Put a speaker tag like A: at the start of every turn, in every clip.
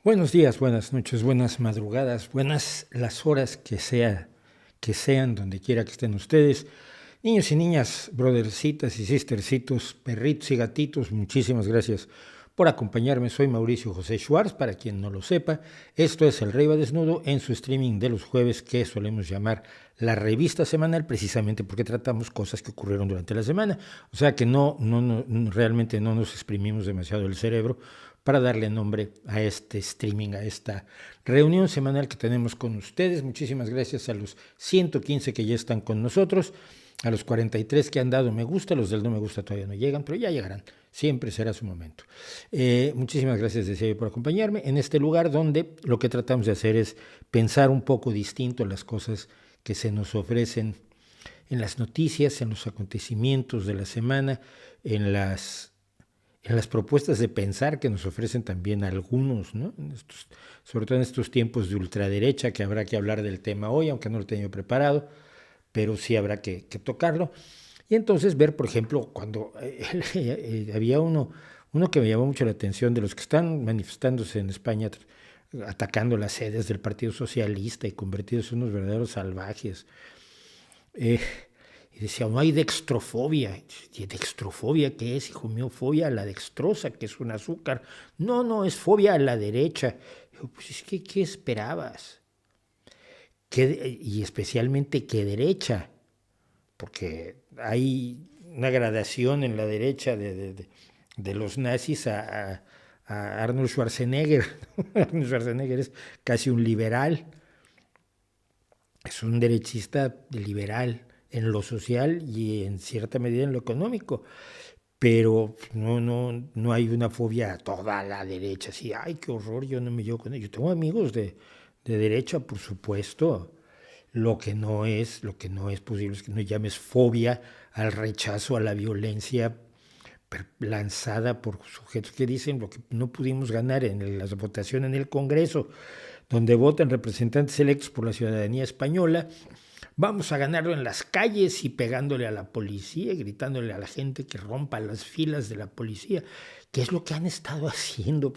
A: Buenos días, buenas noches, buenas madrugadas, buenas las horas que sean, donde quiera que estén ustedes. Niños y niñas, brothercitas y sistercitos, perritos y gatitos, muchísimas gracias por acompañarme. Soy Mauricio José Schwartz, para quien no lo sepa. Esto es El Rey va Desnudo en su streaming de los jueves, que solemos llamar la revista semanal, precisamente porque tratamos cosas que ocurrieron durante la semana. O sea que realmente no nos exprimimos demasiado el cerebro para darle nombre a este streaming, a esta reunión semanal que tenemos con ustedes. Muchísimas gracias a los 115 que ya están con nosotros, a los 43 que han dado me gusta. Los del no me gusta todavía no llegan, pero ya llegarán, siempre será su momento. Muchísimas gracias, decía yo, por acompañarme en este lugar donde lo que tratamos de hacer es pensar un poco distinto las cosas que se nos ofrecen en las noticias, en los acontecimientos de la semana, en las propuestas de pensar que nos ofrecen también algunos, ¿no? Sobre todo en estos tiempos de ultraderecha, que habrá que hablar del tema hoy, aunque no lo tenía preparado, pero sí habrá que tocarlo. Y entonces ver, por ejemplo, cuando había uno que me llamó mucho la atención, de los que están manifestándose en España, atacando las sedes del Partido Socialista y convertidos en unos verdaderos salvajes. Eh, y decía, no hay dextrofobia. ¿Y dextrofobia qué es, hijo mío? Fobia a la dextrosa, que es un azúcar. No, no, es fobia a la derecha. Digo, pues es que, ¿qué esperabas? Y especialmente, ¿qué derecha? Porque hay una gradación en la derecha de los nazis a Arnold Schwarzenegger. Arnold Schwarzenegger es casi un liberal, es un derechista liberal en lo social y en cierta medida en lo económico, pero no hay una fobia a toda la derecha, así, ay, qué horror, yo no me llevo con ellos. Yo tengo amigos de derecha, por supuesto. Lo que no es posible es que no llames fobia al rechazo, a la violencia lanzada por sujetos que dicen lo que no pudimos ganar en la votación en el Congreso, donde votan representantes electos por la ciudadanía española. Vamos a ganarlo en las calles y pegándole a la policía, gritándole a la gente que rompa las filas de la policía, que es lo que han estado haciendo.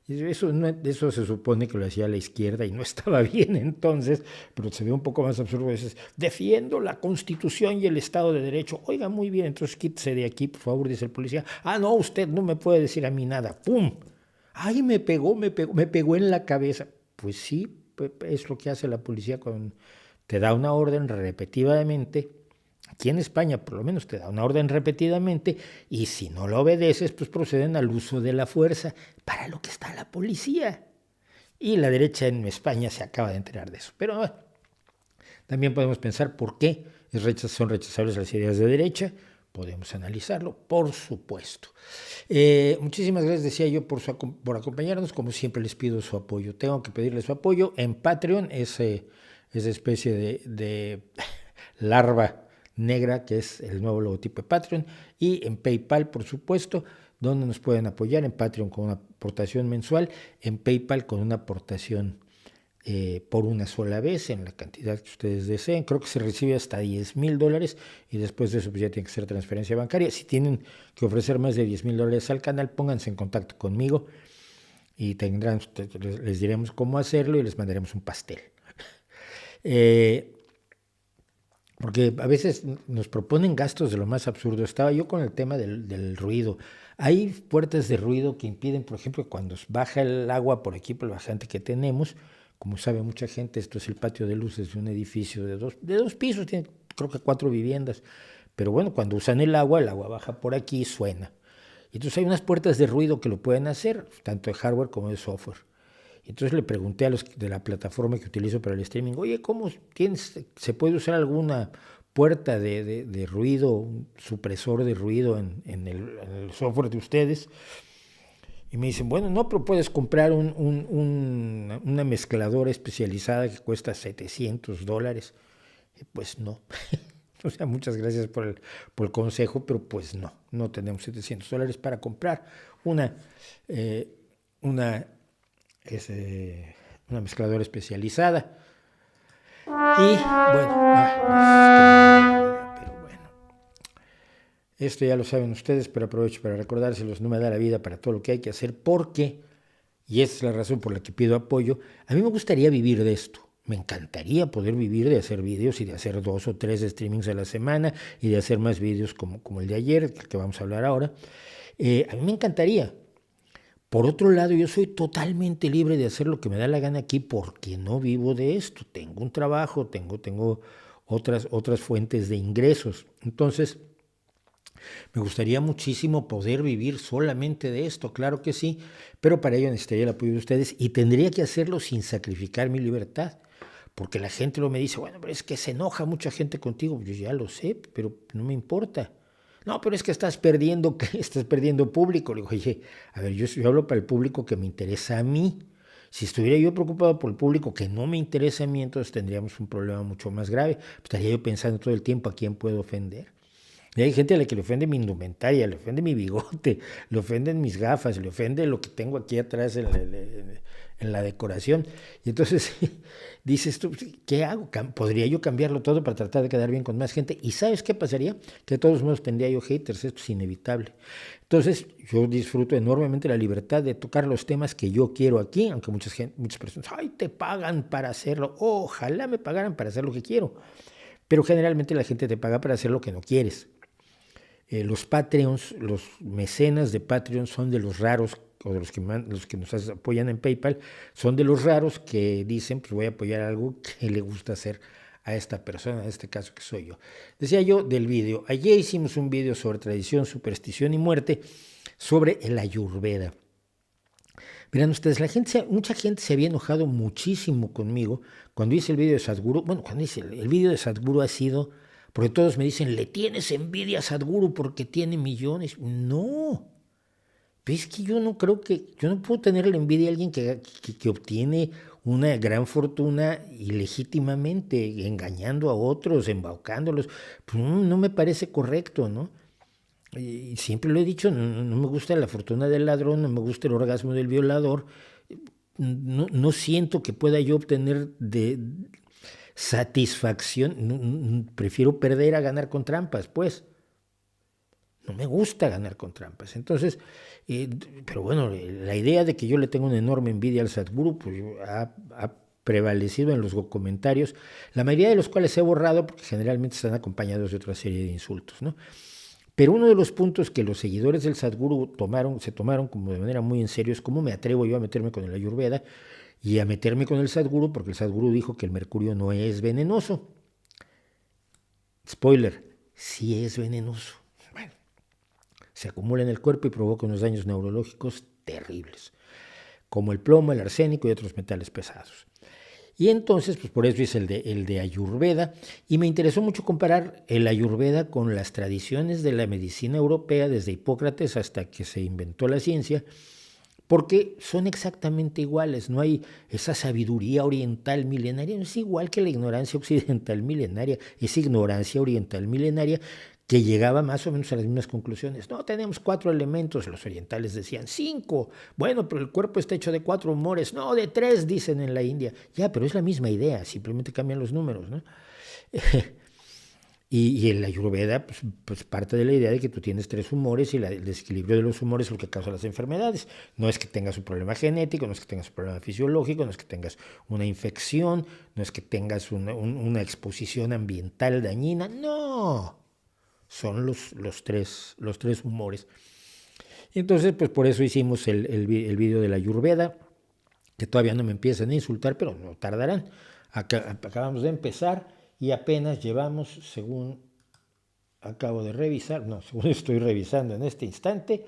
A: Eso se supone que lo hacía la izquierda y no estaba bien entonces, pero se ve un poco más absurdo. Dices, defiendo la Constitución y el Estado de Derecho. Oiga, muy bien, entonces quítese de aquí, por favor, dice el policía. Ah, no, usted no me puede decir a mí nada. ¡Pum! Ay, me pegó en la cabeza. Pues sí, es lo que hace la policía te da una orden repetidamente. Aquí en España, por lo menos, te da una orden repetidamente, y si no la obedeces, pues proceden al uso de la fuerza, para lo que está la policía. Y la derecha en España se acaba de enterar de eso. Pero bueno, también podemos pensar por qué son rechazables las ideas de derecha. Podemos analizarlo, por supuesto. Muchísimas gracias, decía yo, por acompañarnos. Como siempre, les pido su apoyo. Tengo que pedirles su apoyo en Patreon, esa especie de larva negra que es el nuevo logotipo de Patreon, y en PayPal, por supuesto, donde nos pueden apoyar. En Patreon con una aportación mensual, en PayPal con una aportación por una sola vez, en la cantidad que ustedes deseen. Creo que se recibe hasta $10,000, y después de eso pues ya tiene que ser transferencia bancaria. Si tienen que ofrecer más de $10,000 al canal, pónganse en contacto conmigo y les diremos cómo hacerlo y les mandaremos un pastel. Porque a veces nos proponen gastos de lo más absurdo. Estaba yo con el tema del ruido. Hay puertas de ruido que impiden, por ejemplo, cuando baja el agua por aquí, por el bajante que tenemos. Como sabe mucha gente, esto es el patio de luces de un edificio de dos pisos, tiene creo que 4 viviendas. Pero bueno, cuando usan el agua baja por aquí y suena. Y entonces hay unas puertas de ruido que lo pueden hacer, tanto de hardware como de software. Entonces le pregunté a los de la plataforma que utilizo para el streaming, oye, ¿se puede usar alguna puerta de ruido, un supresor de ruido en el software de ustedes? Y me dicen, bueno, no, pero puedes comprar una mezcladora especializada que cuesta $700. Y pues no. O sea, muchas gracias por el consejo, pero pues no tenemos $700 para comprar una, eh, una es una mezcladora especializada. Y bueno, pero bueno, esto ya lo saben ustedes, pero aprovecho para recordárselos. No me da la vida para todo lo que hay que hacer, porque y esa es la razón por la que pido apoyo, a mí me gustaría vivir de esto. Me encantaría poder vivir de hacer vídeos y de hacer 2 o 3 streamings a la semana y de hacer más vídeos como el de ayer, el que vamos a hablar ahora. A mí me encantaría. Por otro lado, yo soy totalmente libre de hacer lo que me da la gana aquí porque no vivo de esto. Tengo un trabajo, tengo otras fuentes de ingresos. Entonces, me gustaría muchísimo poder vivir solamente de esto, claro que sí, pero para ello necesitaría el apoyo de ustedes y tendría que hacerlo sin sacrificar mi libertad. Porque la gente luego me dice, bueno, pero es que se enoja mucha gente contigo. Yo ya lo sé, pero no me importa. No, pero es que estás perdiendo público. Le digo, oye, a ver, yo hablo para el público que me interesa a mí. Si estuviera yo preocupado por el público que no me interesa a mí, entonces tendríamos un problema mucho más grave. Estaría yo pensando todo el tiempo a quién puedo ofender. Y hay gente a la que le ofende mi indumentaria, le ofende mi bigote, le ofenden mis gafas, le ofende lo que tengo aquí atrás en la decoración. Y entonces dices tú, ¿qué hago? ¿Podría yo cambiarlo todo para tratar de quedar bien con más gente? ¿Y sabes qué pasaría? Que de todos modos tendría yo haters, esto es inevitable. Entonces yo disfruto enormemente la libertad de tocar los temas que yo quiero aquí, aunque muchas personas, ay, te pagan para hacerlo. Ojalá me pagaran para hacer lo que quiero. Pero generalmente la gente te paga para hacer lo que no quieres. Los Patreons, los mecenas de Patreon son de los raros, o de los que nos apoyan en PayPal, son de los raros que dicen, pues voy a apoyar algo que le gusta hacer a esta persona, en este caso que soy yo. Decía yo del vídeo, ayer hicimos un vídeo sobre tradición, superstición y muerte, sobre el Ayurveda. Verán ustedes, mucha gente se había enojado muchísimo conmigo cuando hice el vídeo de Sadhguru. Bueno, cuando hice el vídeo de Sadhguru ha sido... Porque todos me dicen, le tienes envidia a Sadhguru porque tiene millones. No, es que yo no puedo tenerle envidia a alguien que obtiene una gran fortuna ilegítimamente, engañando a otros, embaucándolos. Pues no me parece correcto, ¿no? Y siempre lo he dicho, no me gusta la fortuna del ladrón, no me gusta el orgasmo del violador. No siento que pueda yo obtener de satisfacción, prefiero perder a ganar con trampas, pues. No me gusta ganar con trampas. Entonces, pero bueno, la idea de que yo le tengo una enorme envidia al Sadhguru, pues ha prevalecido en los comentarios, la mayoría de los cuales he borrado porque generalmente están acompañados de otra serie de insultos, ¿no? Pero uno de los puntos que los seguidores del Sadhguru se tomaron como de manera muy en serio es cómo me atrevo yo a meterme con el Ayurveda y a meterme con el Sadhguru, porque el Sadhguru dijo que el mercurio no es venenoso. Spoiler, sí es venenoso. Bueno, se acumula en el cuerpo y provoca unos daños neurológicos terribles, como el plomo, el arsénico y otros metales pesados. Y entonces, pues por eso hice el de Ayurveda, y me interesó mucho comparar el Ayurveda con las tradiciones de la medicina europea, desde Hipócrates hasta que se inventó la ciencia, porque son exactamente iguales, no hay esa sabiduría oriental milenaria, es igual que la ignorancia occidental milenaria, es ignorancia oriental milenaria que llegaba más o menos a las mismas conclusiones. No, tenemos 4 elementos, los orientales decían 5, bueno, pero el cuerpo está hecho de 4 humores, no, de 3 dicen en la India, ya, pero es la misma idea, simplemente cambian los números, ¿no? Y el Ayurveda pues parte de la idea de que tú tienes 3 humores y el desequilibrio de los humores es lo que causa las enfermedades. No es que tengas un problema genético, no es que tengas un problema fisiológico, no es que tengas una infección, no es que tengas una exposición ambiental dañina, no. Son los tres humores. Y entonces, pues por eso hicimos el video de la Ayurveda, que todavía no me empiezan a insultar, pero no tardarán. Acabamos de empezar y apenas llevamos, según acabo de revisar, según estoy revisando en este instante,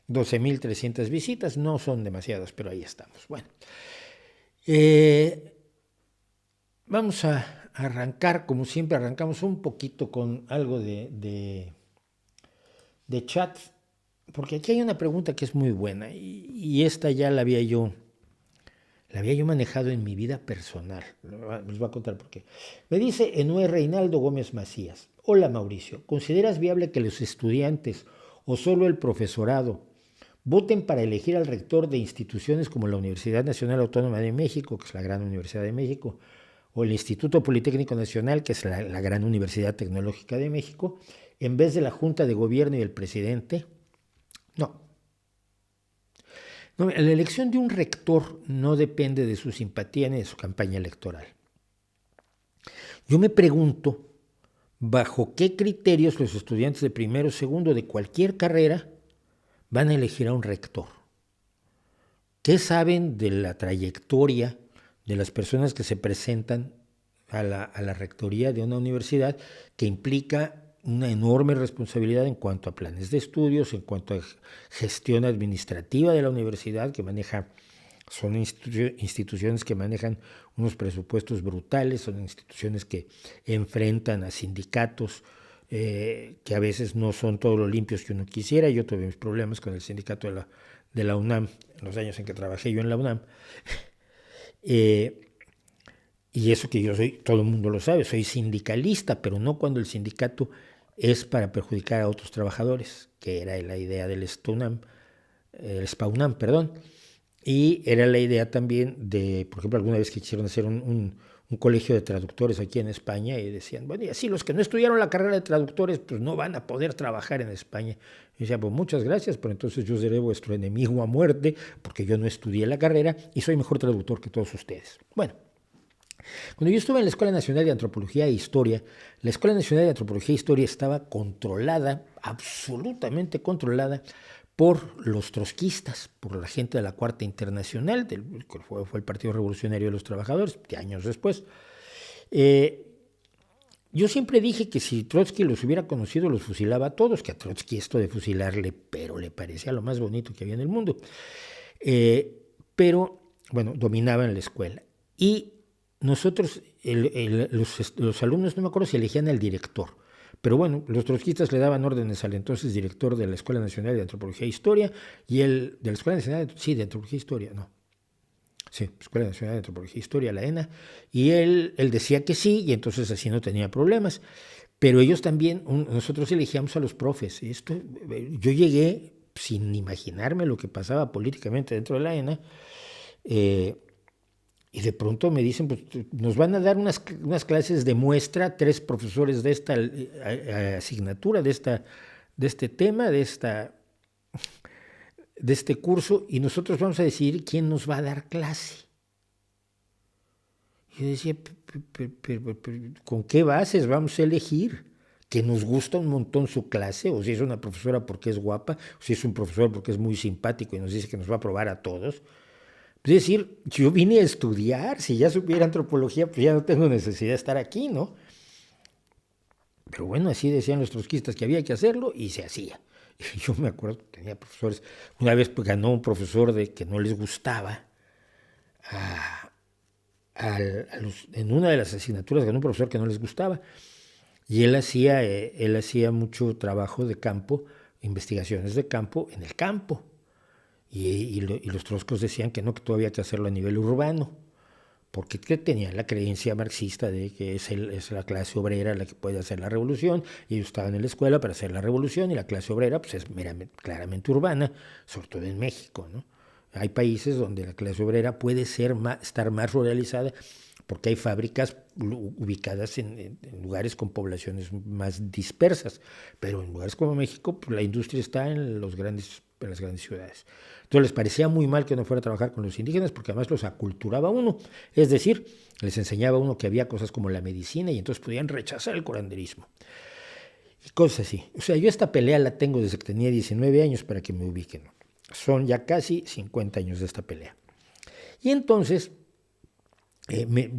A: 12,300 visitas. No son demasiadas, pero ahí estamos. Bueno, vamos a arrancar, como siempre arrancamos un poquito con algo de chat, porque aquí hay una pregunta que es muy buena y esta ya la había yo manejado en mi vida personal. Les voy a contar por qué. Me dice Enue Reinaldo Gómez Macías. Hola Mauricio, ¿consideras viable que los estudiantes o solo el profesorado voten para elegir al rector de instituciones como la Universidad Nacional Autónoma de México, que es la gran Universidad de México, o el Instituto Politécnico Nacional, que es la gran Universidad Tecnológica de México, en vez de la Junta de Gobierno y el presidente? No. No, la elección de un rector no depende de su simpatía ni de su campaña electoral. Yo me pregunto, ¿bajo qué criterios los estudiantes de primero o segundo de cualquier carrera van a elegir a un rector? ¿Qué saben de la trayectoria de las personas que se presentan a la rectoría de una universidad, que implica una enorme responsabilidad en cuanto a planes de estudios, en cuanto a gestión administrativa de la universidad, que son instituciones que manejan unos presupuestos brutales, son instituciones que enfrentan a sindicatos que a veces no son todos los limpios que uno quisiera? Yo tuve mis problemas con el sindicato de la UNAM en los años en que trabajé yo en la UNAM. Y eso que yo soy, todo el mundo lo sabe, soy sindicalista, pero no cuando el sindicato es para perjudicar a otros trabajadores, que era la idea del SPAUNAM, perdón. Y era la idea también de, por ejemplo, alguna vez que quisieron hacer un colegio de traductores aquí en España y decían, bueno, y así los que no estudiaron la carrera de traductores pues no van a poder trabajar en España. Y decía, pues muchas gracias, pero entonces yo seré vuestro enemigo a muerte porque yo no estudié la carrera y soy mejor traductor que todos ustedes. Bueno, cuando yo estuve en la Escuela Nacional de Antropología e Historia, la Escuela Nacional de Antropología e Historia estaba controlada, absolutamente controlada, por los trotskistas, por la gente de la Cuarta Internacional, que fue el Partido Revolucionario de los Trabajadores, de años después. Yo siempre dije que si Trotsky los hubiera conocido, los fusilaba a todos, que a Trotsky esto de fusilarle, pero le parecía lo más bonito que había en el mundo. Pero, bueno, dominaban la escuela. Y nosotros, los alumnos, no me acuerdo si elegían al director, pero bueno, los trotskistas le daban órdenes al entonces director de la Escuela Nacional de Antropología e Historia y de la Escuela Nacional de Antropología e Historia, no. Sí, Escuela Nacional de Antropología e Historia, la ENA, y él decía que sí, y entonces así no tenía problemas. Pero ellos también, nosotros elegíamos a los profes. Yo llegué sin imaginarme lo que pasaba políticamente dentro de la ENA, y de pronto me dicen, pues nos van a dar unas clases de muestra, 3 profesores de esta asignatura, de este tema, de este curso, y nosotros vamos a decidir quién nos va a dar clase. Yo decía, ¿con qué bases vamos a elegir? Que nos gusta un montón su clase, o si es una profesora porque es guapa, o si es un profesor porque es muy simpático y nos dice que nos va a aprobar a todos. Es decir, yo vine a estudiar, si ya supiera antropología, pues ya no tengo necesidad de estar aquí, ¿no? Pero bueno, así decían los trotskistas que había que hacerlo y se hacía. Y yo me acuerdo que tenía profesores, una vez pues, ganó un profesor de que no les gustaba, en una de las asignaturas ganó un profesor que no les gustaba, y él hacía mucho trabajo de campo, investigaciones de campo en el campo. Y los trotskos decían que no, que todavía había que hacerlo a nivel urbano, porque tenían la creencia marxista de que es la clase obrera la que puede hacer la revolución, y ellos estaban en la escuela para hacer la revolución, y la clase obrera pues es claramente urbana, sobre todo en México, ¿no? Hay países donde la clase obrera puede estar más ruralizada, porque hay fábricas ubicadas en lugares con poblaciones más dispersas, pero en lugares como México pues la industria está en las grandes ciudades. Entonces les parecía muy mal que no fuera a trabajar con los indígenas porque además los aculturaba uno, es decir, les enseñaba a uno que había cosas como la medicina y entonces podían rechazar el curanderismo y cosas así. O sea, yo esta pelea la tengo desde que tenía 19 años para que me ubiquen. Son ya casi 50 años de esta pelea. Y entonces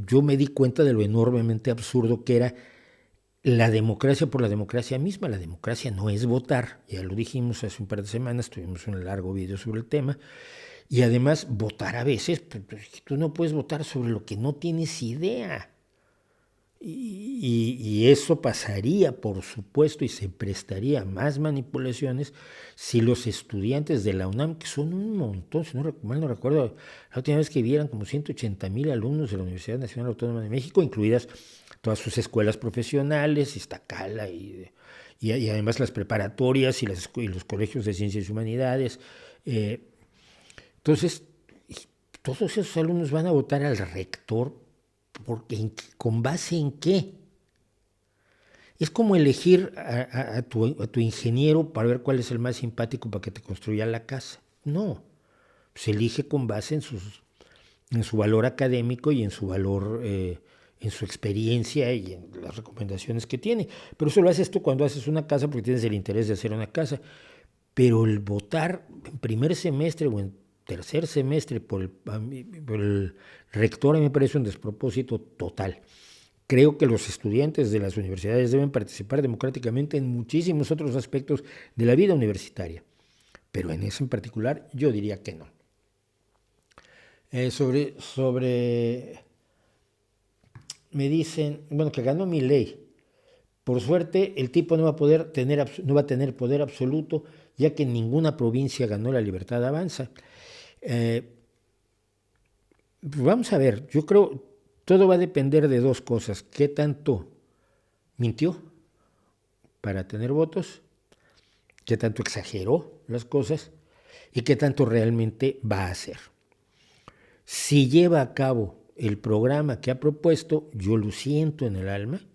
A: yo me di cuenta de lo enormemente absurdo que era la democracia por la democracia misma. La democracia no es votar, ya lo dijimos hace un par de semanas, tuvimos un largo video sobre el tema, y además votar a veces, pues, tú no puedes votar sobre lo que no tienes idea. Y eso pasaría, por supuesto, y se prestaría a más manipulaciones si los estudiantes de la UNAM, que son un montón, si mal no recuerdo, la última vez que vieran como 180,000 alumnos de la Universidad Nacional Autónoma de México, incluidas todas sus escuelas profesionales, Iztacala y además las preparatorias y los colegios de ciencias y humanidades. Entonces, todos esos alumnos van a votar al rector. ¿Con base en qué? Es como elegir a tu ingeniero para ver cuál es el más simpático para que te construya la casa. No, se elige con base en su valor académico y en su valor, en su experiencia y en las recomendaciones que tiene. Pero eso lo haces tú cuando haces una casa porque tienes el interés de hacer una casa. Pero el votar en primer semestre o en tercer semestre por el rector a mí me parece un despropósito total. Creo que los estudiantes de las universidades deben participar democráticamente en muchísimos otros aspectos de la vida universitaria, pero en eso en particular yo diría que no. Me dicen, bueno, que ganó Milei. Por suerte, el tipo no va a tener poder absoluto, ya que en ninguna provincia ganó la Libertad Avanza. Vamos a ver, yo creo todo va a depender de dos cosas. ¿Qué tanto mintió para tener votos? ¿Qué tanto exageró las cosas? ¿Y qué tanto realmente va a hacer? Si lleva a cabo el programa que ha propuesto, yo lo siento en el alma,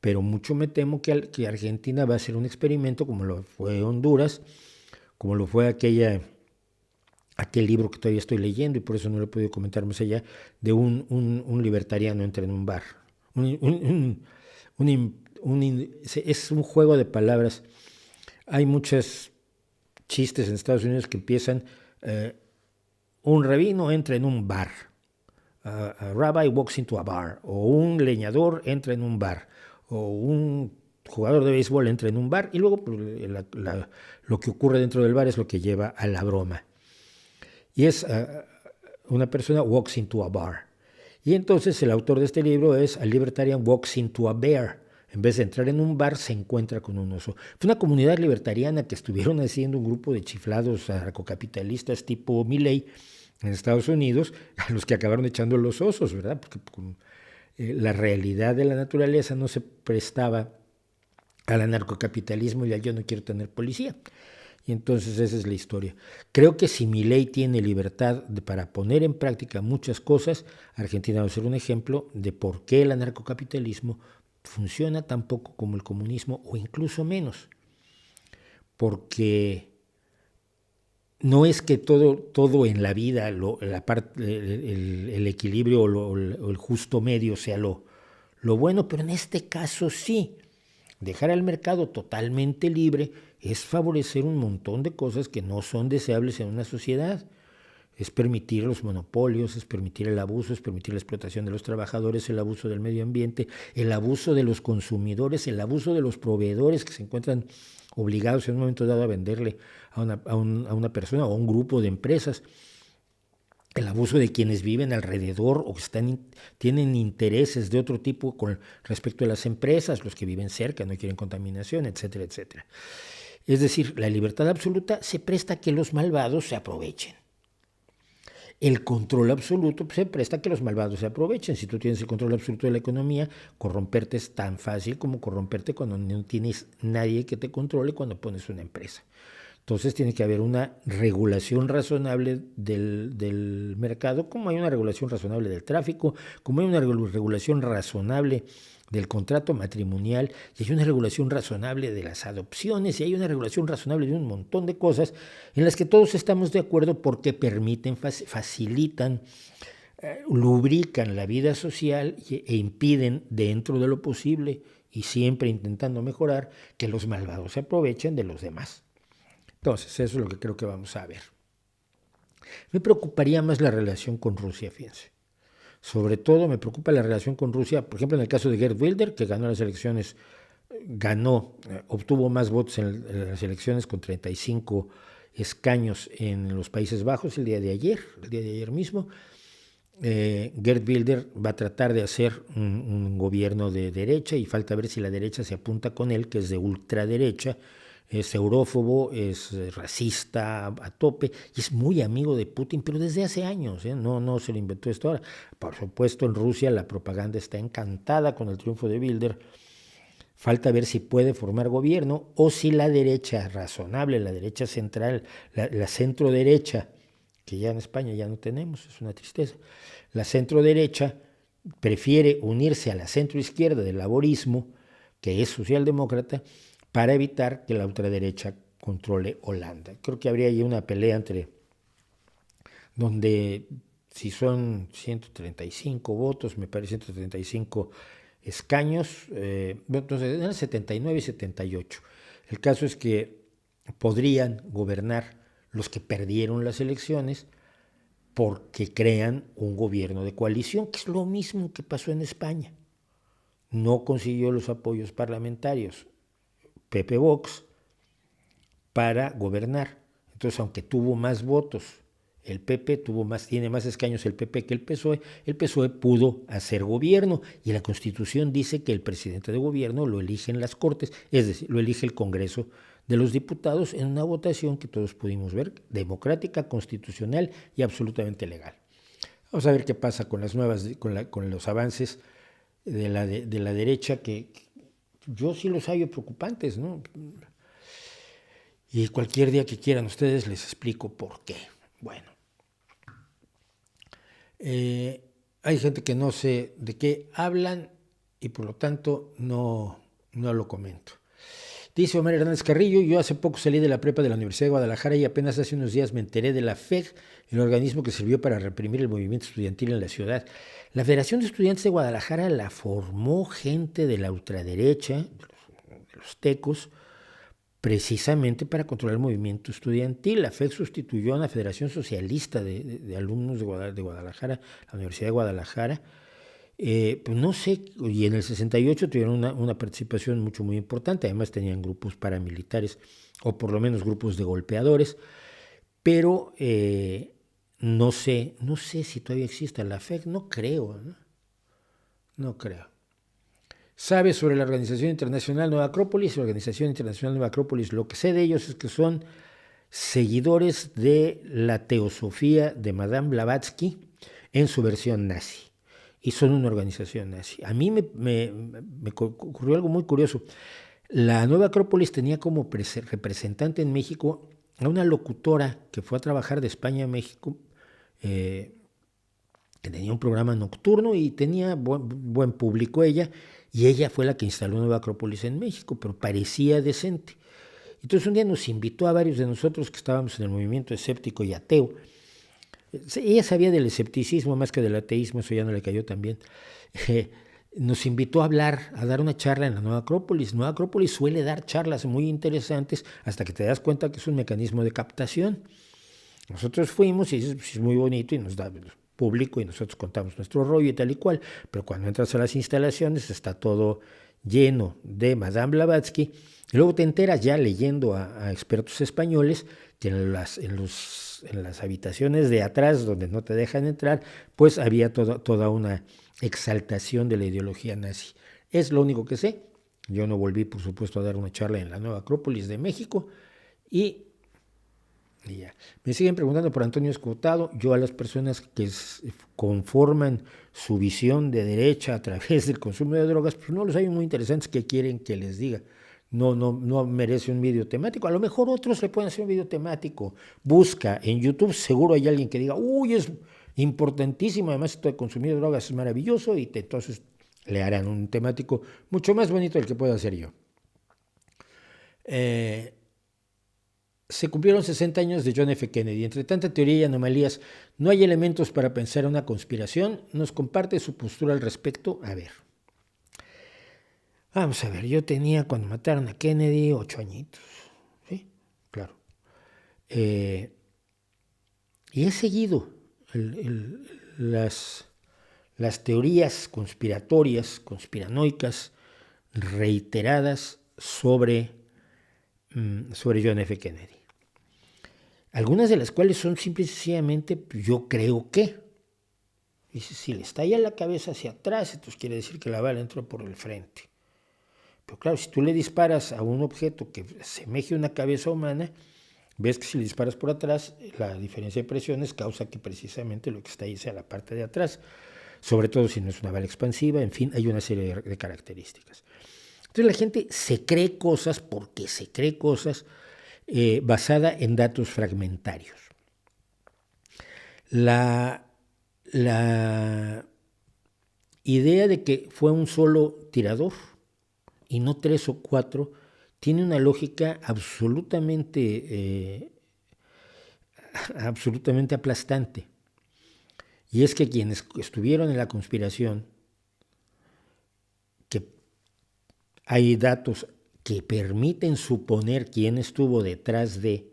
A: pero mucho me temo que Argentina va a hacer un experimento como lo fue Honduras, como lo fue aquel libro que todavía estoy leyendo y por eso no lo he podido comentar más allá, de un libertariano entra en un bar. Es un juego de palabras. Hay muchos chistes en Estados Unidos que empiezan, un rabino entra en un bar, a rabbi walks into a bar, o un leñador entra en un bar, o un jugador de béisbol entra en un bar, y luego lo que ocurre dentro del bar es lo que lleva a la broma. Y es una persona walks into a bar. Y entonces el autor de este libro es A Libertarian Walks into a Bear. En vez de entrar en un bar, se encuentra con un oso. Fue una comunidad libertariana que estuvieron haciendo un grupo de chiflados anarcocapitalistas tipo Milei en Estados Unidos, a los que acabaron echando los osos, ¿verdad? Porque la realidad de la naturaleza no se prestaba al anarcocapitalismo y al yo no quiero tener policía. Y entonces esa es la historia. Creo que si Milei tiene libertad para poner en práctica muchas cosas, Argentina va a ser un ejemplo de por qué el anarcocapitalismo funciona tan poco como el comunismo o incluso menos. Porque no es que todo en la vida, el equilibrio o el justo medio sea lo bueno, pero en este caso sí. Dejar al mercado totalmente libre es favorecer un montón de cosas que no son deseables en una sociedad. Es permitir los monopolios, es permitir el abuso, es permitir la explotación de los trabajadores, el abuso del medio ambiente, el abuso de los consumidores, el abuso de los proveedores que se encuentran obligados en un momento dado a venderle a una persona o a un grupo de empresas. El abuso de quienes viven alrededor o tienen intereses de otro tipo con respecto a las empresas, los que viven cerca, no quieren contaminación, etcétera, etcétera. Es decir, la libertad absoluta se presta a que los malvados se aprovechen. El control absoluto se presta a que los malvados se aprovechen. Si tú tienes el control absoluto de la economía, corromperte es tan fácil como corromperte cuando no tienes nadie que te controle cuando pones una empresa. Entonces tiene que haber una regulación razonable del mercado, como hay una regulación razonable del tráfico, como hay una regulación razonable del contrato matrimonial, y hay una regulación razonable de las adopciones, y hay una regulación razonable de un montón de cosas en las que todos estamos de acuerdo porque permiten, facilitan, lubrican la vida social e impiden, dentro de lo posible, y siempre intentando mejorar, que los malvados se aprovechen de los demás. Entonces, eso es lo que creo que vamos a ver. Me preocuparía más la relación con Rusia, fíjense. Sobre todo me preocupa la relación con Rusia, por ejemplo, en el caso de Geert Wilders, que ganó las elecciones, obtuvo más votos en las elecciones con 35 escaños en los Países Bajos el día de ayer mismo. Geert Wilders va a tratar de hacer un gobierno de derecha y falta ver si la derecha se apunta con él, que es de ultraderecha. Es eurófobo, es racista a tope y es muy amigo de Putin, pero desde hace años, no se lo inventó esto ahora. Por supuesto, en Rusia la propaganda está encantada con el triunfo de Wilders. Falta ver si puede formar gobierno o si la derecha razonable, la derecha central, la centro derecha, que ya en España ya no tenemos, es una tristeza, la centro derecha prefiere unirse a la centro izquierda del laborismo, que es socialdemócrata, para evitar que la ultraderecha controle Holanda. Creo que habría ahí una pelea entre donde si son 135 votos, me parece 135 escaños, entonces eran 79 y 78. El caso es que podrían gobernar los que perdieron las elecciones porque crean un gobierno de coalición, que es lo mismo que pasó en España. No consiguió los apoyos parlamentarios Pepe Vox para gobernar. Entonces, aunque tuvo más votos, el PP tiene más escaños el PP que el PSOE pudo hacer gobierno y la Constitución dice que el presidente de gobierno lo eligen las Cortes, es decir, lo elige el Congreso de los Diputados en una votación que todos pudimos ver, democrática, constitucional y absolutamente legal. Vamos a ver qué pasa con las nuevas, con los avances de la derecha, que yo sí los hallo preocupantes, ¿no? Y cualquier día que quieran ustedes les explico por qué. Bueno, hay gente que no sé de qué hablan y por lo tanto no lo comento. Dice Omar Hernández Carrillo, yo hace poco salí de la prepa de la Universidad de Guadalajara y apenas hace unos días me enteré de la FEG, el organismo que sirvió para reprimir el movimiento estudiantil en la ciudad. La Federación de Estudiantes de Guadalajara la formó gente de la ultraderecha, de los tecos, precisamente para controlar el movimiento estudiantil. La FEG sustituyó a la Federación Socialista de Alumnos de Guadalajara, la Universidad de Guadalajara. Pues no sé, y en el 68 tuvieron una participación muy importante, además tenían grupos paramilitares, o por lo menos grupos de golpeadores, pero no sé si todavía existe la FEG, no creo. ¿Sabe sobre la Organización Internacional Nueva Acrópolis? La Organización Internacional Nueva Acrópolis, lo que sé de ellos es que son seguidores de la teosofía de Madame Blavatsky en su versión nazi. Y son una organización nazi. A mí me ocurrió algo muy curioso. La Nueva Acrópolis tenía como representante en México a una locutora que fue a trabajar de España a México, que tenía un programa nocturno y tenía buen público ella, y ella fue la que instaló Nueva Acrópolis en México, pero parecía decente. Entonces un día nos invitó a varios de nosotros que estábamos en el movimiento escéptico y ateo. Ella sabía del escepticismo más que del ateísmo, eso ya no le cayó tan bien. Nos invitó a hablar, a dar una charla en la Nueva Acrópolis. Nueva Acrópolis suele dar charlas muy interesantes hasta que te das cuenta que es un mecanismo de captación. Nosotros fuimos y es muy bonito y nos da público y nosotros contamos nuestro rollo y tal y cual, pero cuando entras a las instalaciones está todo lleno de Madame Blavatsky y luego te enteras ya leyendo a expertos españoles que en las habitaciones de atrás donde no te dejan entrar, pues había toda una exaltación de la ideología nazi. Es lo único que sé. Yo no volví, por supuesto, a dar una charla en la Nueva Acrópolis de México y ya. Me siguen preguntando por Antonio Escotado. Yo a las personas que conforman su visión de derecha a través del consumo de drogas, pues no los hay muy interesantes que quieren que les diga. No merece un video temático. A lo mejor otros le pueden hacer un video temático. Busca en YouTube, seguro hay alguien que diga, uy, es importantísimo, además esto de consumir drogas es maravilloso, y entonces le harán un temático mucho más bonito del que puedo hacer yo. Se cumplieron 60 años de John F. Kennedy. Entre tanta teoría y anomalías, ¿no hay elementos para pensar en una conspiración? Nos comparte su postura al respecto. A ver. Vamos a ver, yo tenía cuando mataron a Kennedy 8 añitos. ¿Sí? Claro. Y he seguido las teorías conspiratorias, conspiranoicas, reiteradas sobre John F. Kennedy. Algunas de las cuales son simple y sencillamente, yo creo que. Y si le estalla la cabeza hacia atrás, entonces quiere decir que la bala entró por el frente. Pero claro, si tú le disparas a un objeto que semeje una cabeza humana, ves que si le disparas por atrás, la diferencia de presiones causa que precisamente lo que está ahí sea la parte de atrás, sobre todo si no es una bala expansiva, en fin, hay una serie de características. Entonces la gente se cree cosas porque se cree cosas basada en datos fragmentarios. La idea de que fue un solo tirador y no 3 o 4 tiene una lógica absolutamente absolutamente aplastante. Y es que quienes estuvieron en la conspiración, que hay datos que permiten suponer quién estuvo detrás de,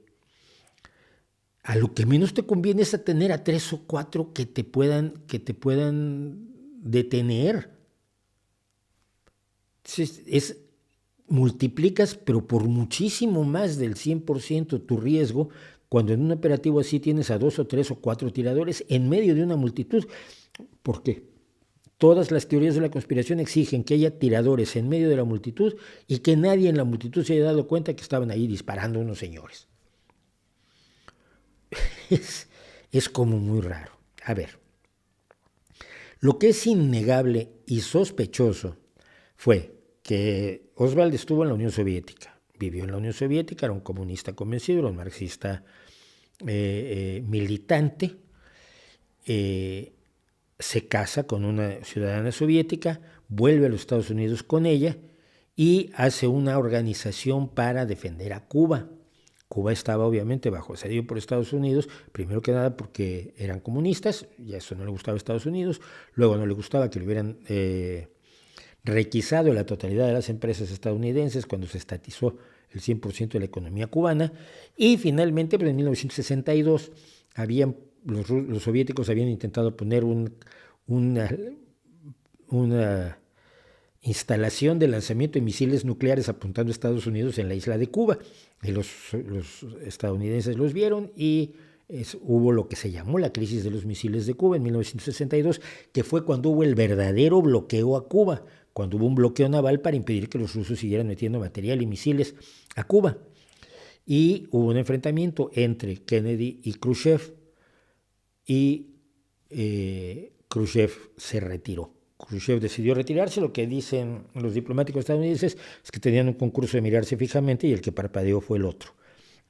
A: a lo que menos te conviene es a tener a 3 o 4 que te puedan detener. Entonces, multiplicas, pero por muchísimo más del 100% tu riesgo, cuando en un operativo así tienes a 2 o 3 o 4 tiradores en medio de una multitud. ¿Por qué? Todas las teorías de la conspiración exigen que haya tiradores en medio de la multitud y que nadie en la multitud se haya dado cuenta que estaban ahí disparando unos señores. Es como muy raro. A ver, lo que es innegable y sospechoso fue que Oswald estuvo en la Unión Soviética, vivió en la Unión Soviética, era un comunista convencido, era un marxista militante, se casa con una ciudadana soviética, vuelve a los Estados Unidos con ella y hace una organización para defender a Cuba. Cuba estaba obviamente bajo asedio por Estados Unidos, primero que nada porque eran comunistas, y eso no le gustaba a Estados Unidos, luego no le gustaba que le hubieran requisado la totalidad de las empresas estadounidenses cuando se estatizó el 100% de la economía cubana, y finalmente pues en 1962 los soviéticos habían intentado poner una instalación de lanzamiento de misiles nucleares apuntando a Estados Unidos en la isla de Cuba. Y los estadounidenses los vieron y hubo lo que se llamó la crisis de los misiles de Cuba en 1962, que fue cuando hubo el verdadero bloqueo a Cuba, cuando hubo un bloqueo naval para impedir que los rusos siguieran metiendo material y misiles a Cuba. Y hubo un enfrentamiento entre Kennedy y Khrushchev, y Khrushchev se retiró. Khrushchev decidió retirarse. Lo que dicen los diplomáticos estadounidenses es que tenían un concurso de mirarse fijamente y el que parpadeó fue el otro.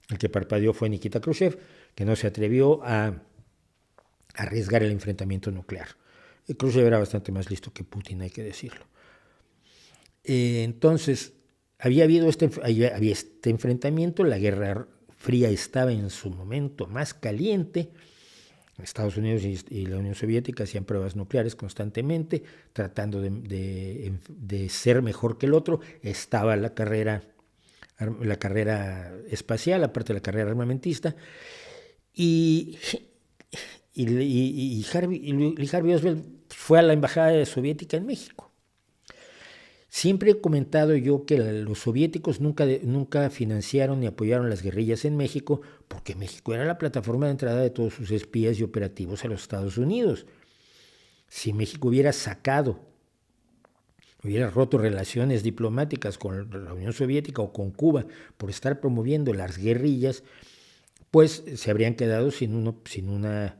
A: El que parpadeó fue Nikita Khrushchev, que no se atrevió a arriesgar el enfrentamiento nuclear. Khrushchev era bastante más listo que Putin, hay que decirlo. Entonces, había habido este enfrentamiento, la Guerra Fría estaba en su momento más caliente. Estados Unidos y la Unión Soviética hacían pruebas nucleares constantemente, tratando de ser mejor que el otro. Estaba la carrera espacial, aparte de la carrera armamentista, y Harvey Oswald fue a la embajada soviética en México. Siempre he comentado yo que los soviéticos nunca financiaron ni apoyaron las guerrillas en México, porque México era la plataforma de entrada de todos sus espías y operativos a los Estados Unidos. Si México hubiera roto relaciones diplomáticas con la Unión Soviética o con Cuba por estar promoviendo las guerrillas, pues se habrían quedado sin una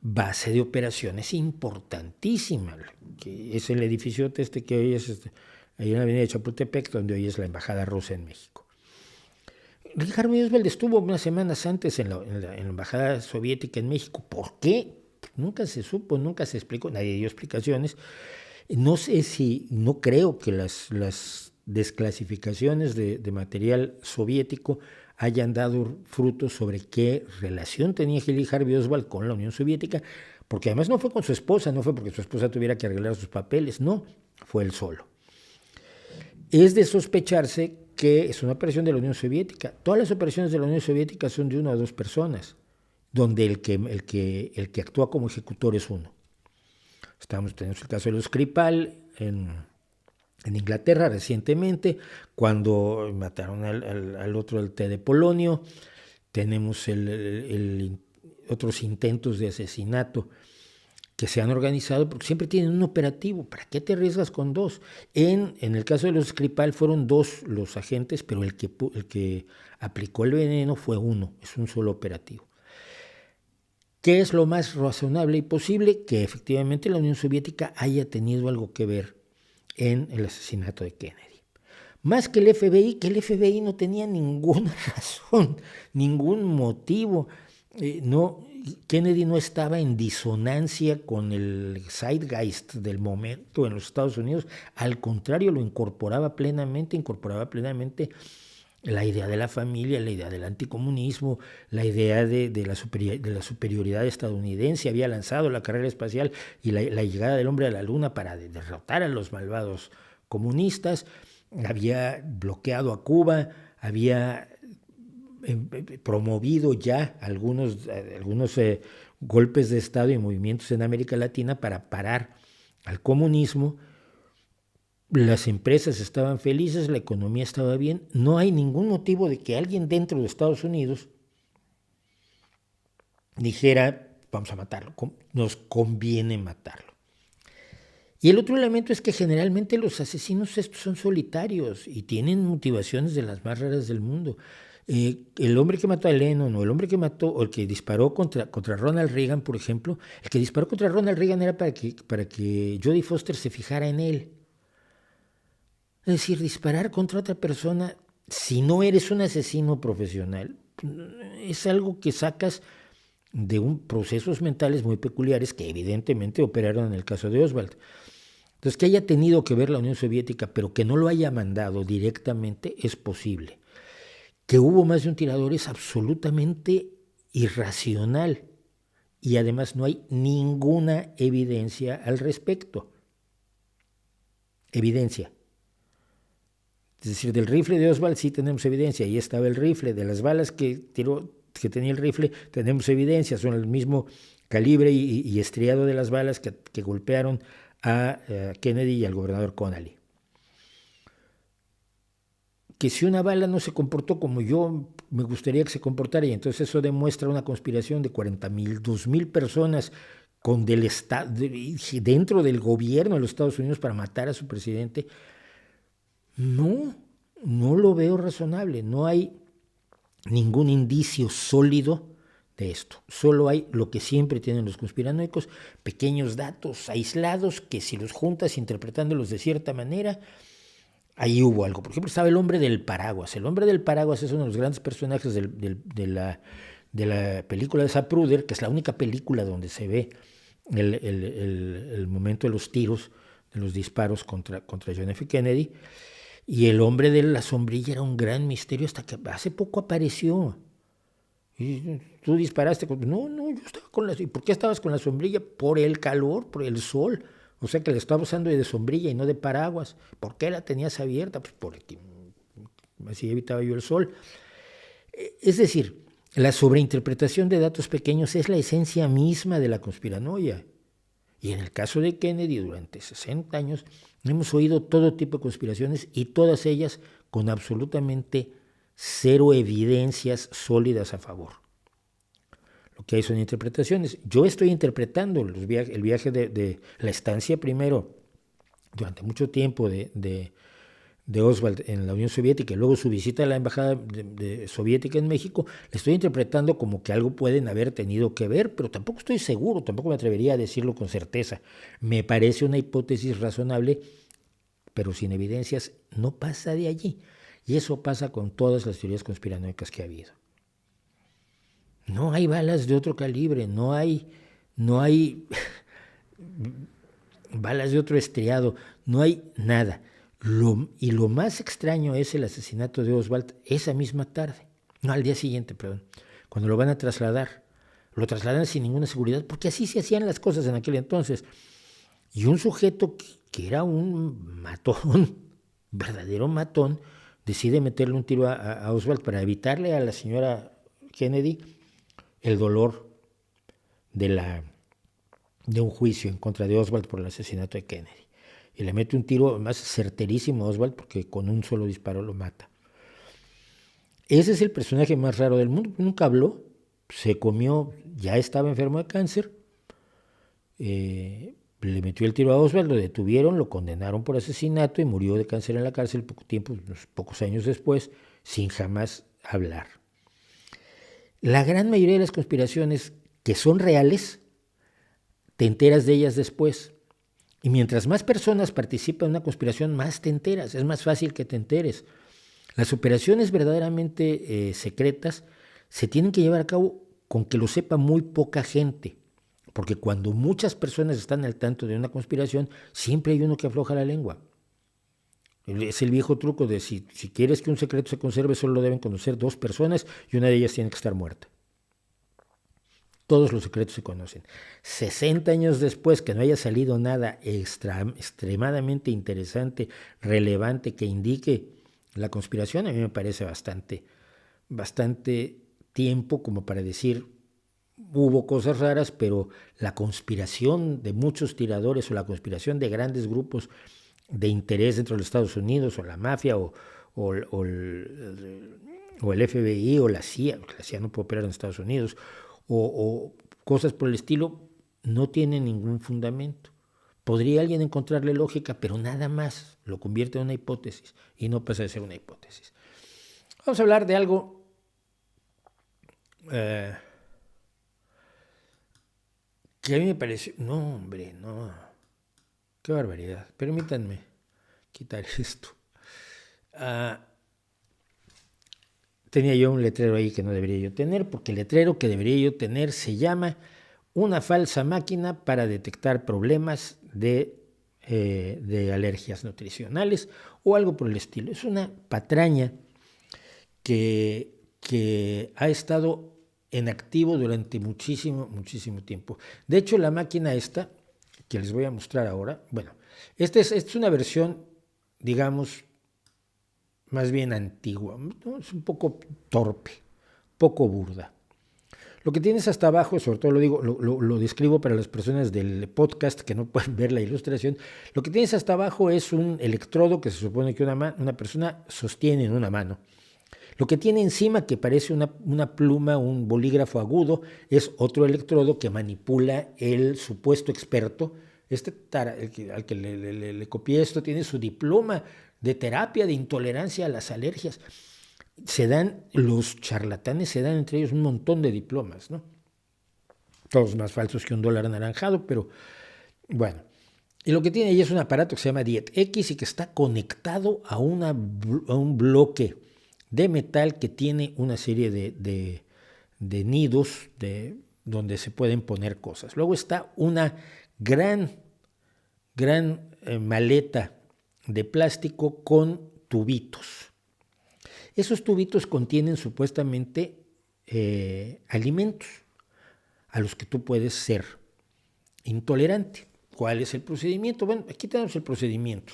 A: base de operaciones importantísima, que es el edificio que hoy es ahí en la avenida de Chapultepec, donde hoy es la embajada rusa en México. Harvey Oswald estuvo unas semanas antes en la embajada soviética en México. ¿Por qué? Nunca se supo, nunca se explicó, nadie dio explicaciones. No creo que las desclasificaciones de material soviético hayan dado frutos sobre qué relación tenía Harvey Oswald con la Unión Soviética, porque además no fue con su esposa, no fue porque su esposa tuviera que arreglar sus papeles, no, fue él solo. Es de sospecharse que es una operación de la Unión Soviética. Todas las operaciones de la Unión Soviética son de una o dos personas, donde el que actúa como ejecutor es uno. Tenemos el caso de los Skripal en Inglaterra recientemente, cuando mataron al otro, el T de Polonio. Tenemos otros intentos de asesinato que se han organizado, porque siempre tienen un operativo. ¿Para qué te arriesgas con dos? En el caso de los Skripal fueron dos los agentes, pero el que aplicó el veneno fue uno, es un solo operativo. ¿Qué es lo más razonable y posible? Que efectivamente la Unión Soviética haya tenido algo que ver en el asesinato de Kennedy. Más que el FBI no tenía ninguna razón, ningún motivo. Kennedy no estaba en disonancia con el zeitgeist del momento en los Estados Unidos, al contrario, lo incorporaba plenamente La idea de la familia, la idea del anticomunismo, la idea de la superioridad estadounidense. Había lanzado la carrera espacial y la llegada del hombre a la luna para derrotar a los malvados comunistas. Había bloqueado a Cuba, había promovido ya algunos golpes de Estado y movimientos en América Latina para parar al comunismo. Las empresas estaban felices, la economía estaba bien. No hay ningún motivo de que alguien dentro de Estados Unidos dijera, vamos a matarlo, nos conviene matarlo. Y el otro elemento es que generalmente los asesinos estos son solitarios y tienen motivaciones de las más raras del mundo. El hombre que mató a Lennon, o el hombre que mató, o el que disparó contra Ronald Reagan, por ejemplo, el que disparó contra Ronald Reagan era para que Jodie Foster se fijara en él. Es decir, disparar contra otra persona, si no eres un asesino profesional, es algo que sacas de procesos mentales muy peculiares que evidentemente operaron en el caso de Oswald. Entonces, que haya tenido que ver la Unión Soviética, pero que no lo haya mandado directamente, es posible. Que hubo más de un tirador es absolutamente irracional y además no hay ninguna evidencia al respecto. Evidencia. Es decir, del rifle de Oswald sí tenemos evidencia, ahí estaba el rifle, de las balas que tenía el rifle tenemos evidencia, son el mismo calibre y estriado de las balas que golpearon a Kennedy y al gobernador Connally. Que si una bala no se comportó como yo me gustaría que se comportara, y entonces eso demuestra una conspiración de 2,000 personas dentro del gobierno de los Estados Unidos para matar a su presidente, no lo veo razonable. No hay ningún indicio sólido de esto. Solo hay lo que siempre tienen los conspiranoicos, pequeños datos aislados que si los juntas interpretándolos de cierta manera, ahí hubo algo. Por ejemplo, estaba el hombre del paraguas. El hombre del paraguas es uno de los grandes personajes de la película de Zapruder, que es la única película donde se ve el momento de los tiros, de los disparos contra John F. Kennedy. Y el hombre de la sombrilla era un gran misterio hasta que hace poco apareció. Y tú disparaste. No, yo estaba con la... ¿Y por qué estabas con la sombrilla? Por el calor, por el sol. O sea que la estaba usando de sombrilla y no de paraguas. ¿Por qué la tenías abierta? Pues porque así evitaba yo el sol. Es decir, la sobreinterpretación de datos pequeños es la esencia misma de la conspiranoia. Y en el caso de Kennedy, durante 60 años, hemos oído todo tipo de conspiraciones y todas ellas con absolutamente cero evidencias sólidas a favor. Lo que hay son interpretaciones. Yo estoy interpretando el viaje de la estancia primero, durante mucho tiempo, de Oswald en la Unión Soviética y luego su visita a la embajada soviética en México, le estoy interpretando como que algo pueden haber tenido que ver, pero tampoco estoy seguro, tampoco me atrevería a decirlo con certeza. Me parece una hipótesis razonable, pero sin evidencias no pasa de allí. Y eso pasa con todas las teorías conspiranoicas que ha habido. No hay balas de otro calibre, no hay balas de otro estriado, no hay nada. Y lo más extraño es el asesinato de Oswald esa misma tarde, no, al día siguiente, perdón, cuando lo van a trasladar. Lo trasladan sin ninguna seguridad, porque así se hacían las cosas en aquel entonces. Y un sujeto que era un matón, verdadero matón, decide meterle un tiro a Oswald para evitarle a la señora Kennedy el dolor de un juicio en contra de Oswald por el asesinato de Kennedy. Y le mete un tiro más certerísimo a Oswald porque con un solo disparo lo mata. Ese es el personaje más raro del mundo. Nunca habló, se comió, ya estaba enfermo de cáncer, le metió el tiro a Oswald, lo detuvieron, lo condenaron por asesinato y murió de cáncer en la cárcel unos pocos años después, sin jamás hablar. La gran mayoría de las conspiraciones que son reales, te enteras de ellas después. Y mientras más personas participan en una conspiración, más te enteras, es más fácil que te enteres. Las operaciones verdaderamente secretas se tienen que llevar a cabo con que lo sepa muy poca gente, porque cuando muchas personas están al tanto de una conspiración, siempre hay uno que afloja la lengua. Es el viejo truco de si quieres que un secreto se conserve, solo lo deben conocer 2 personas y una de ellas tiene que estar muerta. Todos los secretos se conocen. 60 años después, que no haya salido nada extremadamente interesante, relevante, que indique la conspiración, a mí me parece bastante tiempo como para decir hubo cosas raras, pero la conspiración de muchos tiradores o la conspiración de grandes grupos de interés dentro de los Estados Unidos, o la mafia, o el FBI, o la CIA no puede operar en Estados Unidos, o cosas por el estilo, no tienen ningún fundamento. Podría alguien encontrarle lógica, pero nada más lo convierte en una hipótesis y no pasa de ser una hipótesis. Vamos a hablar de algo que a mí me pareció... No, hombre, no. Qué barbaridad. Permítanme quitar esto. Tenía yo un letrero ahí que no debería yo tener, porque el letrero que debería yo tener se llama una falsa máquina para detectar problemas de alergias nutricionales o algo por el estilo. Es una patraña que ha estado en activo durante muchísimo tiempo. De hecho, la máquina esta, que les voy a mostrar ahora, bueno, esta es una versión, digamos, más bien antigua, ¿no? Es un poco torpe, poco burda. Lo que tienes hasta abajo, sobre todo lo describo para las personas del podcast que no pueden ver la ilustración, lo que tienes hasta abajo es un electrodo que se supone que una persona sostiene en una mano. Lo que tiene encima, que parece una pluma, un bolígrafo agudo, es otro electrodo que manipula el supuesto experto. Al que le copié esto tiene su diploma de terapia de intolerancia a las alergias. Los charlatanes se dan entre ellos un montón de diplomas, ¿no? Todos más falsos que $1 anaranjado, pero bueno. Y lo que tiene ahí es un aparato que se llama DietX y que está conectado a un bloque de metal que tiene una serie de nidos donde se pueden poner cosas. Luego está una gran maleta de plástico con tubitos. Esos tubitos contienen supuestamente alimentos a los que tú puedes ser intolerante. ¿Cuál es el procedimiento? Bueno, aquí tenemos el procedimiento.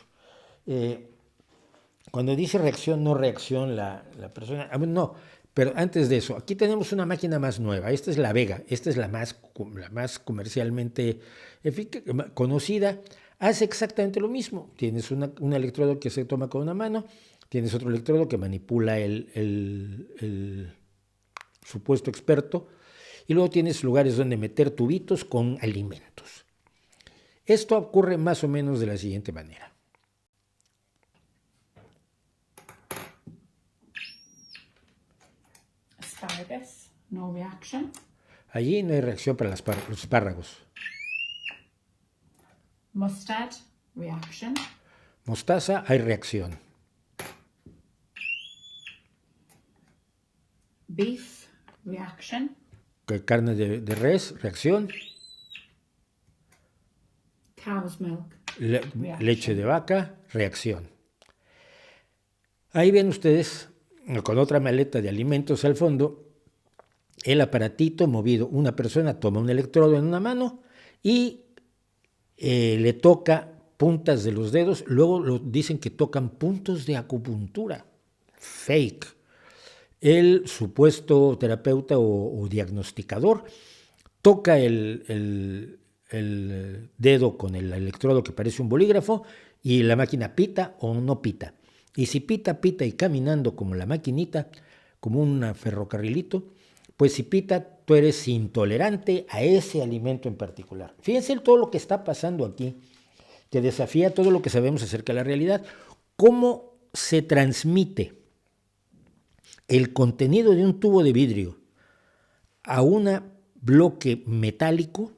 A: Cuando dice reacción, no reacción la persona. No, pero antes de eso, aquí tenemos una máquina más nueva. Esta es la Vega. Esta es la más comercialmente conocida. Hace exactamente lo mismo. Tienes un electrodo que se toma con una mano, tienes otro electrodo que manipula el supuesto experto, y luego tienes lugares donde meter tubitos con alimentos. Esto ocurre más o menos de la siguiente manera.
B: Asparagus, no reaction.
A: Allí no hay reacción para los espárragos.
B: Mustard, reaction.
A: Mostaza, hay reacción.
B: Beef, reaction.
A: Carne de res, reacción.
B: Cow's milk,
A: Leche de vaca, reacción. Ahí ven ustedes, con otra maleta de alimentos al fondo, el aparatito movido. Una persona toma un electrodo en una mano y le toca puntas de los dedos, luego dicen que tocan puntos de acupuntura. Fake. El supuesto terapeuta o diagnosticador toca el dedo con el electrodo que parece un bolígrafo y la máquina pita o no pita. Y si pita y caminando como la maquinita, como un ferrocarrilito, pues si pita, tú eres intolerante a ese alimento en particular. Fíjense todo lo que está pasando aquí, que desafía todo lo que sabemos acerca de la realidad. ¿Cómo se transmite el contenido de un tubo de vidrio a un bloque metálico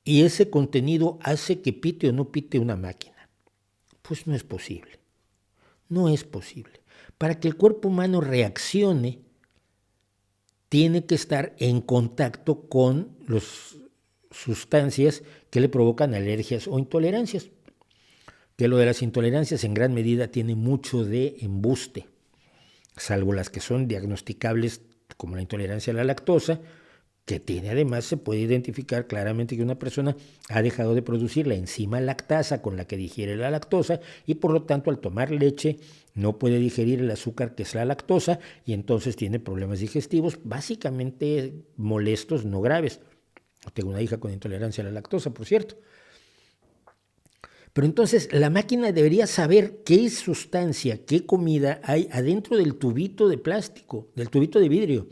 A: y ese contenido hace que pite o no pite una máquina? Pues no es posible. No es posible. Para que el cuerpo humano reaccione, tiene que estar en contacto con las sustancias que le provocan alergias o intolerancias. que lo de las intolerancias en gran medida tiene mucho de embuste, salvo las que son diagnosticables como la intolerancia a la lactosa, que tiene además, se puede identificar claramente que una persona ha dejado de producir la enzima lactasa con la que digiere la lactosa y por lo tanto al tomar leche no puede digerir el azúcar que es la lactosa y entonces tiene problemas digestivos básicamente molestos, no graves. Tengo una hija con intolerancia a la lactosa, por cierto. Pero entonces la máquina debería saber qué sustancia, qué comida hay adentro del tubito de plástico, del tubito de vidrio.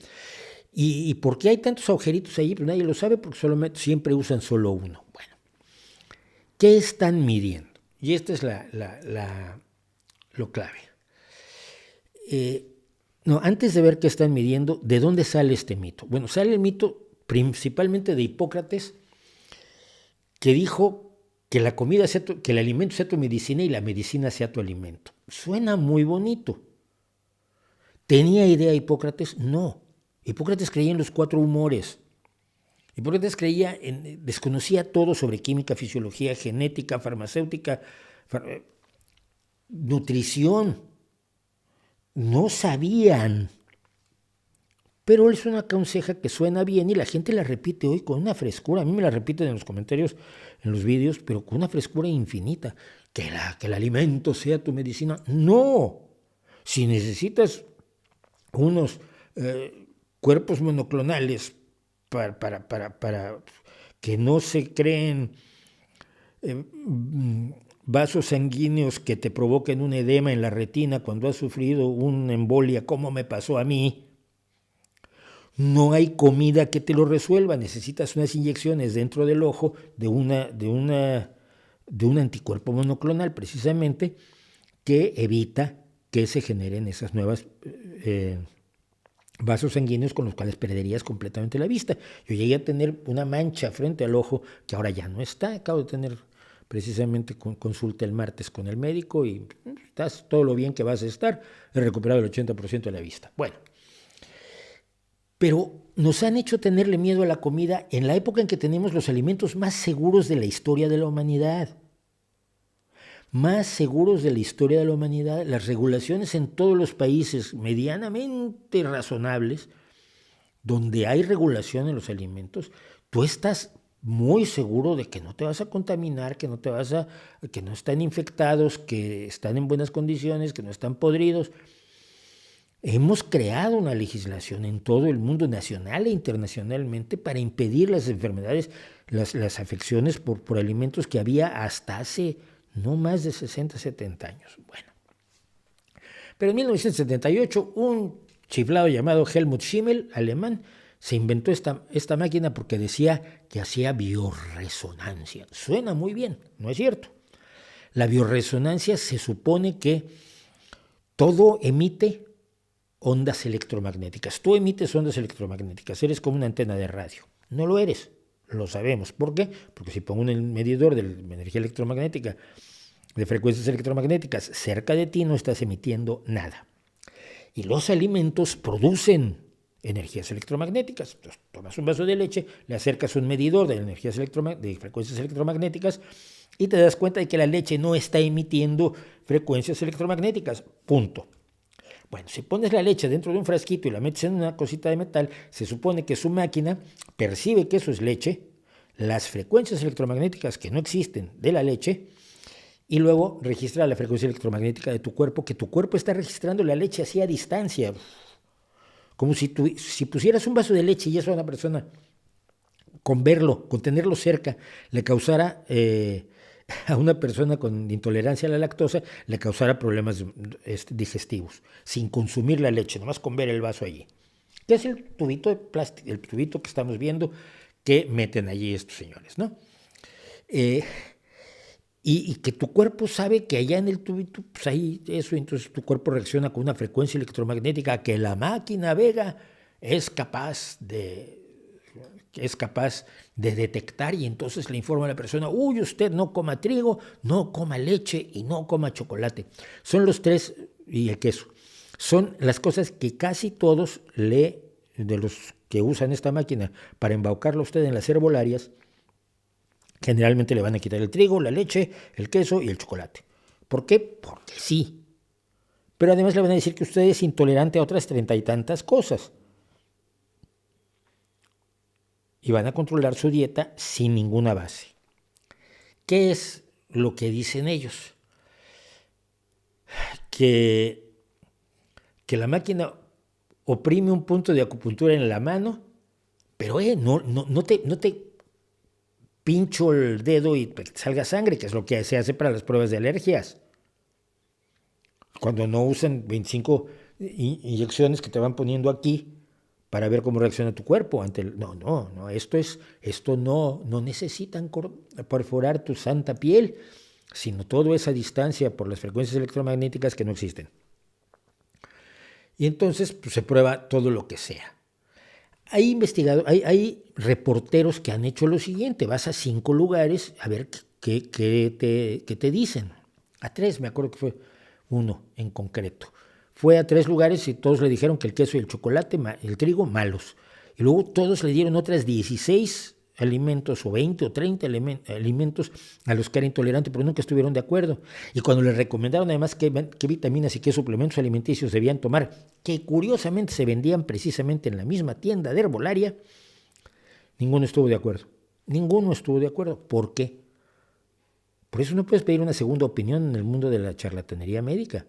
A: ¿Y por qué hay tantos agujeritos ahí? Pues nadie lo sabe porque siempre usan solo uno. Bueno, ¿qué están midiendo? Y esta es lo clave. Antes de ver qué están midiendo, ¿de dónde sale este mito? Bueno, sale el mito principalmente de Hipócrates, que dijo que la comida que el alimento sea tu medicina y la medicina sea tu alimento. Suena muy bonito. ¿Tenía idea Hipócrates? No. Hipócrates creía en los 4 humores. Hipócrates desconocía todo sobre química, fisiología, genética, farmacéutica, nutrición. No sabían. Pero él es una conseja que suena bien y la gente la repite hoy con una frescura. A mí me la repiten en los comentarios, en los vídeos, pero con una frescura infinita. Que el alimento sea tu medicina. No. Si necesitas unos cuerpos monoclonales para que no se creen vasos sanguíneos que te provoquen un edema en la retina cuando has sufrido una embolia, como me pasó a mí. No hay comida que te lo resuelva. Necesitas unas inyecciones dentro del ojo de un anticuerpo monoclonal, precisamente, que evita que se generen esas nuevas vasos sanguíneos con los cuales perderías completamente la vista. Yo llegué a tener una mancha frente al ojo que ahora ya no está. Acabo de tener precisamente consulta el martes con el médico y estás todo lo bien que vas a estar. He recuperado el 80% de la vista. Bueno, pero nos han hecho tenerle miedo a la comida en la época en que tenemos los alimentos más seguros de la historia de la humanidad. Más seguros de la historia de la humanidad, las regulaciones en todos los países medianamente razonables, donde hay regulación en los alimentos, tú estás muy seguro de que no te vas a contaminar, que no están infectados, que están en buenas condiciones, que no están podridos. Hemos creado una legislación en todo el mundo, nacional e internacionalmente, para impedir las enfermedades, las afecciones por alimentos que había hasta hace no más de 60, 70 años. Bueno, pero en 1978 un chiflado llamado Helmut Schimmel, alemán, se inventó esta máquina porque decía que hacía biorresonancia. Suena muy bien, ¿no es cierto? La biorresonancia se supone que todo emite ondas electromagnéticas. Tú emites ondas electromagnéticas, eres como una antena de radio. No lo eres. Lo sabemos. ¿Por qué? Porque si pongo un medidor de energía electromagnética, de frecuencias electromagnéticas cerca de ti, no estás emitiendo nada. Y los alimentos producen energías electromagnéticas. Entonces, tomas un vaso de leche, le acercas un medidor de frecuencias electromagnéticas y te das cuenta de que la leche no está emitiendo frecuencias electromagnéticas. Punto. Bueno, si pones la leche dentro de un frasquito y la metes en una cosita de metal, se supone que su máquina percibe que eso es leche, las frecuencias electromagnéticas que no existen de la leche, y luego registra la frecuencia electromagnética de tu cuerpo, que tu cuerpo está registrando la leche así a distancia. Como si pusieras un vaso de leche y eso a una persona, con tenerlo cerca, le causara... a una persona con intolerancia a la lactosa le causara problemas digestivos, sin consumir la leche, nomás con ver el vaso allí. Que es el tubito de plástico, el tubito que estamos viendo que meten allí estos señores, ¿no? Y que tu cuerpo sabe que allá en el tubito, pues ahí eso, entonces tu cuerpo reacciona con una frecuencia electromagnética que la máquina Vega es capaz de detectar, y entonces le informa a la persona: uy, usted no coma trigo, no coma leche y no coma chocolate. Son los tres, y el queso. Son las cosas que casi todos de los que usan esta máquina para embaucarlo a usted en las herbolarias, generalmente le van a quitar el trigo, la leche, el queso y el chocolate. ¿Por qué? Porque sí. Pero además le van a decir que usted es intolerante a otras 30 y tantas cosas. Y van a controlar su dieta sin ninguna base. ¿Qué es lo que dicen ellos? Que la máquina oprime un punto de acupuntura en la mano, pero no te pincho el dedo y que salga sangre, que es lo que se hace para las pruebas de alergias. Cuando no usan 25 inyecciones que te van poniendo aquí para ver cómo reacciona tu cuerpo ante el... No, esto no necesitan perforar tu santa piel, sino todo es a distancia por las frecuencias electromagnéticas que no existen. Y entonces pues, se prueba todo lo que sea. Hay reporteros que han hecho lo siguiente: vas a 5 lugares a ver qué te dicen. A 3, me acuerdo que fue uno en concreto. Fue a 3 lugares y todos le dijeron que el queso y el chocolate, el trigo, malos. Y luego todos le dieron otras 16 alimentos o 20 o 30 alimentos a los que era intolerante, pero nunca estuvieron de acuerdo. Y cuando le recomendaron además qué vitaminas y qué suplementos alimenticios debían tomar, que curiosamente se vendían precisamente en la misma tienda de herbolaria, ninguno estuvo de acuerdo. Ninguno estuvo de acuerdo. ¿Por qué? Por eso no puedes pedir una segunda opinión en el mundo de la charlatanería médica.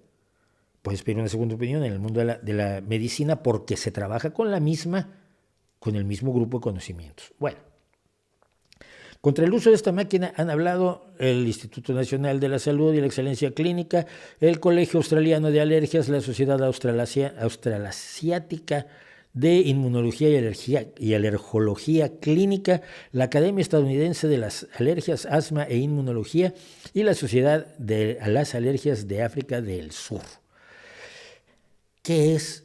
A: Puedes pedir una segunda opinión en el mundo de la medicina porque se trabaja con el mismo grupo de conocimientos. Bueno, contra el uso de esta máquina han hablado el Instituto Nacional de la Salud y la Excelencia Clínica, el Colegio Australiano de Alergias, la Sociedad Australasiática de Inmunología y Alergología Clínica, la Academia Estadounidense de las Alergias, Asma e Inmunología y la Sociedad de las Alergias de África del Sur. ¿Qué es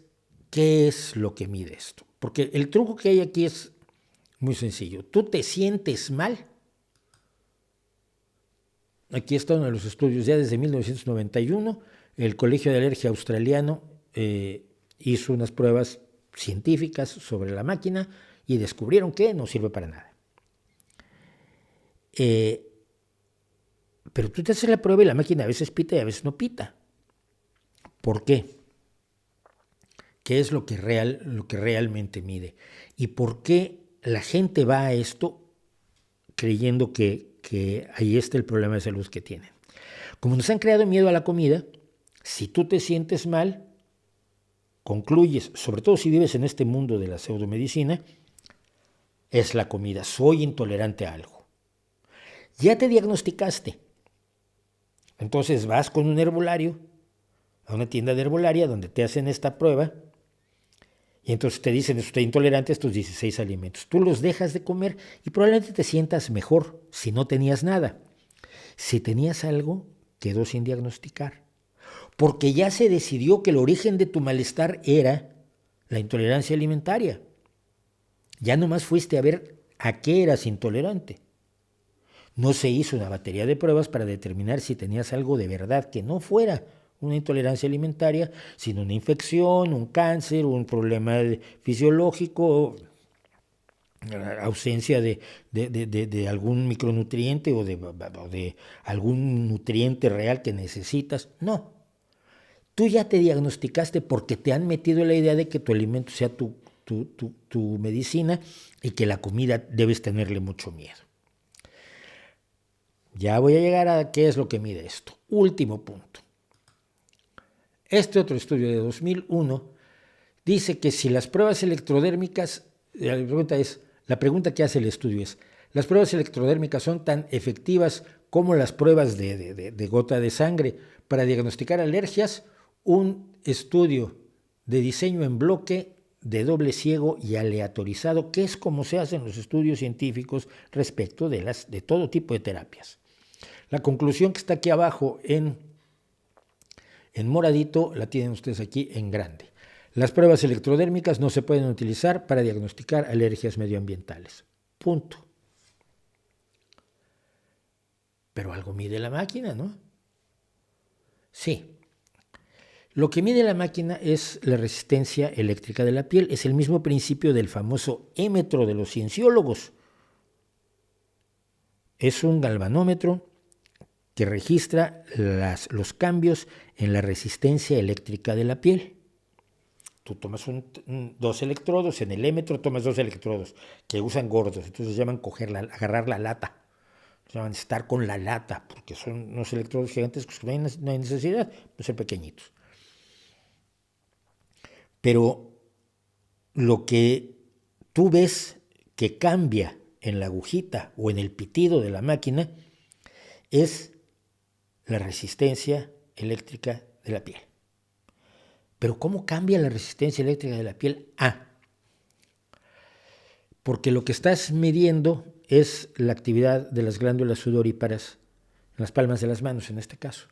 A: lo que mide esto? Porque el truco que hay aquí es muy sencillo. Tú te sientes mal. Aquí está uno de los estudios ya desde 1991. El Colegio de Alergia Australiano hizo unas pruebas científicas sobre la máquina y descubrieron que no sirve para nada. Pero tú te haces la prueba y la máquina a veces pita y a veces no pita. ¿Por qué? ¿Qué es lo que realmente mide? ¿Y por qué la gente va a esto creyendo que ahí está el problema de salud que tienen? Como nos han creado miedo a la comida, si tú te sientes mal, concluyes, sobre todo si vives en este mundo de la pseudomedicina, es la comida, soy intolerante a algo. Ya te diagnosticaste. Entonces vas con un herbolario, a una tienda de herbolaria donde te hacen esta prueba, y entonces te dicen, usted es intolerante a estos 16 alimentos. Tú los dejas de comer y probablemente te sientas mejor si no tenías nada. Si tenías algo, quedó sin diagnosticar. Porque ya se decidió que el origen de tu malestar era la intolerancia alimentaria. Ya nomás fuiste a ver a qué eras intolerante. No se hizo una batería de pruebas para determinar si tenías algo de verdad que no fuera una intolerancia alimentaria, sino una infección, un cáncer, un problema fisiológico, ausencia de algún micronutriente o de algún nutriente real que necesitas. No. Tú ya te diagnosticaste porque te han metido la idea de que tu alimento sea tu medicina y que la comida debes tenerle mucho miedo. Ya voy a llegar a qué es lo que mide esto. Último punto. Este otro estudio de 2001 dice que si las pruebas electrodérmicas, la pregunta que hace el estudio es, ¿las pruebas electrodérmicas son tan efectivas como las pruebas de gota de sangre para diagnosticar alergias? Un estudio de diseño en bloque de doble ciego y aleatorizado, que es como se hacen los estudios científicos respecto de todo tipo de terapias. La conclusión que está aquí abajo en moradito la tienen ustedes aquí en grande. Las pruebas electrodérmicas no se pueden utilizar para diagnosticar alergias medioambientales. Punto. Pero algo mide la máquina, ¿no? Sí. Lo que mide la máquina es la resistencia eléctrica de la piel. Es el mismo principio del famoso hémetro de los cienciólogos. Es un galvanómetro que registra los cambios en la resistencia eléctrica de la piel. Tú tomas dos electrodos, en el émetro tomas dos electrodos que usan gordos, entonces llaman agarrar la lata, llaman estar con la lata, porque son unos electrodos gigantescos que no hay necesidad de ser pequeñitos. Pero lo que tú ves que cambia en la agujita o en el pitido de la máquina es la resistencia eléctrica de la piel. Pero ¿cómo cambia la resistencia eléctrica de la piel? Porque lo que estás midiendo es la actividad de las glándulas sudoríparas en las palmas de las manos, en este caso.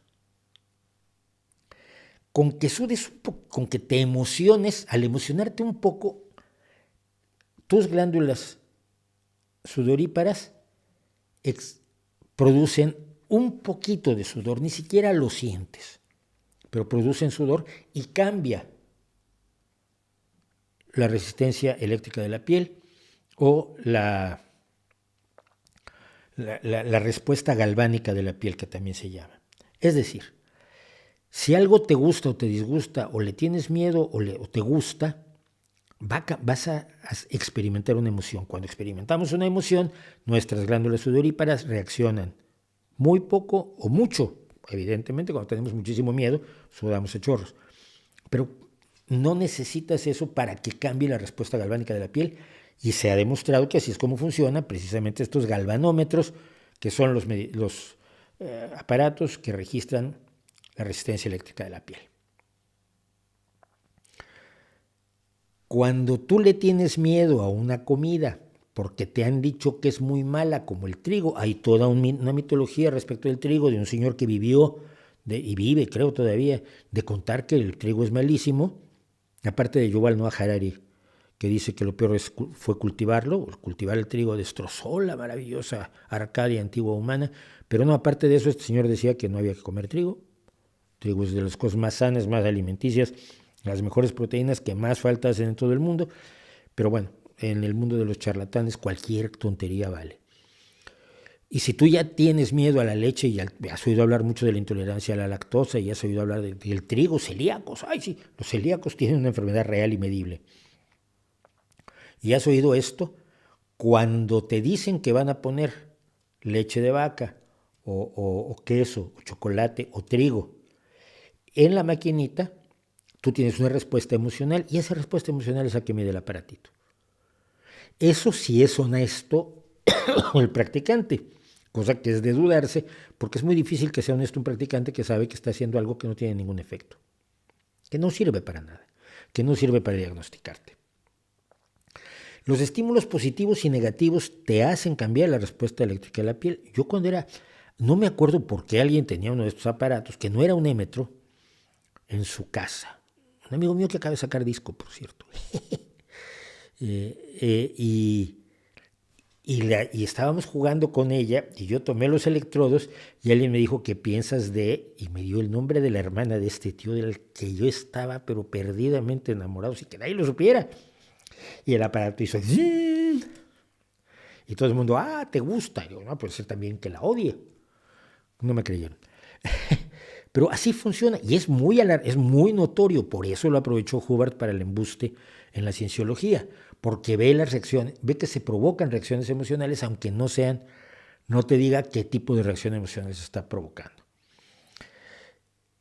A: Con que sudes un poco, con que te emociones, al emocionarte un poco, tus glándulas sudoríparas producen un poquito de sudor, ni siquiera lo sientes, pero producen sudor y cambia la resistencia eléctrica de la piel o la respuesta galvánica de la piel, que también se llama. Es decir, si algo te gusta o te disgusta, o le tienes miedo o te gusta, vas a experimentar una emoción. Cuando experimentamos una emoción, nuestras glándulas sudoríparas reaccionan muy poco o mucho. Evidentemente, cuando tenemos muchísimo miedo, sudamos a chorros. Pero no necesitas eso para que cambie la respuesta galvánica de la piel. Y se ha demostrado que así es como funciona precisamente estos galvanómetros, que son los aparatos que registran la resistencia eléctrica de la piel. Cuando tú le tienes miedo a una comida porque te han dicho que es muy mala, como el trigo, hay toda una mitología respecto del trigo de un señor que vivió y vive, creo todavía, de contar que el trigo es malísimo, aparte de Yuval Noah Harari, que dice que lo peor fue cultivarlo. Cultivar el trigo destrozó la maravillosa Arcadia antigua humana, pero no, aparte de eso, este señor decía que no había que comer trigo. Trigo es de las cosas más sanas, más alimenticias, las mejores proteínas que más falta hacen en todo el mundo, pero bueno, en el mundo de los charlatanes cualquier tontería vale. Y si tú ya tienes miedo a la leche y has oído hablar mucho de la intolerancia a la lactosa y has oído hablar del trigo, celíacos, ay sí, los celíacos tienen una enfermedad real y medible. Y has oído esto, cuando te dicen que van a poner leche de vaca o queso, o chocolate o trigo en la maquinita, tú tienes una respuesta emocional y esa respuesta emocional es la que mide el aparatito. Eso sí es honesto el practicante, cosa que es de dudarse, porque es muy difícil que sea honesto un practicante que sabe que está haciendo algo que no tiene ningún efecto, que no sirve para nada, que no sirve para diagnosticarte. Los estímulos positivos y negativos te hacen cambiar la respuesta eléctrica de la piel. Yo no me acuerdo por qué alguien tenía uno de estos aparatos, que no era un émetro, en su casa. Un amigo mío que acaba de sacar disco, por cierto. Y estábamos jugando con ella y yo tomé los electrodos y alguien me dijo, ¿qué piensas de? Y me dio el nombre de la hermana de este tío del que yo estaba pero perdidamente enamorado, sin que nadie lo supiera. Y el aparato hizo ¡zing! Y todo el mundo, ¿te gusta? Y yo, no, puede ser también que la odie. No me creyeron. Pero así funciona y es muy notorio, por eso lo aprovechó Hubbard para el embuste en la cienciología, porque ve las reacciones, ve que se provocan reacciones emocionales, aunque no te diga qué tipo de reacción emocional se está provocando.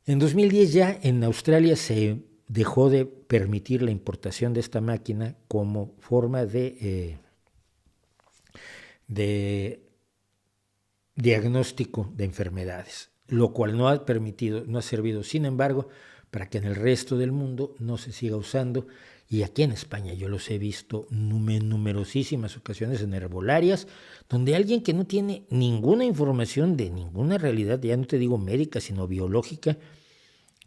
A: En 2010 ya en Australia se dejó de permitir la importación de esta máquina como forma de diagnóstico de enfermedades, lo cual no ha servido, sin embargo, para que en el resto del mundo no se siga usando. Y aquí en España yo los he visto en numerosísimas ocasiones en herbolarias, donde alguien que no tiene ninguna información de ninguna realidad, ya no te digo médica, sino biológica,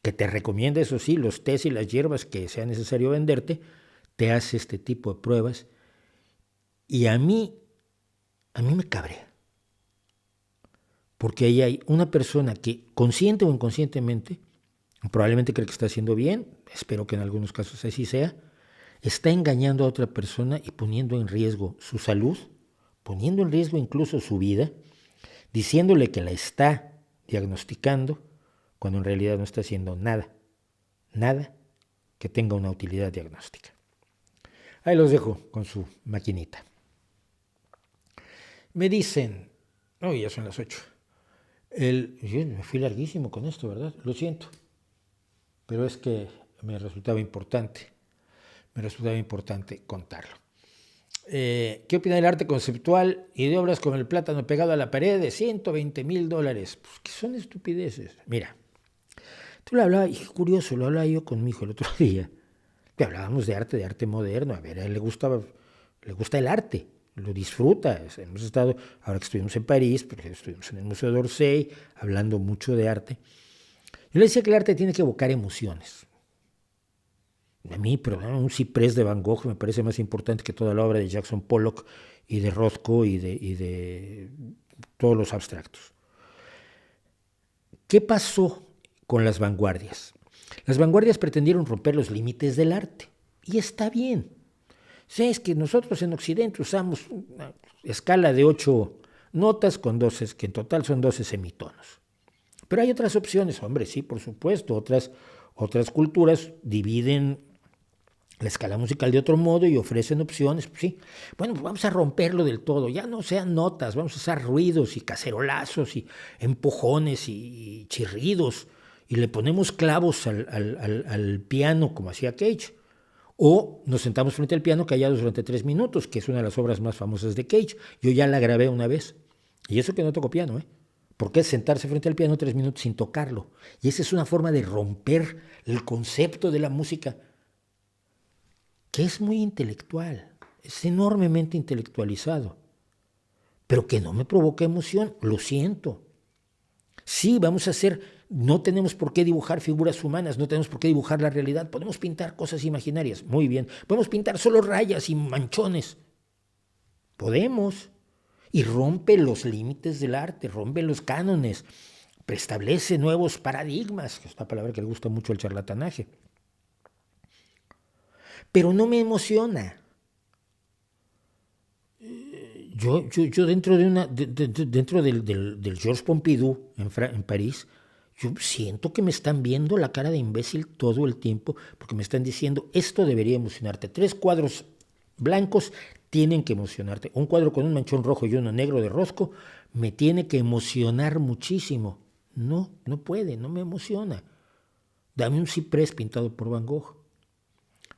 A: que te recomienda, eso sí, los tés y las hierbas que sea necesario venderte, te hace este tipo de pruebas. Y a mí me cabrea. Porque ahí hay una persona que, consciente o inconscientemente, probablemente cree que está haciendo bien, espero que en algunos casos así sea, está engañando a otra persona y poniendo en riesgo su salud, poniendo en riesgo incluso su vida, diciéndole que la está diagnosticando, cuando en realidad no está haciendo nada que tenga una utilidad diagnóstica. Ahí los dejo con su maquinita. Me dicen, ya son las 8. Yo me fui larguísimo con esto, ¿verdad? Lo siento. Pero es que me resultaba importante contarlo. ¿Qué opina del arte conceptual y de obras como el plátano pegado a la pared de $120,000? Pues que son estupideces. Mira, tú lo hablabas, y curioso, lo hablaba yo con mi hijo el otro día. Que hablábamos de arte moderno. A ver, a él le gusta el arte, lo disfruta. Hemos estado, ahora que estuvimos en París, porque estuvimos en el Museo d'Orsay, hablando mucho de arte. Yo le decía que el arte tiene que evocar emociones. A mí, pero un ciprés de Van Gogh me parece más importante que toda la obra de Jackson Pollock y de Rothko y de todos los abstractos. ¿Qué pasó con las vanguardias? Las vanguardias pretendieron romper los límites del arte, y está bien. Sí, es que nosotros en Occidente usamos una escala de 8 notas con 12, que en total son 12 semitonos. Pero hay otras opciones, hombre, sí, por supuesto. Otras culturas dividen la escala musical de otro modo y ofrecen opciones. Pues sí, bueno, pues vamos a romperlo del todo. Ya no sean notas, vamos a usar ruidos y cacerolazos y empujones y chirridos. Y le ponemos clavos al piano, como hacía Cage. O nos sentamos frente al piano callados durante 3 minutos, que es una de las obras más famosas de Cage. Yo ya la grabé una vez. Y eso que no toco piano, ¿eh? Porque es sentarse frente al piano 3 minutos sin tocarlo. Y esa es una forma de romper el concepto de la música, que es muy intelectual, es enormemente intelectualizado, pero que no me provoca emoción, lo siento. Sí, vamos a hacer, no tenemos por qué dibujar figuras humanas, no tenemos por qué dibujar la realidad, podemos pintar cosas imaginarias, muy bien, podemos pintar solo rayas y manchones, podemos, y rompe los límites del arte, rompe los cánones, preestablece nuevos paradigmas, que es una palabra que le gusta mucho al charlatanaje. Pero no me emociona. Yo dentro del Georges Pompidou en París, yo siento que me están viendo la cara de imbécil todo el tiempo, porque me están diciendo, esto debería emocionarte. 3 cuadros blancos tienen que emocionarte. Un cuadro con un manchón rojo y uno negro de Rothko me tiene que emocionar muchísimo. No puede, no me emociona. Dame un ciprés pintado por Van Gogh.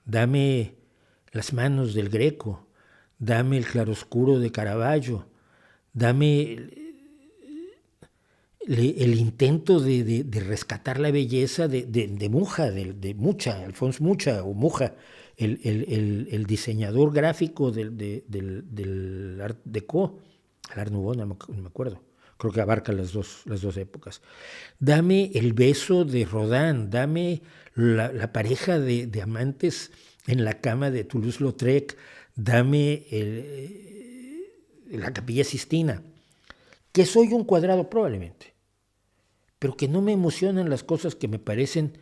A: Dame las manos del Greco, dame el claroscuro de Caravaggio, dame el intento de rescatar la belleza de Mucha, de Mucha, Alphonse Mucha o Mucha, el diseñador gráfico del Art Deco, el Art Nouveau, no me acuerdo. Creo que abarca las dos épocas. Dame el beso de Rodin, dame la pareja de amantes en la cama de Toulouse-Lautrec, dame la Capilla Sistina, que soy un cuadrado probablemente, pero que no me emocionan las cosas que me parecen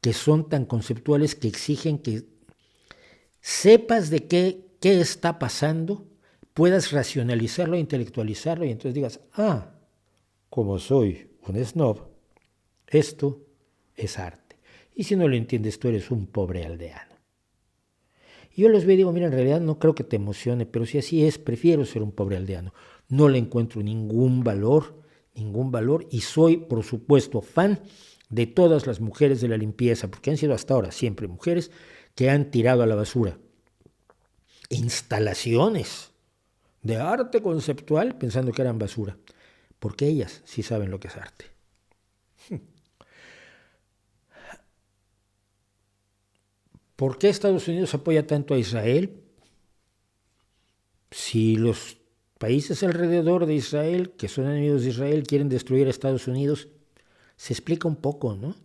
A: que son tan conceptuales, que exigen que sepas de qué está pasando, puedas racionalizarlo, intelectualizarlo y entonces digas, como soy un snob, esto es arte. Y si no lo entiendes, tú eres un pobre aldeano. Y yo los veo y digo, mira, en realidad no creo que te emocione, pero si así es, prefiero ser un pobre aldeano. No le encuentro ningún valor, y soy, por supuesto, fan de todas las mujeres de la limpieza, porque han sido hasta ahora siempre mujeres que han tirado a la basura instalaciones de arte conceptual pensando que eran basura, porque ellas sí saben lo que es arte. ¿Por qué Estados Unidos apoya tanto a Israel? Si los países alrededor de Israel, que son enemigos de Israel, quieren destruir a Estados Unidos, se explica un poco, ¿no?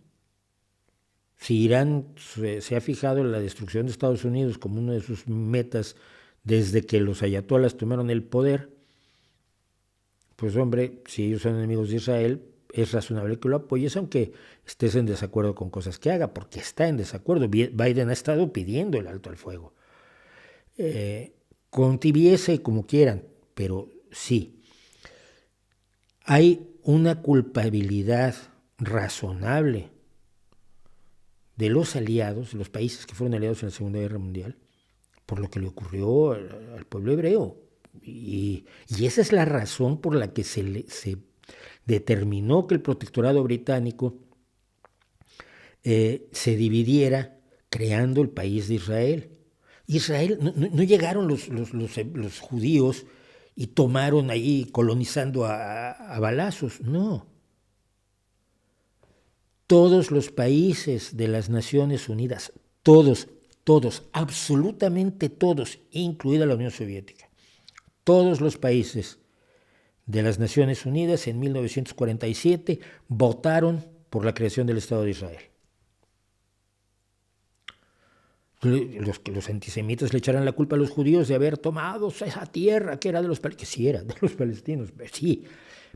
A: Si Irán se ha fijado en la destrucción de Estados Unidos como una de sus metas desde que los ayatolas tomaron el poder, pues hombre, si ellos son enemigos de Israel, es razonable que lo apoyes, aunque estés en desacuerdo con cosas que haga, porque está en desacuerdo. Biden ha estado pidiendo el alto al fuego. Con tibieza y como quieran, pero sí. Hay una culpabilidad razonable de los aliados, de los países que fueron aliados en la Segunda Guerra Mundial, por lo que le ocurrió al pueblo hebreo. Y esa es la razón por la que se determinó que el protectorado británico se dividiera creando el país de Israel. Israel, no llegaron los judíos y tomaron ahí colonizando a balazos, no. Todos los países de las Naciones Unidas, todos, absolutamente todos, incluida la Unión Soviética, todos los países de las Naciones Unidas en 1947 votaron por la creación del Estado de Israel. Los antisemitas le echarán la culpa a los judíos de haber tomado esa tierra que era de los palestinos, que sí era de los palestinos, sí,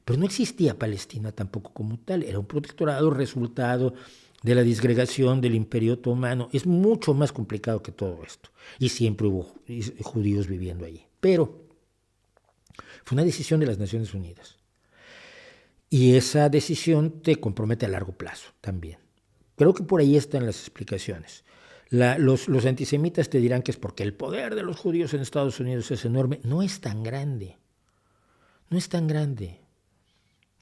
A: pero no existía Palestina tampoco como tal, era un protectorado resultado de la disgregación del Imperio Otomano. Es mucho más complicado que todo esto, y siempre hubo judíos viviendo allí, pero fue una decisión de las Naciones Unidas, y esa decisión te compromete a largo plazo también. Creo que por ahí están las explicaciones. Los antisemitas te dirán que es porque el poder de los judíos en Estados Unidos es enorme. No es tan grande. No es tan grande.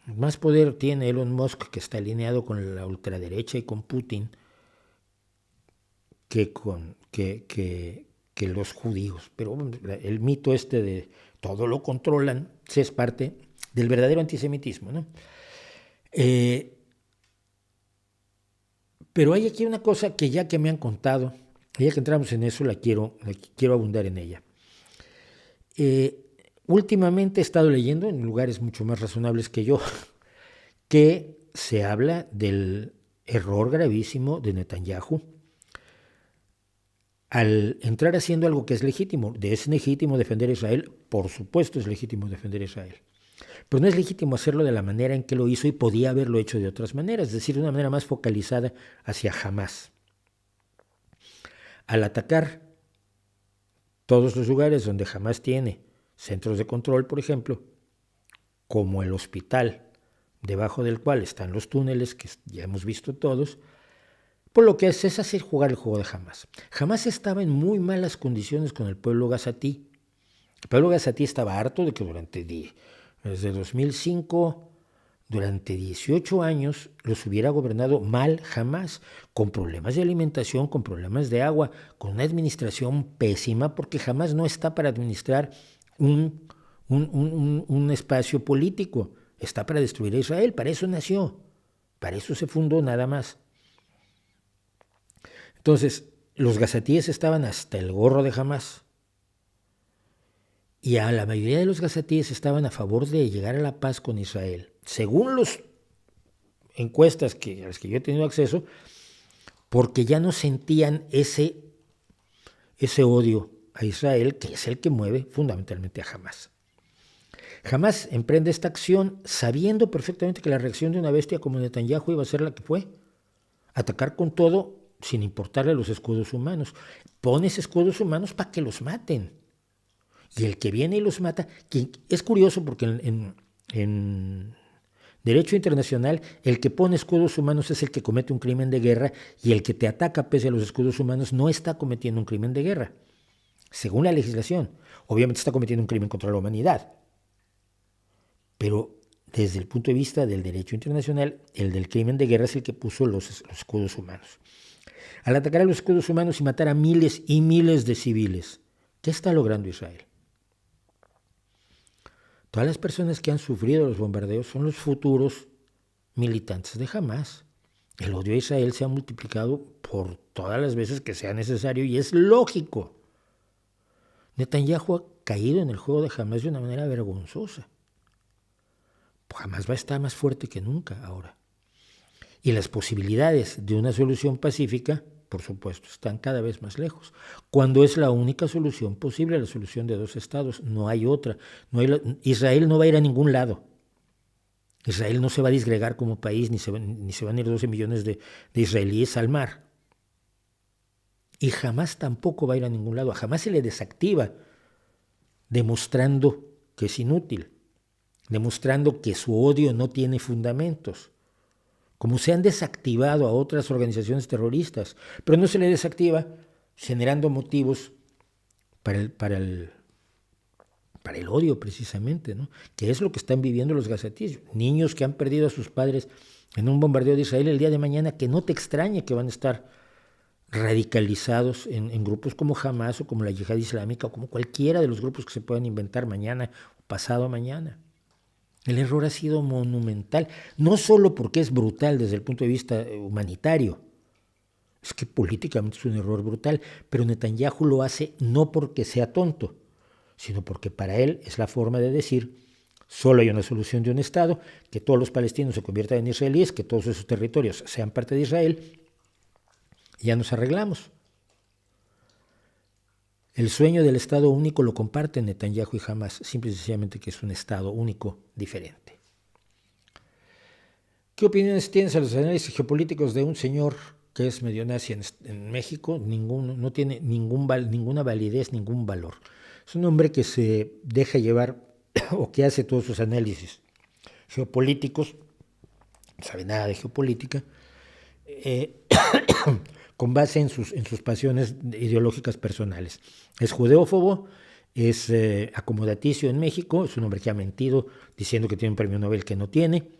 A: Más poder tiene Elon Musk, que está alineado con la ultraderecha y con Putin, que los judíos. Pero el mito este de todo lo controlan es parte del verdadero antisemitismo, ¿no? Pero hay aquí una cosa que ya que me han contado, ya que entramos en eso, quiero abundar en ella. Últimamente he estado leyendo en lugares mucho más razonables que yo que se habla del error gravísimo de Netanyahu al entrar haciendo algo que es legítimo. ¿Es legítimo defender a Israel? Por supuesto es legítimo defender a Israel. Pero no es legítimo hacerlo de la manera en que lo hizo y podía haberlo hecho de otras maneras, es decir, de una manera más focalizada hacia Hamás. Al atacar todos los lugares donde Hamás tiene centros de control, por ejemplo, como el hospital, debajo del cual están los túneles que ya hemos visto todos, por lo que es hacer jugar el juego de Hamás. Hamás estaba en muy malas condiciones con el pueblo gazatí. El pueblo gazatí estaba harto de que desde 2005, durante 18 años, los hubiera gobernado mal Hamás, con problemas de alimentación, con problemas de agua, con una administración pésima, porque Hamás no está para administrar un espacio político, está para destruir a Israel, para eso nació, para eso se fundó nada más. Entonces, los gazatíes estaban hasta el gorro de Hamás. Y a la mayoría de los gazatíes estaban a favor de llegar a la paz con Israel. Según las encuestas a las que yo he tenido acceso, porque ya no sentían ese odio a Israel, que es el que mueve fundamentalmente a Hamás. Hamás emprende esta acción sabiendo perfectamente que la reacción de una bestia como Netanyahu iba a ser la que fue. Atacar con todo sin importarle los escudos humanos. Pones escudos humanos para que los maten. Y el que viene y los mata, es curioso porque en derecho internacional, el que pone escudos humanos es el que comete un crimen de guerra, y el que te ataca pese a los escudos humanos no está cometiendo un crimen de guerra, según la legislación. Obviamente está cometiendo un crimen contra la humanidad. Pero desde el punto de vista del derecho internacional, el del crimen de guerra es el que puso los escudos humanos. Al atacar a los escudos humanos y matar a miles y miles de civiles, ¿qué está logrando Israel? Todas las personas que han sufrido los bombardeos son los futuros militantes de Hamás. El odio a Israel se ha multiplicado por todas las veces que sea necesario y es lógico. Netanyahu ha caído en el juego de Hamás de una manera vergonzosa. Hamás va a estar más fuerte que nunca ahora. Y las posibilidades de una solución pacífica, por supuesto, están cada vez más lejos. Cuando es la única solución posible, la solución de dos estados, no hay otra. Israel no va a ir a ningún lado. Israel no se va a disgregar como país, ni se van a ir 12 millones de israelíes al mar. Y Hamás tampoco va a ir a ningún lado. A Hamás se le desactiva, demostrando que es inútil. demostrando que su odio no tiene fundamentos, como se han desactivado a otras organizaciones terroristas, pero no se le desactiva generando motivos para el odio precisamente, ¿no? Que es lo que están viviendo los gazatíes, niños que han perdido a sus padres en un bombardeo de Israel el día de mañana, que no te extrañe que van a estar radicalizados en grupos como Hamas o como la Yihad Islámica o como cualquiera de los grupos que se puedan inventar mañana o pasado mañana. El error ha sido monumental, no solo porque es brutal desde el punto de vista humanitario, es que políticamente es un error brutal, pero Netanyahu lo hace no porque sea tonto, sino porque para él es la forma de decir: solo hay una solución de un Estado, que todos los palestinos se conviertan en israelíes, que todos esos territorios sean parte de Israel, y ya nos arreglamos. El sueño del Estado único lo comparten Netanyahu y Hamas, simple y sencillamente que es un Estado único diferente. ¿Qué opiniones tienes a los análisis geopolíticos de un señor que es medio nazi en México? No tiene ninguna validez, ningún valor. Es un hombre que se deja llevar o que hace todos sus análisis geopolíticos, no sabe nada de geopolítica, con base en sus pasiones ideológicas personales. Es judeófobo, es acomodaticio en México, es un hombre que ha mentido diciendo que tiene un premio Nobel que no tiene,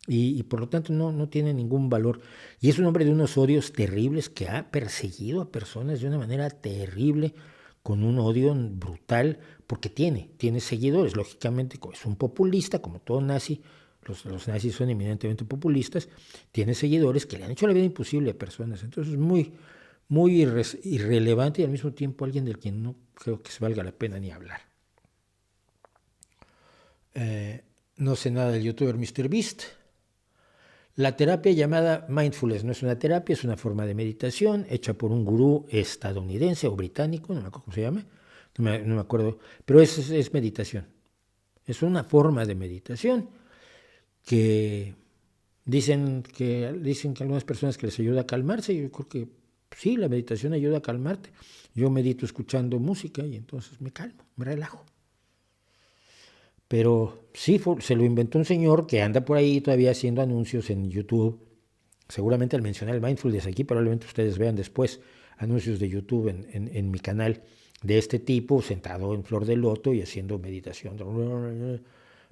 A: y por lo tanto no tiene ningún valor. Y es un hombre de unos odios terribles, que ha perseguido a personas de una manera terrible, con un odio brutal, porque tiene seguidores. Lógicamente es un populista, como todo nazi. Los nazis son eminentemente populistas, tiene seguidores que le han hecho la vida imposible a personas. Entonces es muy irrelevante y al mismo tiempo alguien del que no creo que se valga la pena ni hablar. No sé nada del youtuber MrBeast. La terapia llamada mindfulness no es una terapia, es una forma de meditación hecha por un gurú estadounidense o británico, no me acuerdo cómo se llama, no me acuerdo, pero es meditación. Es una forma de meditación que dicen que algunas personas que les ayuda a calmarse. Yo creo que sí, la meditación ayuda a calmarte. Yo medito escuchando música y entonces me calmo, me relajo. Pero sí, se lo inventó un señor que anda por ahí todavía haciendo anuncios en YouTube. Seguramente al mencionar el mindfulness aquí, probablemente ustedes vean después anuncios de YouTube en mi canal de este tipo, sentado en flor de loto y haciendo meditación,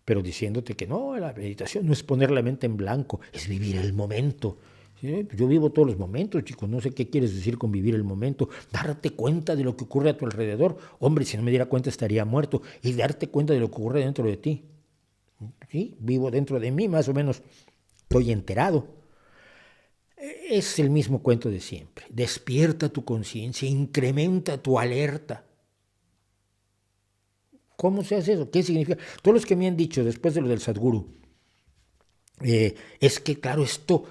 A: pero diciéndote que no, la meditación no es poner la mente en blanco, es vivir el momento. ¿Sí? Yo vivo todos los momentos, chicos, no sé qué quieres decir con vivir el momento. Darte cuenta de lo que ocurre a tu alrededor. Hombre, si no me diera cuenta estaría muerto. Y darte cuenta de lo que ocurre dentro de ti. ¿Sí? Vivo dentro de mí, más o menos estoy enterado. Es el mismo cuento de siempre. Despierta tu conciencia, incrementa tu alerta. ¿Cómo se hace eso? ¿Qué significa? Todos los que me han dicho después de lo del Sadhguru, es que claro, esto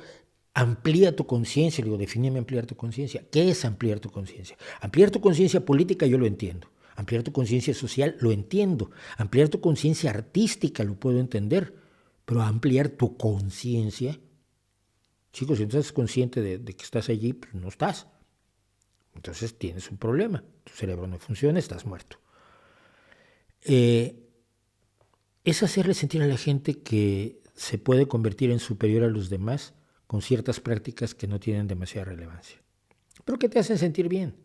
A: amplía tu conciencia. Le digo, defíneme ampliar tu conciencia. ¿Qué es ampliar tu conciencia? Ampliar tu conciencia política yo lo entiendo. Ampliar tu conciencia social lo entiendo. Ampliar tu conciencia artística lo puedo entender. Pero ampliar tu conciencia, chicos, si no estás consciente de que estás allí, pues no estás. Entonces tienes un problema. Tu cerebro no funciona, estás muerto. Es hacerle sentir a la gente que se puede convertir en superior a los demás con ciertas prácticas que no tienen demasiada relevancia, pero que te hacen sentir bien.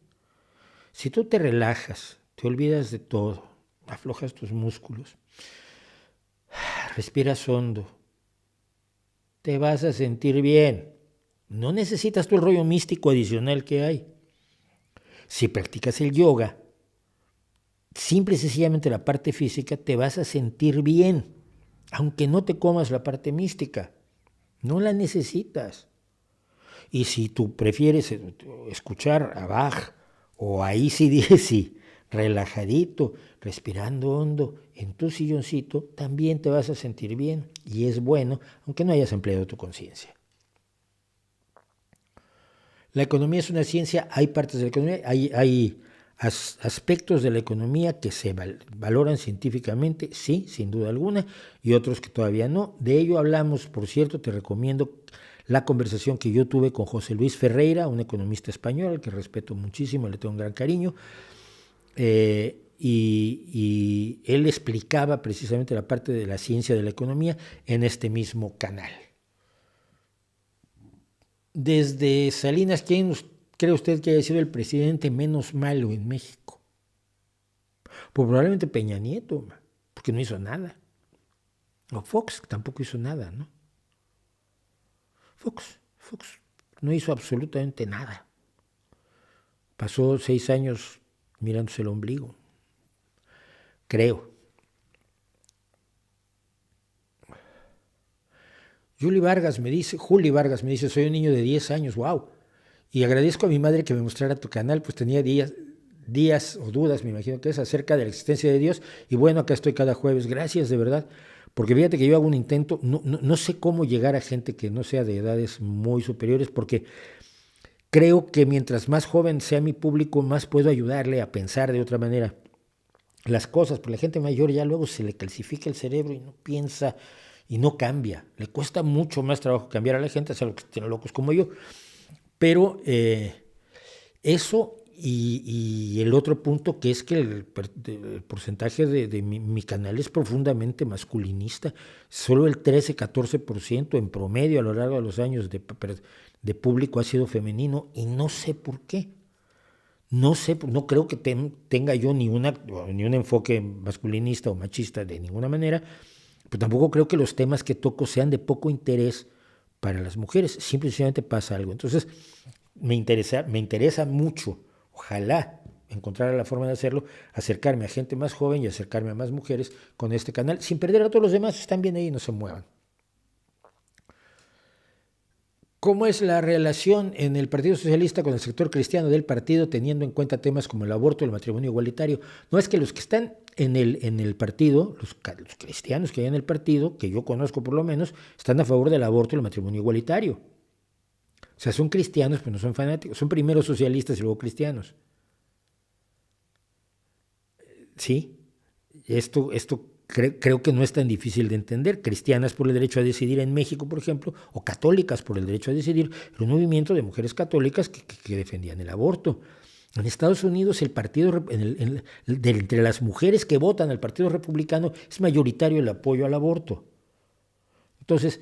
A: Si tú te relajas, te olvidas de todo, aflojas tus músculos, respiras hondo, te vas a sentir bien. No necesitas todo el rollo místico adicional que hay. Si practicas el yoga, simple y sencillamente la parte física, te vas a sentir bien, aunque no te comas la parte mística. No la necesitas. Y si tú prefieres escuchar a Bach o a AC/DC relajadito, respirando hondo en tu silloncito, también te vas a sentir bien. Y es bueno, aunque no hayas empleado tu conciencia. La economía es una ciencia, hay partes de la economía, hay aspectos de la economía que se valoran científicamente, sí, sin duda alguna, y otros que todavía no. De ello hablamos, por cierto, te recomiendo la conversación que yo tuve con José Luis Ferreira, un economista español al que respeto muchísimo, le tengo un gran cariño, y él explicaba precisamente la parte de la ciencia de la economía en este mismo canal. Desde Salinas, ¿quién cree usted que haya sido el presidente menos malo en México? Pues probablemente Peña Nieto, porque no hizo nada. O Fox tampoco hizo nada, ¿no? Fox no hizo absolutamente nada. Pasó 6 años mirándose el ombligo, creo. Juli Vargas me dice, soy un niño de 10 años, wow. Y agradezco a mi madre que me mostrara tu canal, pues tenía días o dudas, me imagino que es, acerca de la existencia de Dios. Y bueno, acá estoy cada jueves, gracias de verdad. Porque fíjate que yo hago un intento, no sé cómo llegar a gente que no sea de edades muy superiores, porque creo que mientras más joven sea mi público, más puedo ayudarle a pensar de otra manera las cosas. Porque la gente mayor ya luego se le calcifica el cerebro y no piensa y no cambia. Le cuesta mucho más trabajo cambiar a la gente, a los que estén locos como yo. Pero eso y el otro punto, que es que el porcentaje de mi canal es profundamente masculinista. Solo el 13-14% en promedio a lo largo de los años de público ha sido femenino, y no sé por qué. No creo que tenga yo ni un enfoque masculinista o machista de ninguna manera, pero tampoco creo que los temas que toco sean de poco interés para las mujeres. Simplemente pasa algo. Entonces, me interesa mucho, ojalá encontrar la forma de hacerlo, acercarme a gente más joven y acercarme a más mujeres con este canal, sin perder a todos los demás. Están bien ahí, no se muevan. ¿Cómo es la relación en el Partido Socialista con el sector cristiano del partido, teniendo en cuenta temas como el aborto, el matrimonio igualitario? No, es que los que están en el partido, los cristianos que hay en el partido, que yo conozco por lo menos, están a favor del aborto y el matrimonio igualitario. O sea, son cristianos, pero no son fanáticos. Son primero socialistas y luego cristianos. Sí, esto creo que no es tan difícil de entender. Cristianas por el derecho a decidir en México, por ejemplo, o católicas por el derecho a decidir, era un movimiento de mujeres católicas que defendían el aborto. En Estados Unidos, el partido, entre las mujeres que votan al Partido Republicano, es mayoritario el apoyo al aborto. Entonces,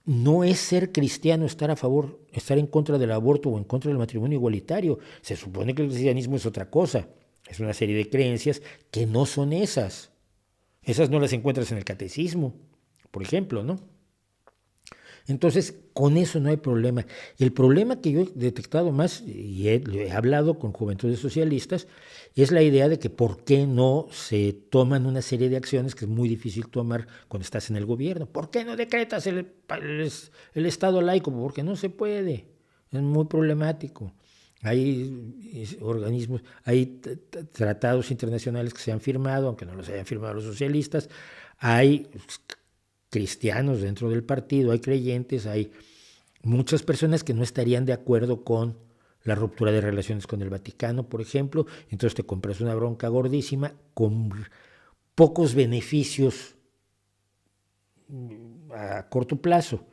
A: no es ser cristiano estar en contra del aborto o en contra del matrimonio igualitario. Se supone que el cristianismo es otra cosa. Es una serie de creencias que no son esas. Esas no las encuentras en el catecismo, por ejemplo, ¿no? Entonces, con eso no hay problema. El problema que yo he detectado más, y he hablado con juventudes socialistas, es la idea de que por qué no se toman una serie de acciones que es muy difícil tomar cuando estás en el gobierno. ¿Por qué no decretas el Estado laico? Porque no se puede. Es muy problemático. Hay organismos, hay tratados internacionales que se han firmado, aunque no los hayan firmado los socialistas. Hay cristianos dentro del partido, hay creyentes, hay muchas personas que no estarían de acuerdo con la ruptura de relaciones con el Vaticano, por ejemplo. Entonces te compras una bronca gordísima con pocos beneficios a corto plazo,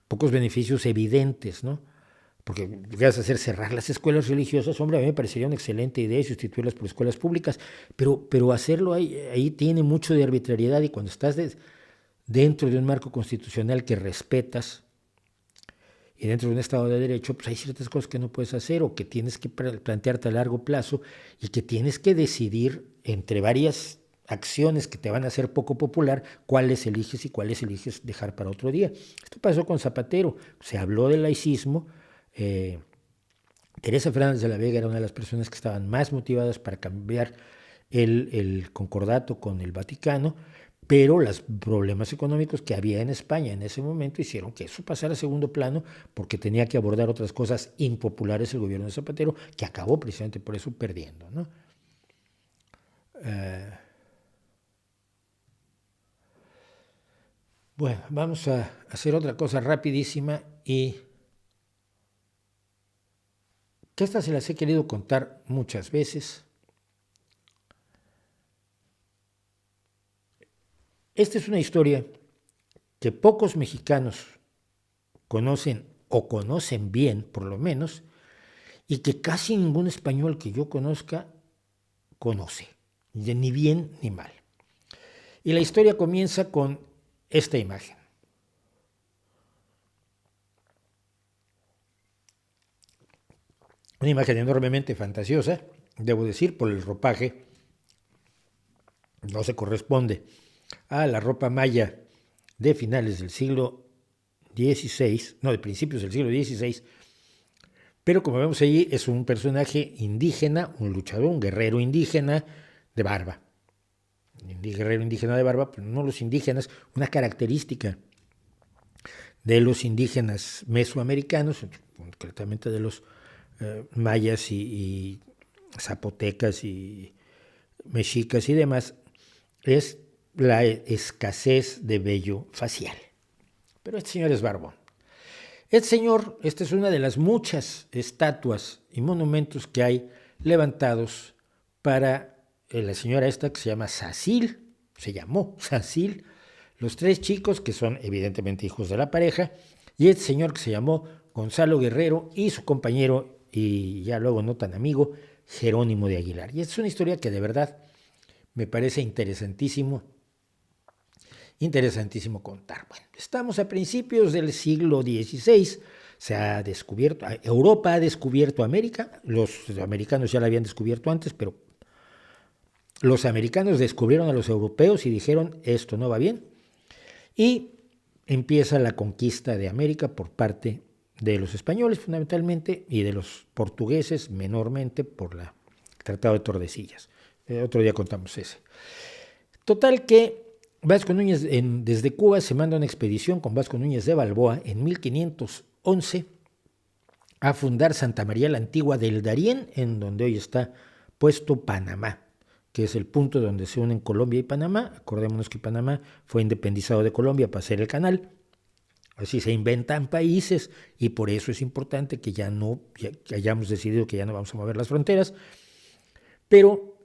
A: pocos beneficios evidentes, ¿no? Porque ¿qué vas a hacer? Cerrar las escuelas religiosas. Hombre, a mí me parecería una excelente idea sustituirlas por escuelas públicas, pero hacerlo ahí tiene mucho de arbitrariedad, y cuando estás dentro de un marco constitucional que respetas y dentro de un Estado de Derecho, pues hay ciertas cosas que no puedes hacer o que tienes que plantearte a largo plazo y que tienes que decidir entre varias acciones que te van a hacer poco popular, cuáles eliges y cuáles eliges dejar para otro día. Esto pasó con Zapatero. Se habló del laicismo. Teresa Fernández de la Vega era una de las personas que estaban más motivadas para cambiar el concordato con el Vaticano, pero los problemas económicos que había en España en ese momento hicieron que eso pasara a segundo plano, porque tenía que abordar otras cosas impopulares el gobierno de Zapatero, que acabó precisamente por eso perdiendo, ¿no? Bueno, vamos a hacer otra cosa rapidísima, y que estas se las he querido contar muchas veces. Esta es una historia que pocos mexicanos conocen, o conocen bien por lo menos, y que casi ningún español que yo conozca conoce. ni bien ni mal. Y la historia comienza con esta imagen. Una imagen enormemente fantasiosa, debo decir, por el ropaje. No se corresponde a la ropa maya de finales del siglo XVI, no, de principios del siglo XVI, pero como vemos allí es un personaje indígena, un luchador, un guerrero indígena de barba. Un guerrero indígena de barba, pero no los indígenas, una característica de los indígenas mesoamericanos, concretamente de los mayas y zapotecas y mexicas y demás, es la escasez de vello facial. Pero este señor es barbón. Esta es una de las muchas estatuas y monumentos que hay levantados para la señora esta que se llama Sacil, se llamó Sacil, los tres chicos que son evidentemente hijos de la pareja, y este señor que se llamó Gonzalo Guerrero y su compañero, y ya luego no tan amigo, Jerónimo de Aguilar. Y esta es una historia que de verdad me parece interesantísimo contar. Bueno, estamos a principios del siglo XVI, se ha descubierto, Europa ha descubierto América, los americanos ya la habían descubierto antes, pero los americanos descubrieron a los europeos y dijeron, esto no va bien, y empieza la conquista de América por parte de los españoles fundamentalmente y de los portugueses menormente por el Tratado de Tordesillas. Otro día contamos ese. Total que Vasco Núñez, desde Cuba se manda una expedición con Vasco Núñez de Balboa en 1511 a fundar Santa María la Antigua del Darién, en donde hoy está puesto Panamá, que es el punto donde se unen Colombia y Panamá. Acordémonos que Panamá fue independizado de Colombia para hacer el canal. Así se inventan países y por eso es importante que ya hayamos decidido que ya no vamos a mover las fronteras. Pero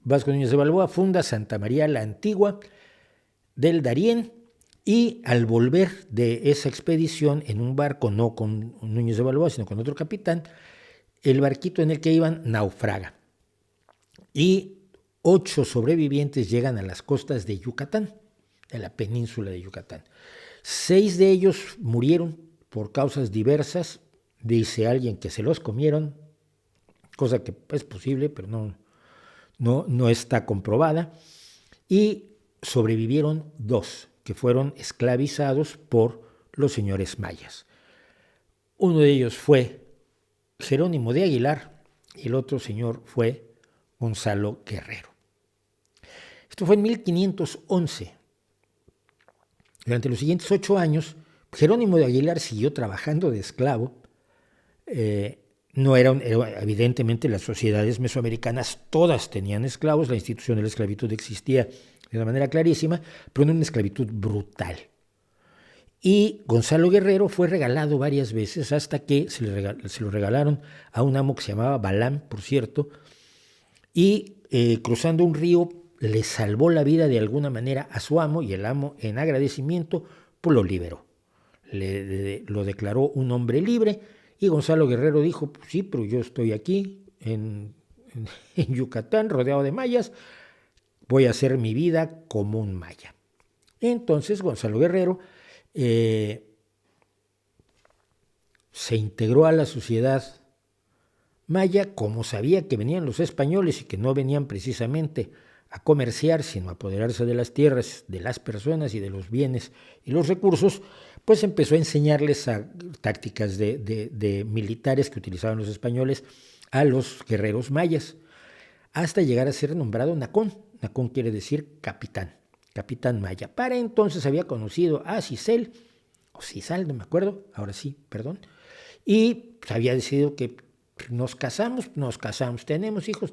A: Vasco Núñez de Balboa funda Santa María la Antigua del Darién y al volver de esa expedición en un barco, no con Núñez de Balboa, sino con otro capitán, el barquito en el que iban naufraga. Y 8 sobrevivientes llegan a las costas de Yucatán, de la península de Yucatán. 6 de ellos murieron por causas diversas, dice alguien que se los comieron, cosa que es posible, pero no está comprobada, y sobrevivieron 2, que fueron esclavizados por los señores mayas. Uno de ellos fue Jerónimo de Aguilar y el otro señor fue Gonzalo Guerrero. Esto fue en 1511. Durante los siguientes 8 años, Jerónimo de Aguilar siguió trabajando de esclavo. Evidentemente las sociedades mesoamericanas todas tenían esclavos, la institución de la esclavitud existía de una manera clarísima, pero no una esclavitud brutal. Y Gonzalo Guerrero fue regalado varias veces hasta que se lo regalaron a un amo que se llamaba Balam, por cierto, y cruzando un río le salvó la vida de alguna manera a su amo y el amo en agradecimiento pues lo liberó. Lo declaró un hombre libre y Gonzalo Guerrero dijo, pues sí, pero yo estoy aquí en Yucatán rodeado de mayas, voy a hacer mi vida como un maya. Entonces Gonzalo Guerrero se integró a la sociedad maya, como sabía que venían los españoles y que no venían precisamente a comerciar, sino a apoderarse de las tierras, de las personas y de los bienes y los recursos, pues empezó a enseñarles tácticas de militares que utilizaban los españoles a los guerreros mayas, hasta llegar a ser nombrado Nacón. Nacón quiere decir capitán maya. Para entonces había conocido a Cisel, o Cisal, no me acuerdo, ahora sí, perdón, y había decidido que nos casamos, tenemos hijos.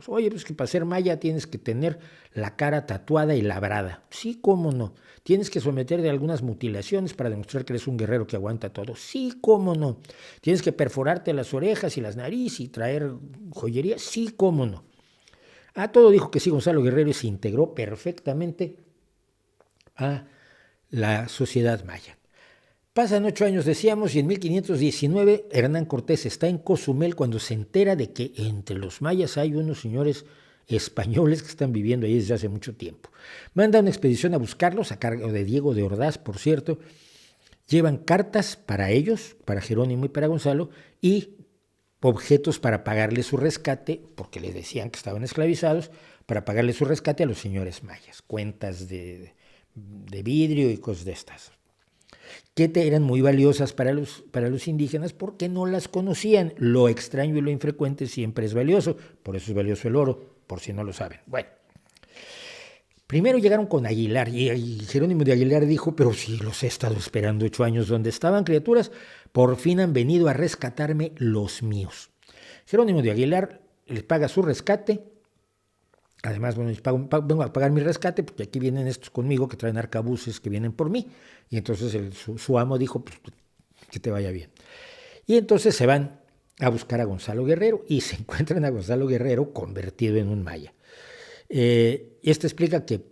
A: Oye, pues que para ser maya tienes que tener la cara tatuada y labrada. Sí, cómo no. Tienes que someterte a algunas mutilaciones para demostrar que eres un guerrero que aguanta todo. Sí, cómo no. Tienes que perforarte las orejas y las narices y traer joyería. Sí, cómo no. A todo dijo que sí Gonzalo Guerrero y se integró perfectamente a la sociedad maya. Pasan 8 años, decíamos, y en 1519 Hernán Cortés está en Cozumel cuando se entera de que entre los mayas hay unos señores españoles que están viviendo ahí desde hace mucho tiempo. Manda una expedición a buscarlos, a cargo de Diego de Ordaz, por cierto. Llevan cartas para ellos, para Jerónimo y para Gonzalo, y objetos para pagarle su rescate, porque les decían que estaban esclavizados, para pagarle su rescate a los señores mayas, cuentas de vidrio y cosas de estas, que eran muy valiosas para los indígenas porque no las conocían. Lo extraño y lo infrecuente siempre es valioso, por eso es valioso el oro, por si no lo saben. Bueno, primero llegaron con Aguilar y Jerónimo de Aguilar dijo, pero si los he estado esperando 8 años, ¿dónde estaban, criaturas? Por fin han venido a rescatarme los míos. Jerónimo de Aguilar les paga su rescate. Además, bueno, vengo a pagar mi rescate porque aquí vienen estos conmigo que traen arcabuces que vienen por mí. Y entonces su amo dijo, pues, que te vaya bien. Y entonces se van a buscar a Gonzalo Guerrero y se encuentran a Gonzalo Guerrero convertido en un maya. Esto explica que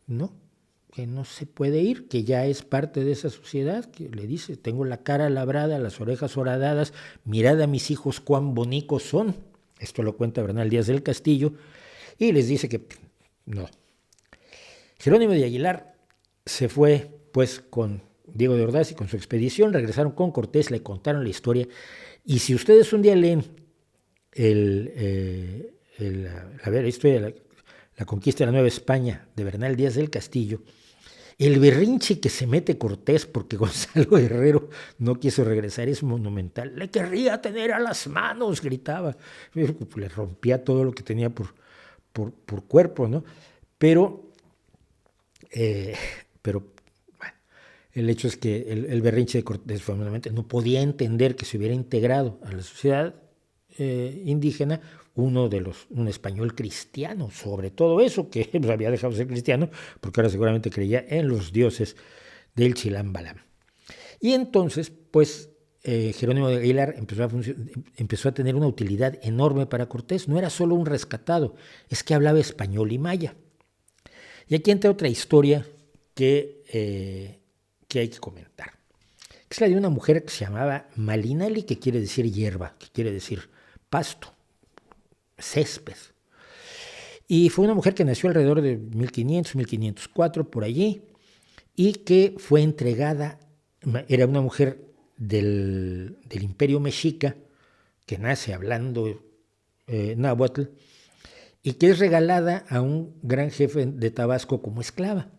A: no se puede ir, que ya es parte de esa sociedad, que le dice, tengo la cara labrada, las orejas horadadas, mirad a mis hijos cuán bonicos son. Esto lo cuenta Bernal Díaz del Castillo. Y les dice que no. Jerónimo de Aguilar se fue pues con Diego de Ordaz y con su expedición, regresaron con Cortés, le contaron la historia. Y si ustedes un día leen la historia de la conquista de la Nueva España de Bernal Díaz del Castillo, el berrinche que se mete Cortés porque Gonzalo Guerrero no quiso regresar es monumental. Le querría tener a las manos, gritaba. Le rompía todo lo que tenía por cuerpo, ¿no? Pero bueno, el hecho es que el berrinche de Cortés fundamentalmente no podía entender que se hubiera integrado a la sociedad indígena un español cristiano, sobre todo eso, que había dejado de ser cristiano, porque ahora seguramente creía en los dioses del Chilam Balam. Y entonces, pues, Jerónimo de Aguilar empezó a tener una utilidad enorme para Cortés. No era solo un rescatado, es que hablaba español y maya. Y aquí entra otra historia que hay que comentar. Es la de una mujer que se llamaba Malinali, que quiere decir hierba, que quiere decir pasto, césped. Y fue una mujer que nació alrededor de 1500, 1504, por allí, y que fue entregada, era una mujer del Imperio Mexica, que nace hablando náhuatl, y que es regalada a un gran jefe de Tabasco como esclava.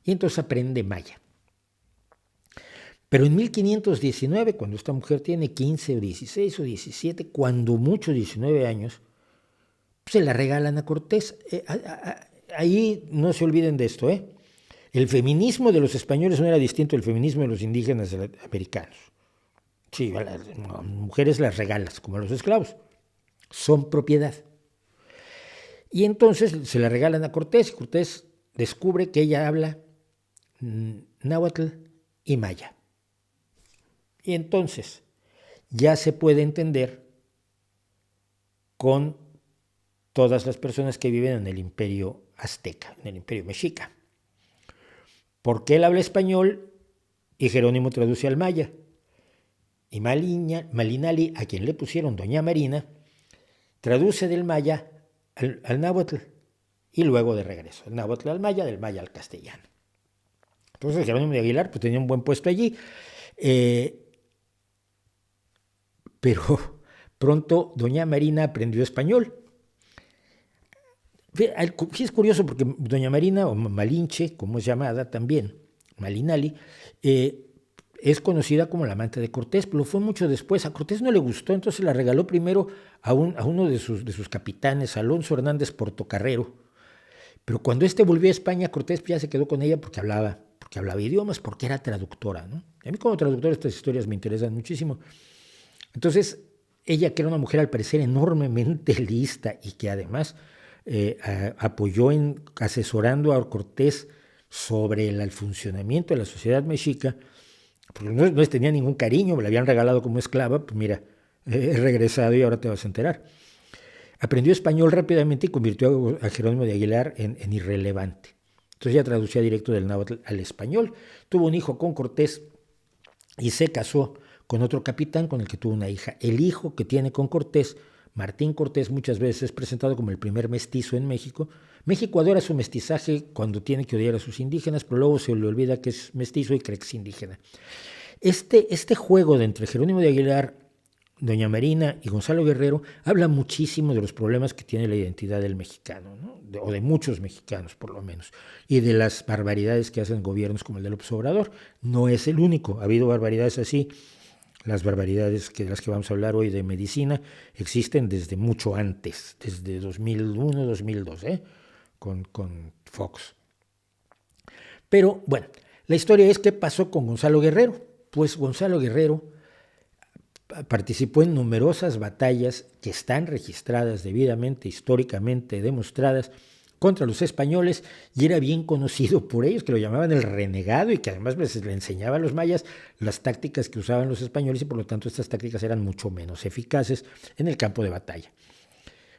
A: Y entonces aprende maya. Pero en 1519, cuando esta mujer tiene 15 o 16 o 17, cuando mucho 19 años, se la regalan a Cortés. Ahí no se olviden de esto, ¿eh? El feminismo de los españoles no era distinto del feminismo de los indígenas americanos. Sí, a las mujeres las regalas, como a los esclavos. Son propiedad. Y entonces se la regalan a Cortés, y Cortés descubre que ella habla náhuatl y maya. Y entonces ya se puede entender con todas las personas que viven en el imperio azteca, en el imperio mexica. Porque él habla español y Jerónimo traduce al maya. Y Malinali, a quien le pusieron Doña Marina, traduce del maya al náhuatl y luego de regreso. El náhuatl al maya, del maya al castellano. Entonces Jerónimo de Aguilar pues, tenía un buen puesto allí. Pero pronto Doña Marina aprendió español. Sí es curioso porque Doña Marina, o Malinche, como es llamada también, Malinali, es conocida como la amante de Cortés, pero fue mucho después. A Cortés no le gustó, entonces la regaló primero a uno de sus capitanes, Alonso Hernández Portocarrero. Pero cuando volvió a España, Cortés ya se quedó con ella porque hablaba idiomas, porque era traductora, ¿no? A mí como traductora estas historias me interesan muchísimo. Entonces, ella, que era una mujer al parecer enormemente lista y que además apoyó asesorando a Cortés sobre el funcionamiento de la sociedad mexica, porque no tenía ningún cariño, me la habían regalado como esclava, pues mira, he regresado y ahora te vas a enterar. Aprendió español rápidamente y convirtió a Jerónimo de Aguilar en irrelevante. Entonces ya traducía directo del náhuatl al español. Tuvo un hijo con Cortés y se casó con otro capitán con el que tuvo una hija. El hijo que tiene con Cortés Martín Cortés muchas veces es presentado como el primer mestizo en México. México adora su mestizaje cuando tiene que odiar a sus indígenas, pero luego se le olvida que es mestizo y cree que es indígena. Este juego de entre Jerónimo de Aguilar, doña Marina y Gonzalo Guerrero habla muchísimo de los problemas que tiene la identidad del mexicano, ¿no? O de muchos mexicanos por lo menos, y de las barbaridades que hacen gobiernos como el de López Obrador. No es el único, ha habido barbaridades así. Las barbaridades de las que vamos a hablar hoy de medicina existen desde mucho antes, desde 2001, 2002, con Fox. Pero bueno, la historia es qué pasó con Gonzalo Guerrero. Pues Gonzalo Guerrero participó en numerosas batallas que están registradas debidamente, históricamente demostradas, contra los españoles, y era bien conocido por ellos, que lo llamaban el renegado, y que además pues, le enseñaba a los mayas las tácticas que usaban los españoles, y por lo tanto estas tácticas eran mucho menos eficaces en el campo de batalla.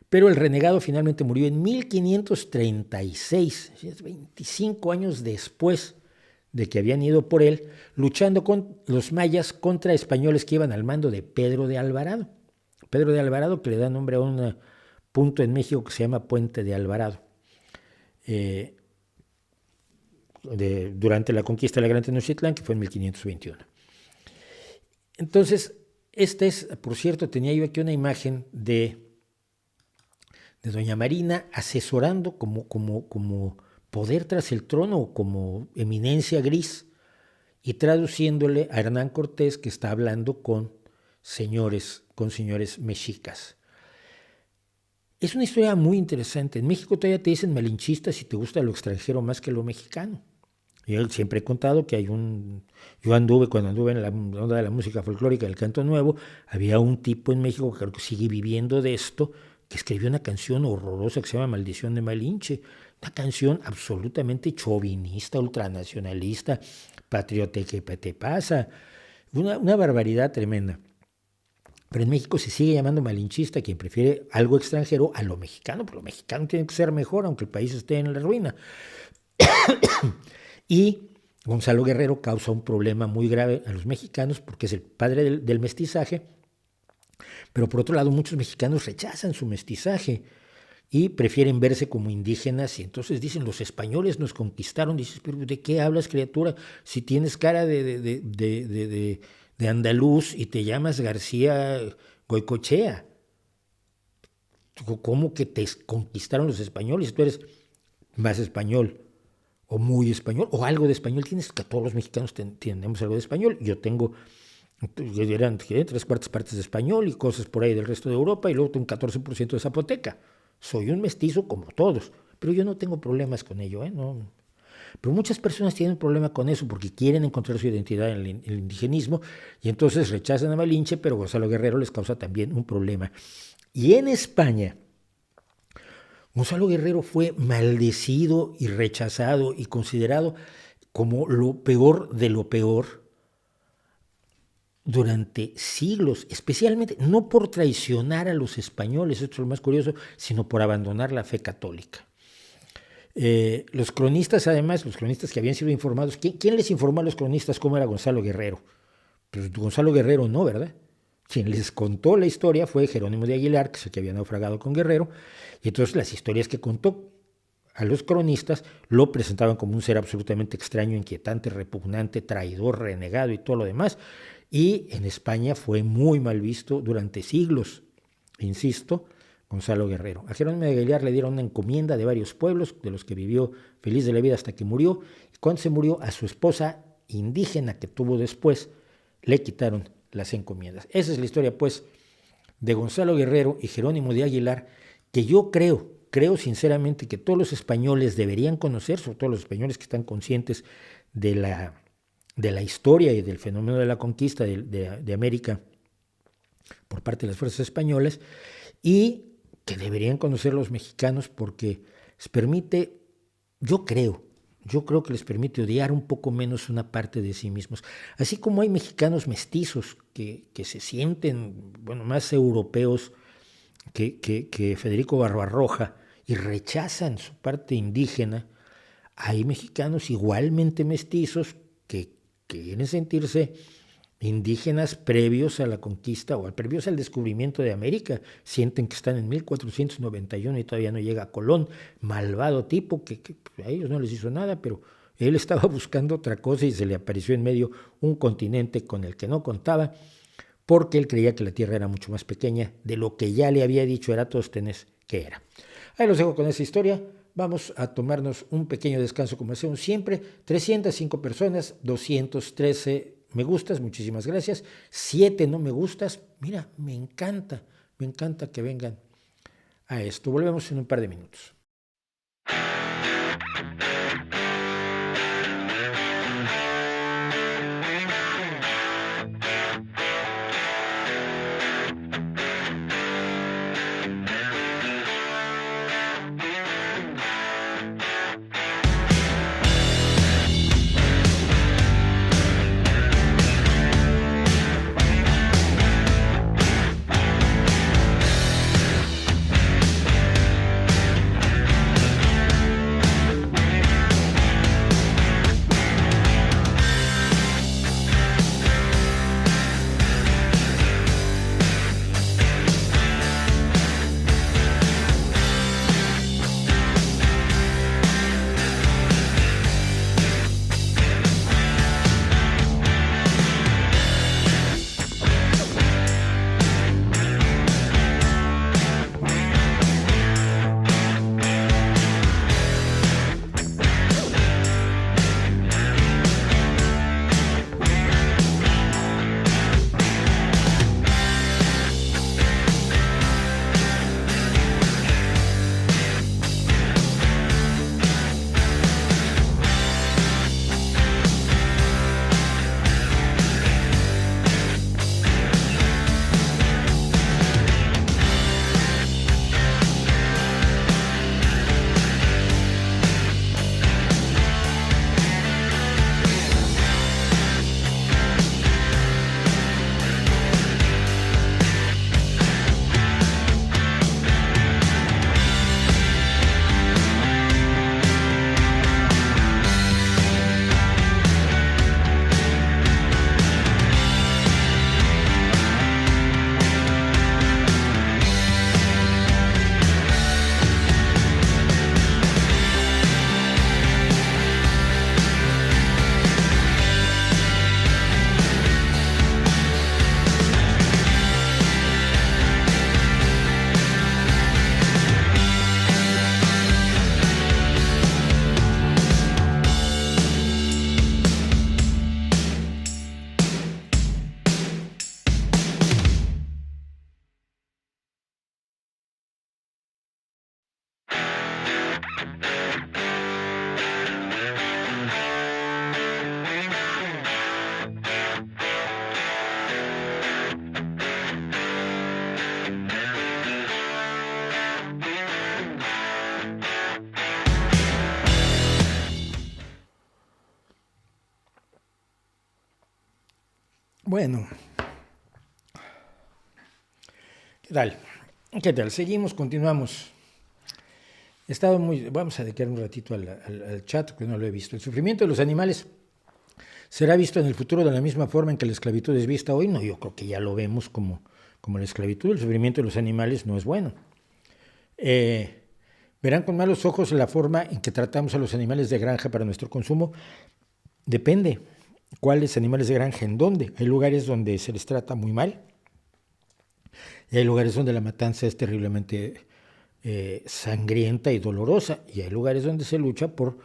A: Pero el renegado finalmente murió en 1536, 25 años después de que habían ido por él, luchando con los mayas contra españoles que iban al mando de Pedro de Alvarado. Pedro de Alvarado, que le da nombre a un punto en México que se llama Puente de Alvarado. Durante la conquista de la Gran Tenochtitlán, que fue en 1521. Entonces, por cierto, tenía yo aquí una imagen de doña Marina asesorando como poder tras el trono, como eminencia gris, y traduciéndole a Hernán Cortés, que está hablando con señores mexicas. Es una historia muy interesante. En México todavía te dicen malinchistas si te gusta lo extranjero más que lo mexicano. Yo siempre he contado que cuando anduve en la onda de la música folclórica del canto nuevo, había un tipo en México que creo que sigue viviendo de esto, que escribió una canción horrorosa que se llama Maldición de Malinche. Una canción absolutamente chauvinista, ultranacionalista, patriota, ¿qué te pasa? Una barbaridad tremenda. Pero en México se sigue llamando malinchista quien prefiere algo extranjero a lo mexicano, pero lo mexicano tiene que ser mejor, aunque el país esté en la ruina. Y Gonzalo Guerrero causa un problema muy grave a los mexicanos porque es el padre del mestizaje, pero por otro lado muchos mexicanos rechazan su mestizaje y prefieren verse como indígenas, y entonces dicen, los españoles nos conquistaron. Dices, pero ¿de qué hablas, criatura? Si tienes cara de andaluz y te llamas García Goicoechea. ¿Cómo que te conquistaron los españoles? Tú eres más español, o muy español, o algo de español. Tienes que todos los mexicanos tenemos algo de español. Yo tengo, eran 3/4 partes de español y cosas por ahí del resto de Europa, y luego tengo un 14% de zapoteca. Soy un mestizo como todos, pero yo no tengo problemas con ello, no. Pero muchas personas tienen un problema con eso porque quieren encontrar su identidad en el indigenismo, y entonces rechazan a Malinche, pero Gonzalo Guerrero les causa también un problema. Y en España, Gonzalo Guerrero fue maldecido y rechazado y considerado como lo peor de lo peor durante siglos, especialmente no por traicionar a los españoles, esto es lo más curioso, sino por abandonar la fe católica. Los cronistas, además, los cronistas que habían sido informados, ¿quién les informó a los cronistas cómo era Gonzalo Guerrero? Pues Gonzalo Guerrero no, ¿verdad? Quien les contó la historia fue Jerónimo de Aguilar, que es el que había naufragado con Guerrero, y entonces las historias que contó a los cronistas lo presentaban como un ser absolutamente extraño, inquietante, repugnante, traidor, renegado y todo lo demás. Y en España fue muy mal visto durante siglos, insisto, Gonzalo Guerrero. A Jerónimo de Aguilar le dieron una encomienda de varios pueblos, de los que vivió feliz de la vida hasta que murió. Y cuando se murió, a su esposa indígena que tuvo después, le quitaron las encomiendas. Esa es la historia, pues, de Gonzalo Guerrero y Jerónimo de Aguilar, que yo creo sinceramente que todos los españoles deberían conocer, sobre todo los españoles que están conscientes de la historia y del fenómeno de la conquista de América por parte de las fuerzas españolas, y que deberían conocer los mexicanos porque les permite, yo creo que les permite odiar un poco menos una parte de sí mismos. Así como hay mexicanos mestizos que se sienten, más europeos que Federico Barbarroja y rechazan su parte indígena, hay mexicanos igualmente mestizos que quieren sentirse indígenas previos a la conquista o previos al descubrimiento de América. Sienten que están en 1491 y todavía no llega Colón, malvado tipo que a ellos no les hizo nada, pero él estaba buscando otra cosa y se le apareció en medio un continente con el que no contaba, porque él creía que la Tierra era mucho más pequeña de lo que ya le había dicho Eratóstenes que era. Ahí los dejo con esa historia. Vamos a tomarnos un pequeño descanso como hacemos siempre. 305 personas, 213 me gustas, muchísimas gracias. 7 no me gustas. Mira, me encanta que vengan a esto. Volvemos en un par de minutos. Bueno, ¿qué tal? ¿Qué tal? Seguimos, continuamos. Vamos a dedicar un ratito al chat, que no lo he visto. ¿El sufrimiento de los animales será visto en el futuro de la misma forma en que la esclavitud es vista hoy? No, yo creo que ya lo vemos como la esclavitud. El sufrimiento de los animales no es bueno. ¿Verán con malos ojos la forma en que tratamos a los animales de granja para nuestro consumo? Depende. ¿Cuáles animales de granja? ¿En dónde? Hay lugares donde se les trata muy mal y hay lugares donde la matanza es terriblemente sangrienta y dolorosa, y hay lugares donde se lucha por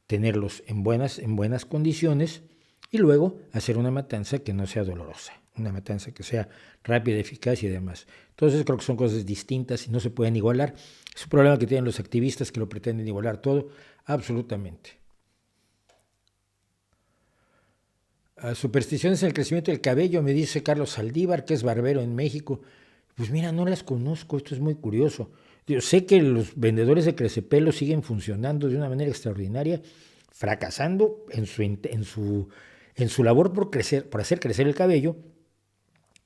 A: tenerlos en buenas condiciones y luego hacer una matanza que no sea dolorosa, una matanza que sea rápida, eficaz y demás. Entonces creo que son cosas distintas y no se pueden igualar. Es un problema que tienen los activistas que lo pretenden igualar todo, absolutamente. Supersticiones en el crecimiento del cabello, me dice Carlos Saldívar, que es barbero en México. Pues mira, no las conozco, esto es muy curioso. Yo sé que los vendedores de crecepelo siguen funcionando de una manera extraordinaria, fracasando en su labor por hacer crecer el cabello,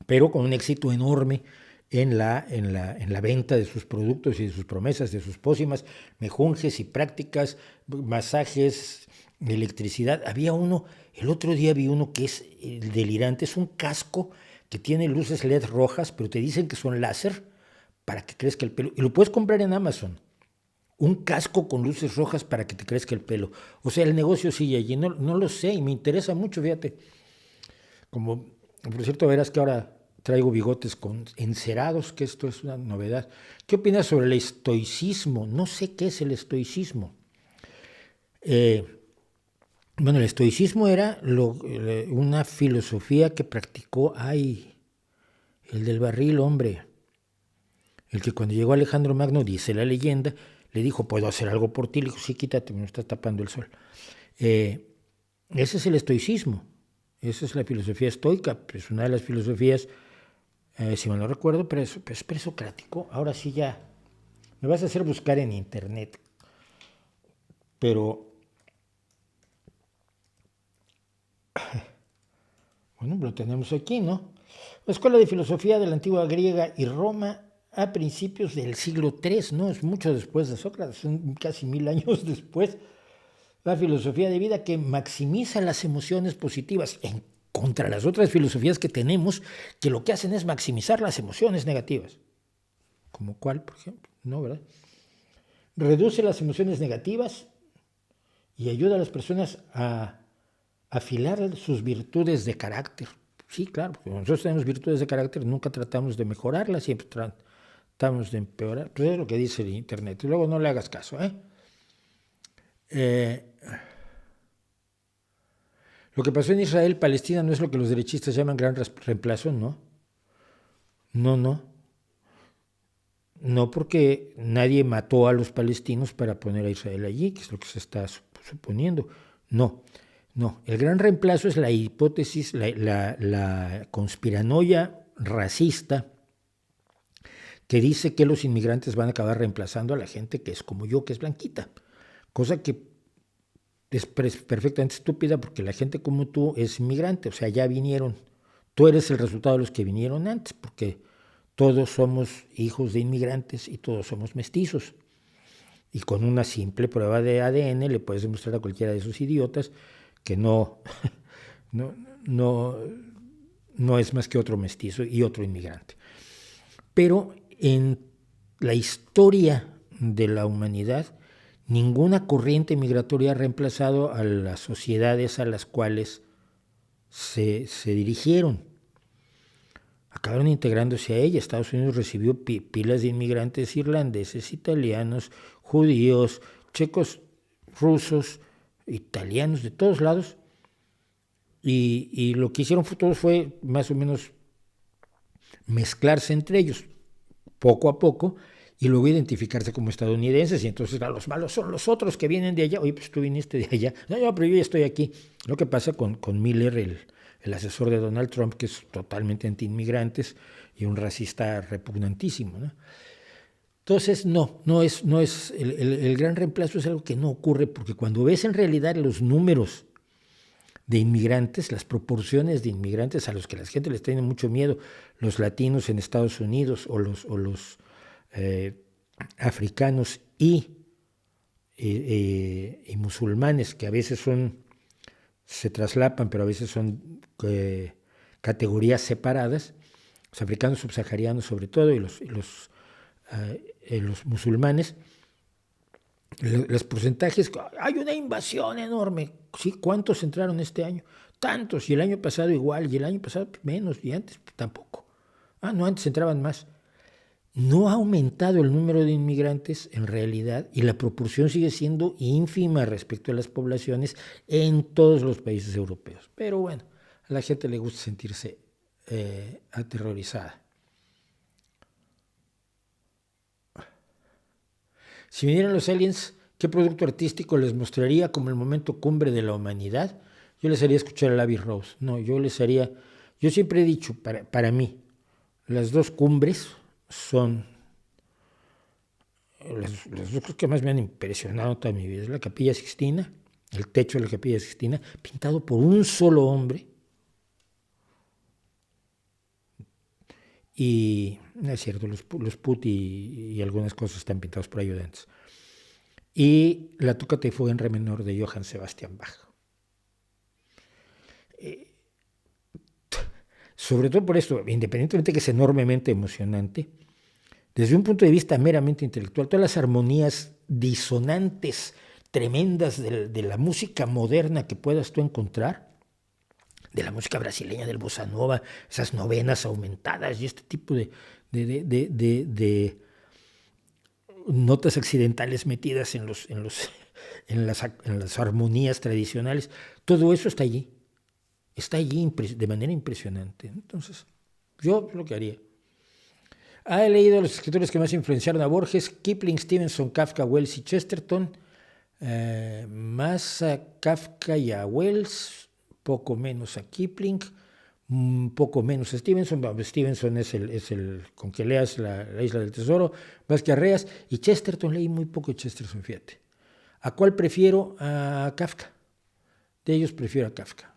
A: pero con un éxito enorme en la venta de sus productos y de sus promesas, de sus pócimas, mejunjes y prácticas, masajes, electricidad. Había uno, el otro día vi uno que es delirante, es un casco que tiene luces LED rojas, pero te dicen que son láser para que crezca el pelo. Y lo puedes comprar en Amazon. Un casco con luces rojas para que te crezca el pelo. O sea, el negocio sigue allí. No, no lo sé y me interesa mucho, fíjate. Como, por cierto, verás que ahora traigo bigotes con encerados, que esto es una novedad. ¿Qué opinas sobre el estoicismo? No sé qué es el estoicismo. Bueno, el estoicismo era una filosofía que practicó, el del barril, hombre, el que cuando llegó Alejandro Magno, dice la leyenda, le dijo, ¿puedo hacer algo por ti? Le dijo, sí, quítate, me está tapando el sol. Ese es el estoicismo, esa es la filosofía estoica, es una de las filosofías, si mal no recuerdo, pero es presocrático. Ahora sí ya, me vas a hacer buscar en internet, pero bueno, lo tenemos aquí, ¿no? La Escuela de Filosofía de la Antigua Griega y Roma a principios del siglo III, ¿no? Es mucho después de Sócrates, son casi 1000 años después. La filosofía de vida que maximiza las emociones positivas en contra las otras filosofías que tenemos, que lo que hacen es maximizar las emociones negativas. ¿Como cuál, por ejemplo? No, ¿verdad? Reduce las emociones negativas y ayuda a las personas a afilar sus virtudes de carácter. Sí, claro, porque nosotros tenemos virtudes de carácter, nunca tratamos de mejorarlas, siempre tratamos de empeorar. Pues es lo que dice el internet. Y luego no le hagas caso, Lo que pasó en Israel, Palestina, no es lo que los derechistas llaman gran reemplazo, ¿no? No, no. No, porque nadie mató a los palestinos para poner a Israel allí, que es lo que se está suponiendo. No, no. El gran reemplazo es la hipótesis, la conspiranoia racista que dice que los inmigrantes van a acabar reemplazando a la gente que es como yo, que es blanquita. Cosa que es perfectamente estúpida porque la gente como tú es inmigrante, o sea, ya vinieron. Tú eres el resultado de los que vinieron antes, porque todos somos hijos de inmigrantes y todos somos mestizos. Y con una simple prueba de ADN le puedes demostrar a cualquiera de esos idiotas que no, no, no, no es más que otro mestizo y otro inmigrante. Pero en la historia de la humanidad, ninguna corriente migratoria ha reemplazado a las sociedades a las cuales se dirigieron. Acabaron integrándose a ella. Estados Unidos recibió pilas de inmigrantes irlandeses, italianos, judíos, checos, rusos, italianos, de todos lados. Y lo que hicieron todos fue más o menos mezclarse entre ellos, poco a poco, y luego identificarse como estadounidenses. Y entonces los malos son los otros que vienen de allá. Oye, pues tú viniste de allá. No, pero yo ya estoy aquí. Lo que pasa con Miller, el asesor de Donald Trump, que es totalmente anti-inmigrantes y un racista repugnantísimo, ¿no? Entonces, no es el gran reemplazo es algo que no ocurre, porque cuando ves en realidad los números de inmigrantes, las proporciones de inmigrantes a los que la gente les tiene mucho miedo, los latinos en Estados Unidos o los africanos y musulmanes, que a veces se traslapan, pero a veces son categorías separadas, los africanos subsaharianos sobre todo y los musulmanes, los porcentajes, hay una invasión enorme. ¿Sí? ¿Cuántos entraron este año? Tantos, y el año pasado igual, y el año pasado menos, y antes tampoco. No, antes entraban más. No ha aumentado el número de inmigrantes en realidad y la proporción sigue siendo ínfima respecto a las poblaciones en todos los países europeos. Pero bueno, a la gente le gusta sentirse aterrorizada. Si vinieran los aliens, ¿qué producto artístico les mostraría como el momento cumbre de la humanidad? Yo les haría escuchar a Abbey Rose. No, yo siempre he dicho, para mí, las dos cumbres son las dos cosas que más me han impresionado toda mi vida. Es la Capilla Sixtina, el techo de la Capilla Sixtina, pintado por un solo hombre. Y no es cierto, los Put y algunas cosas están pintados por ayudantes. y la Tócate y Fuga en Re menor de Johann Sebastian Bach. Sobre todo por esto, independientemente de que es enormemente emocionante, desde un punto de vista meramente intelectual, todas las armonías disonantes, tremendas de la música moderna que puedas tú encontrar, de la música brasileña, del bossa nova, esas novenas aumentadas y este tipo de notas accidentales metidas en las armonías tradicionales, todo eso está allí de manera impresionante. Entonces, yo lo que haría. He leído a los escritores que más influenciaron a Borges: Kipling, Stevenson, Kafka, Wells y Chesterton. Más a Kafka y a Wells, poco menos a Kipling, poco menos a Stevenson. Stevenson es el con que leas la Isla del Tesoro, Vázquez Arreas, y Chesterton, leí muy poco de Chesterton, fíjate. ¿A cuál prefiero? A Kafka. De ellos prefiero a Kafka.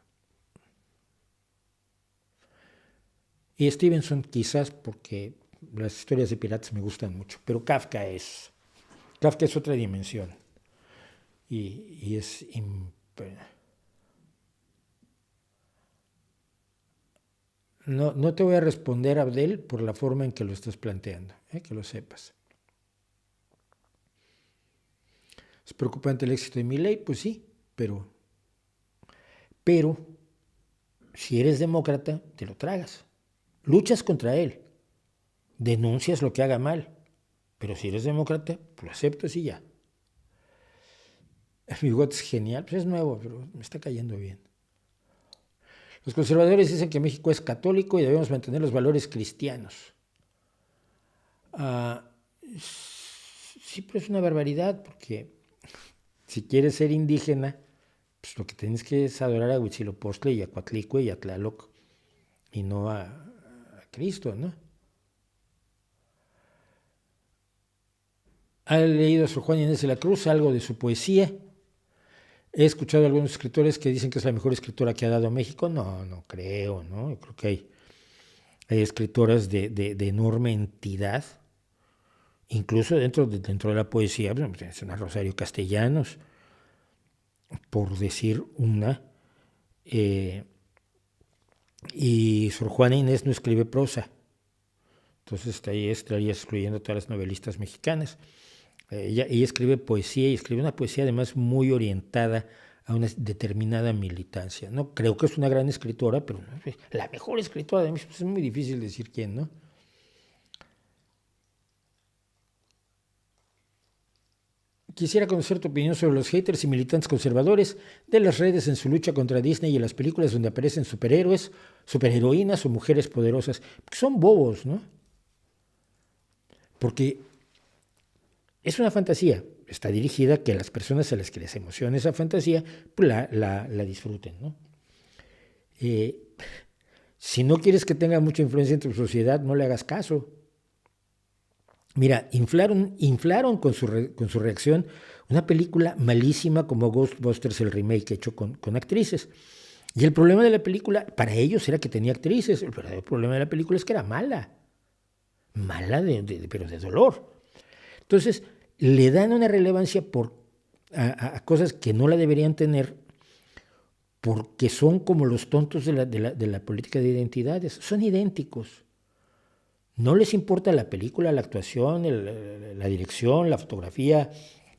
A: Y Stevenson quizás porque las historias de piratas me gustan mucho, pero Kafka es otra dimensión. Y es... No te voy a responder, Abdel, por la forma en que lo estás planteando, que lo sepas. ¿Es preocupante el éxito de Milei? Pues sí, pero si eres demócrata, te lo tragas. Luchas contra él, denuncias lo que haga mal, pero si eres demócrata, pues lo aceptas y ya. Mi bigote es genial, pues es nuevo, pero me está cayendo bien. Los conservadores dicen que México es católico y debemos mantener los valores cristianos. Sí, pero es una barbaridad, porque si quieres ser indígena, pues lo que tienes que es adorar a Huitzilopochtli y a Coatlicue y a Tlaloc, y no a Cristo, ¿no? ¿Ha leído a Sor Juana Inés de la Cruz algo de su poesía? He escuchado a algunos escritores que dicen que es la mejor escritora que ha dado México. No creo, ¿no? Yo creo que hay escritoras de enorme entidad, incluso dentro de la poesía. Es una Rosario Castellanos, por decir una. Y Sor Juana Inés no escribe prosa. Entonces ahí estaría excluyendo a todas las novelistas mexicanas. Ella escribe poesía y escribe una poesía además muy orientada a una determinada militancia. No creo que es una gran escritora, pero la mejor escritora de México, es muy difícil decir quién, ¿no? Quisiera conocer tu opinión sobre los haters y militantes conservadores de las redes en su lucha contra Disney y en las películas donde aparecen superhéroes, superheroínas o mujeres poderosas. Porque son bobos, ¿no? Porque es una fantasía, está dirigida a que las personas a las que les emociona esa fantasía, pues la disfruten, ¿no? Si no quieres que tenga mucha influencia en tu sociedad, no le hagas caso. Mira, inflaron con su reacción una película malísima como Ghostbusters, el remake hecho con actrices. Y el problema de la película, para ellos, era que tenía actrices. El verdadero problema de la película es que era mala. Mala, pero de dolor. Entonces, le dan una relevancia a cosas que no la deberían tener, porque son como los tontos de la política de identidades. Son idénticos. No les importa la película, la actuación, la dirección, la fotografía,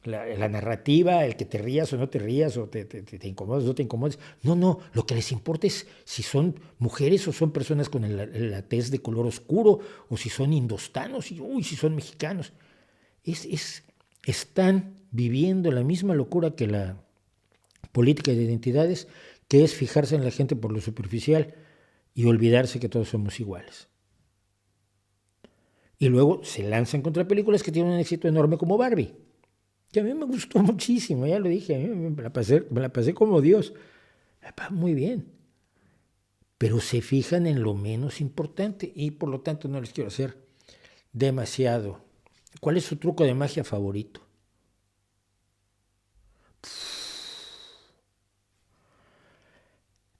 A: la narrativa, el que te rías o no te rías, o te incomodas o no te incomodes. No, lo que les importa es si son mujeres o son personas con la tez de color oscuro, o si son indostanos, si son mexicanos. Están viviendo la misma locura que la política de identidades, que es fijarse en la gente por lo superficial y olvidarse que todos somos iguales. Y luego se lanzan contra películas que tienen un éxito enorme como Barbie, que a mí me gustó muchísimo, ya lo dije, me la pasé como Dios, muy bien, pero se fijan en lo menos importante y por lo tanto no les quiero hacer demasiado. ¿Cuál es su truco de magia favorito?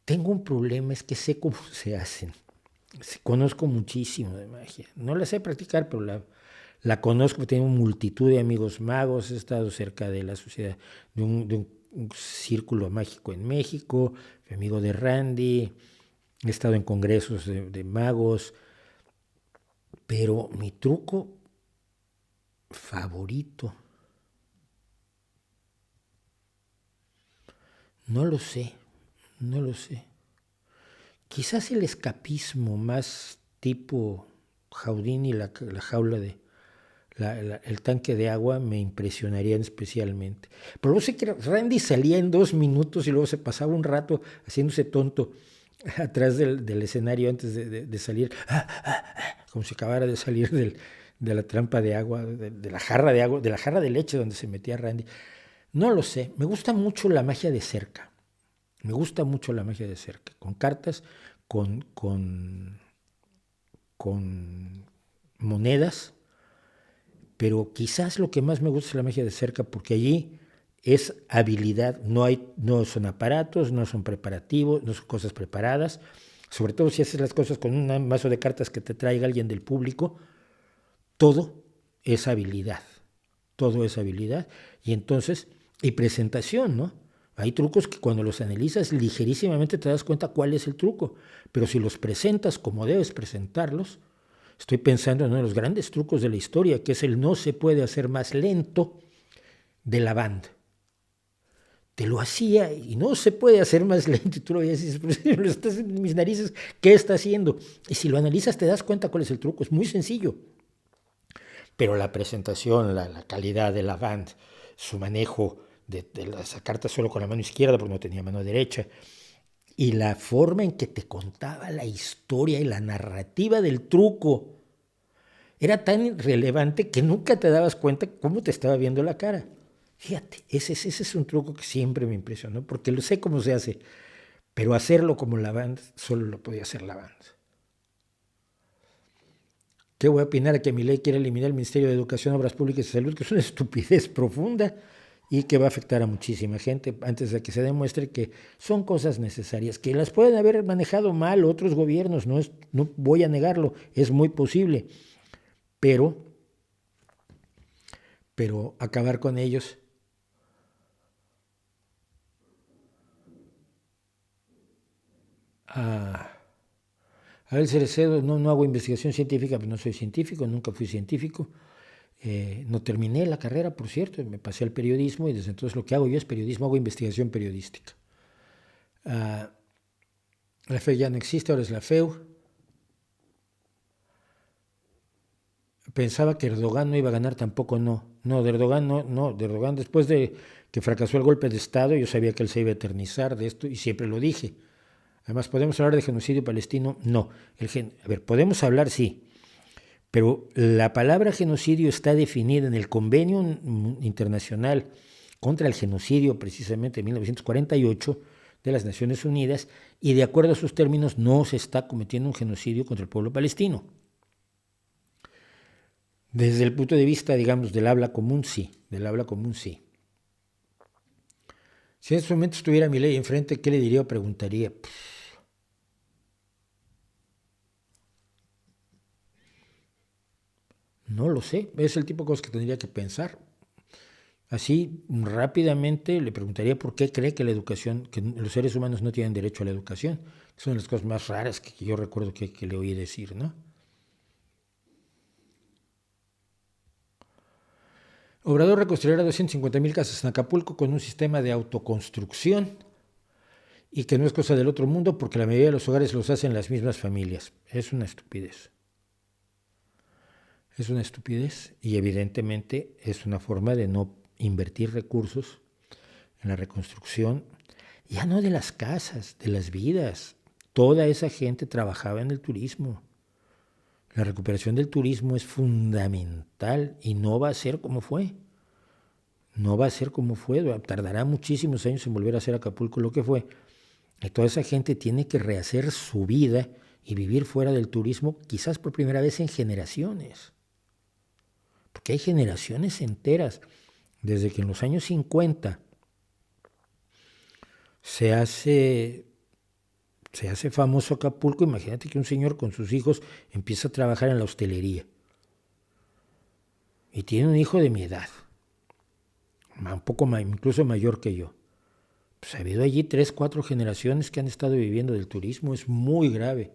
A: Tengo un problema, es que sé cómo se hacen. Conozco muchísimo de magia. No la sé practicar, pero La conozco, tengo multitud de amigos magos, he estado cerca de la sociedad, de un círculo mágico en México, fui amigo de Randy, he estado en congresos de magos, pero mi truco favorito, no lo sé, no lo sé. Quizás el escapismo más tipo Houdini, la jaula de el tanque de agua, me impresionarían especialmente. Pero no sé que Randy salía en 2 minutos y luego se pasaba un rato haciéndose tonto atrás del escenario antes de salir, como si acabara de salir de la trampa de agua, de la jarra de agua, de la jarra de leche donde se metía Randy. No lo sé, me gusta mucho la magia de cerca. Me gusta mucho la magia de cerca, con cartas, con monedas, pero quizás lo que más me gusta es la magia de cerca, porque allí es habilidad, no son aparatos, no son preparativos, no son cosas preparadas, sobre todo si haces las cosas con un mazo de cartas que te traiga alguien del público, todo es habilidad, y entonces, y presentación, ¿no? Hay trucos que cuando los analizas ligerísimamente te das cuenta cuál es el truco, pero si los presentas como debes presentarlos, estoy pensando en uno de los grandes trucos de la historia, que es el no se puede hacer más lento de la banda. Te lo hacía y no se puede hacer más lento, y tú lo veías y dices, pero lo estás en mis narices, ¿qué está haciendo? Y si lo analizas te das cuenta cuál es el truco, es muy sencillo. Pero la presentación, la calidad de la banda, su manejo de las cartas solo con la mano izquierda porque no tenía mano derecha, y la forma en que te contaba la historia y la narrativa del truco era tan relevante que nunca te dabas cuenta cómo te estaba viendo la cara. Fíjate, ese es un truco que siempre me impresionó, porque lo sé cómo se hace, pero hacerlo como la banda solo lo podía hacer la banda. ¿Qué voy a opinar? Que Milei quiere eliminar el Ministerio de Educación, Obras Públicas y Salud, que es una estupidez profunda y que va a afectar a muchísima gente antes de que se demuestre que son cosas necesarias, que las pueden haber manejado mal otros gobiernos, no voy a negarlo, es muy posible, pero acabar con ellos A ver, Cerecedo, no hago investigación científica, pero no soy científico, nunca fui científico. No terminé la carrera, por cierto, me pasé al periodismo y desde entonces lo que hago yo es periodismo, hago investigación periodística. La FEU ya no existe, ahora es la FEU. Pensaba que Erdogan no iba a ganar, tampoco no. No, de Erdogan después de que fracasó el golpe de Estado, yo sabía que él se iba a eternizar de esto y siempre lo dije. Además, ¿podemos hablar de genocidio palestino? No. A ver, podemos hablar, sí, pero la palabra genocidio está definida en el Convenio Internacional contra el Genocidio, precisamente de 1948, de las Naciones Unidas, y de acuerdo a sus términos no se está cometiendo un genocidio contra el pueblo palestino. Desde el punto de vista, digamos, del habla común, sí. Si en este momento estuviera Milei enfrente, ¿qué le diría o preguntaría? No lo sé, es el tipo de cosas que tendría que pensar. Así, rápidamente le preguntaría por qué cree que la educación, que los seres humanos no tienen derecho a la educación. Es una de las cosas más raras que yo recuerdo que le oí decir, ¿no? Obrador reconstruirá 250,000 casas en Acapulco con un sistema de autoconstrucción y que no es cosa del otro mundo porque la mayoría de los hogares los hacen las mismas familias. Es una estupidez. Es una estupidez y evidentemente es una forma de no invertir recursos en la reconstrucción, ya no de las casas, de las vidas. Toda esa gente trabajaba en el turismo. La recuperación del turismo es fundamental y no va a ser como fue. Tardará muchísimos años en volver a ser Acapulco lo que fue. Y toda esa gente tiene que rehacer su vida y vivir fuera del turismo, quizás por primera vez en generaciones. Porque hay generaciones enteras, desde que en los años 50 se hace famoso Acapulco. Imagínate que un señor con sus hijos empieza a trabajar en la hostelería. y tiene un hijo de mi edad, un poco más, incluso mayor que yo. Pues ha habido allí 3, 4 generaciones que han estado viviendo del turismo, es muy grave.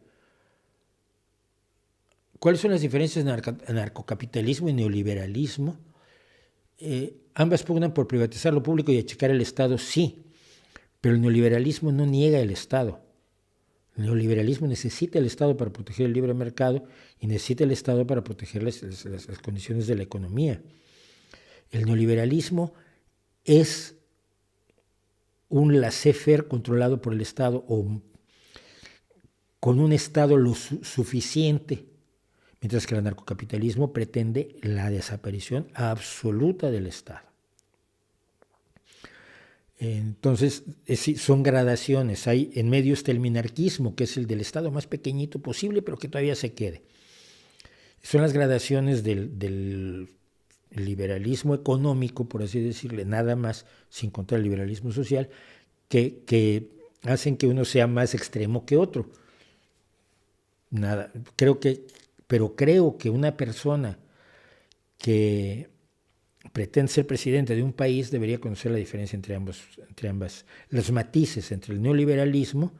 A: ¿Cuáles son las diferencias en narcocapitalismo y neoliberalismo? Ambas pugnan por privatizar lo público y achicar el Estado, sí, pero el neoliberalismo no niega el Estado. El neoliberalismo necesita el Estado para proteger el libre mercado y necesita el Estado para proteger las condiciones de la economía. El neoliberalismo es un laissez-faire controlado por el Estado o con un Estado lo suficiente, mientras que el anarcocapitalismo pretende la desaparición absoluta del Estado. Entonces, son gradaciones. En medio está el minarquismo, que es el del Estado más pequeñito posible, pero que todavía se quede. Son las gradaciones del liberalismo económico, por así decirle, nada más, sin contar el liberalismo social, que hacen que uno sea más extremo que otro. Creo que una persona que pretende ser presidente de un país debería conocer la diferencia entre ambas, los matices entre el neoliberalismo,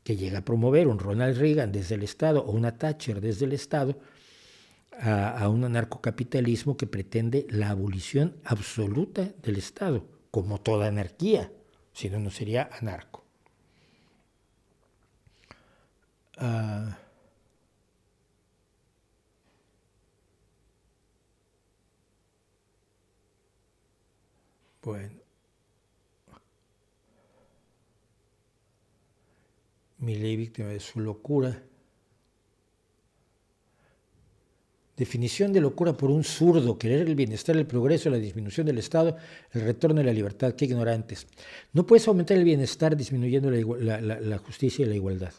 A: que llega a promover un Ronald Reagan desde el Estado o una Thatcher desde el Estado, a un anarcocapitalismo que pretende la abolición absoluta del Estado, como toda anarquía, si no, no sería anarco. Bueno, Milei, víctima de su locura. Definición de locura por un zurdo: querer el bienestar, el progreso, la disminución del Estado, el retorno de la libertad. ¡Qué ignorantes! No puedes aumentar el bienestar disminuyendo la justicia y la igualdad.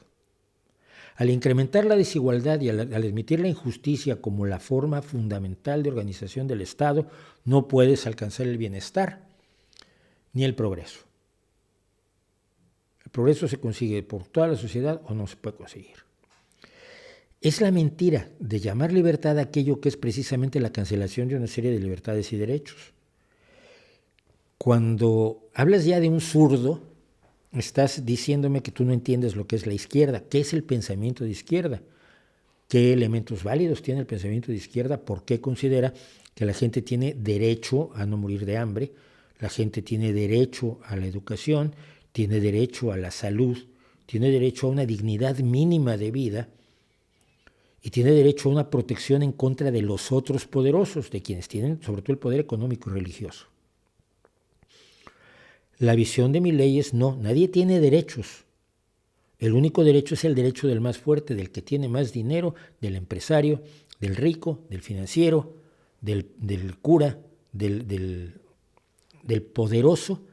A: Al incrementar la desigualdad y al admitir la injusticia como la forma fundamental de organización del Estado, no puedes alcanzar el bienestar ni el progreso. El progreso se consigue por toda la sociedad o no se puede conseguir. Es la mentira de llamar libertad a aquello que es precisamente la cancelación de una serie de libertades y derechos. Cuando hablas ya de un zurdo, estás diciéndome que tú no entiendes lo que es la izquierda. ¿Qué es el pensamiento de izquierda? ¿Qué elementos válidos tiene el pensamiento de izquierda? ¿Por qué considera que la gente tiene derecho a no morir de hambre? La gente tiene derecho a la educación, tiene derecho a la salud, tiene derecho a una dignidad mínima de vida y tiene derecho a una protección en contra de los otros poderosos, de quienes tienen sobre todo el poder económico y religioso. La visión de Milei es no, nadie tiene derechos. El único derecho es el derecho del más fuerte, del que tiene más dinero, del empresario, del rico, del financiero, del cura, del poderoso,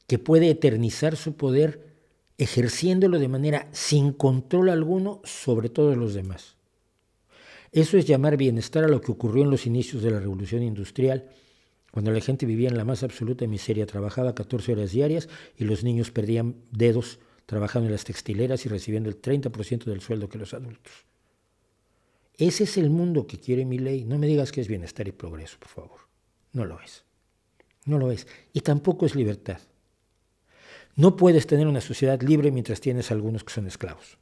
A: que puede eternizar su poder ejerciéndolo de manera sin control alguno sobre todos los demás. Eso es llamar bienestar a lo que ocurrió en los inicios de la Revolución Industrial, cuando la gente vivía en la más absoluta miseria, trabajaba 14 horas diarias y los niños perdían dedos trabajando en las textileras y recibiendo el 30% del sueldo que los adultos. Ese es el mundo que quiere Milei. No me digas que es bienestar y progreso, por favor. No lo es. No lo es. Y tampoco es libertad. No puedes tener una sociedad libre mientras tienes algunos que son esclavos.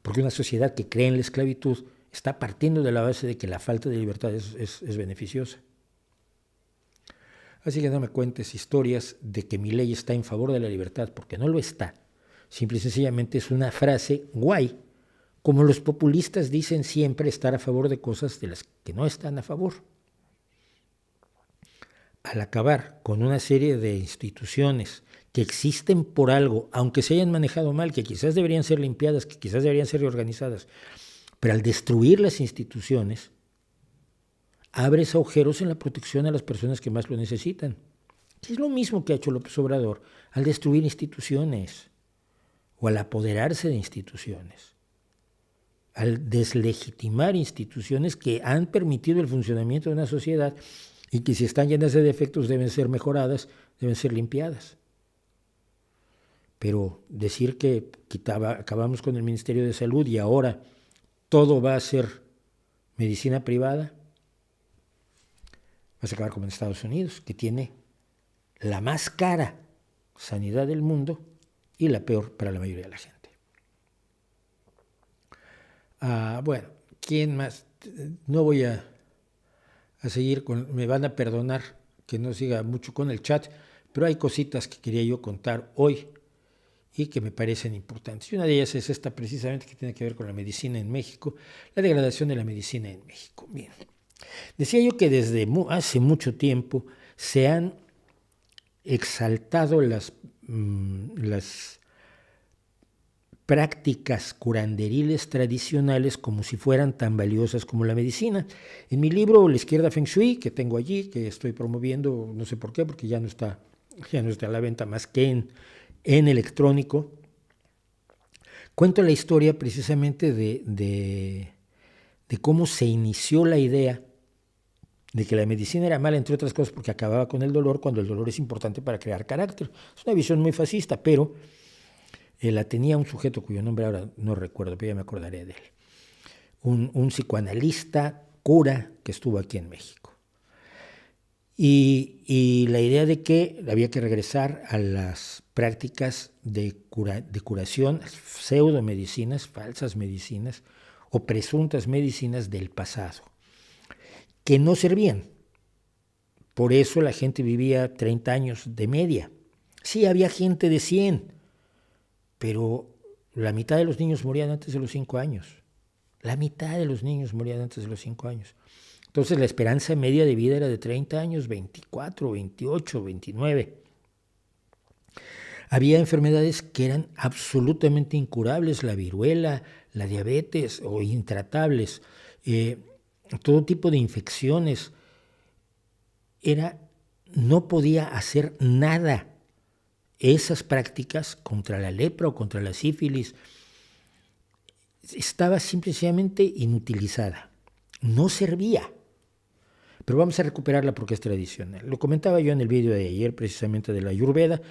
A: Porque una sociedad que cree en la esclavitud está partiendo de la base de que la falta de libertad es beneficiosa. Así que no me cuentes historias de que Milei está en favor de la libertad, porque no lo está. Simple y sencillamente es una frase guay, como los populistas dicen siempre estar a favor de cosas de las que no están a favor. Al acabar con una serie de instituciones que existen por algo, aunque se hayan manejado mal, que quizás deberían ser limpiadas, que quizás deberían ser reorganizadas, pero al destruir las instituciones, abres agujeros en la protección a las personas que más lo necesitan. Es lo mismo que ha hecho López Obrador al destruir instituciones o al apoderarse de instituciones, al deslegitimar instituciones que han permitido el funcionamiento de una sociedad y que si están llenas de defectos deben ser mejoradas, deben ser limpiadas. Pero decir que acabamos con el Ministerio de Salud y ahora todo va a ser medicina privada, vas a acabar como en Estados Unidos, que tiene la más cara sanidad del mundo y la peor para la mayoría de la gente. Bueno, ¿quién más? No voy a seguir me van a perdonar que no siga mucho con el chat, pero hay cositas que quería yo contar hoy y que me parecen importantes. Y una de ellas es esta precisamente que tiene que ver con la medicina en México, la degradación de la medicina en México. Bien, decía yo que desde hace mucho tiempo se han exaltado las prácticas curanderiles tradicionales como si fueran tan valiosas como la medicina. En mi libro La Izquierda Feng Shui, que tengo allí, que estoy promoviendo, no sé por qué, porque ya no está a la venta más que en electrónico, cuento la historia precisamente de cómo se inició la idea de que la medicina era mala, entre otras cosas, porque acababa con el dolor, cuando el dolor es importante para crear carácter. Es una visión muy fascista, pero la tenía un sujeto cuyo nombre ahora no recuerdo, pero ya me acordaré de él. Un psicoanalista, cura, que estuvo aquí en México. Y la idea de que había que regresar a las prácticas de curación, pseudomedicinas, falsas medicinas o presuntas medicinas del pasado, que no servían. Por eso la gente vivía 30 años de media. Sí, había gente de 100, pero la mitad de los niños morían antes de los 5 años. La mitad de los niños morían antes de los 5 años. Entonces la esperanza media de vida era de 30 años, 24, 28, 29. Había enfermedades que eran absolutamente incurables, la viruela, la diabetes o intratables, todo tipo de infecciones. No podía hacer nada. Esas prácticas contra la lepra o contra la sífilis estaba simplemente inutilizada. No servía. Pero vamos a recuperarla porque es tradicional. Lo comentaba yo en el vídeo de ayer precisamente de la Ayurveda.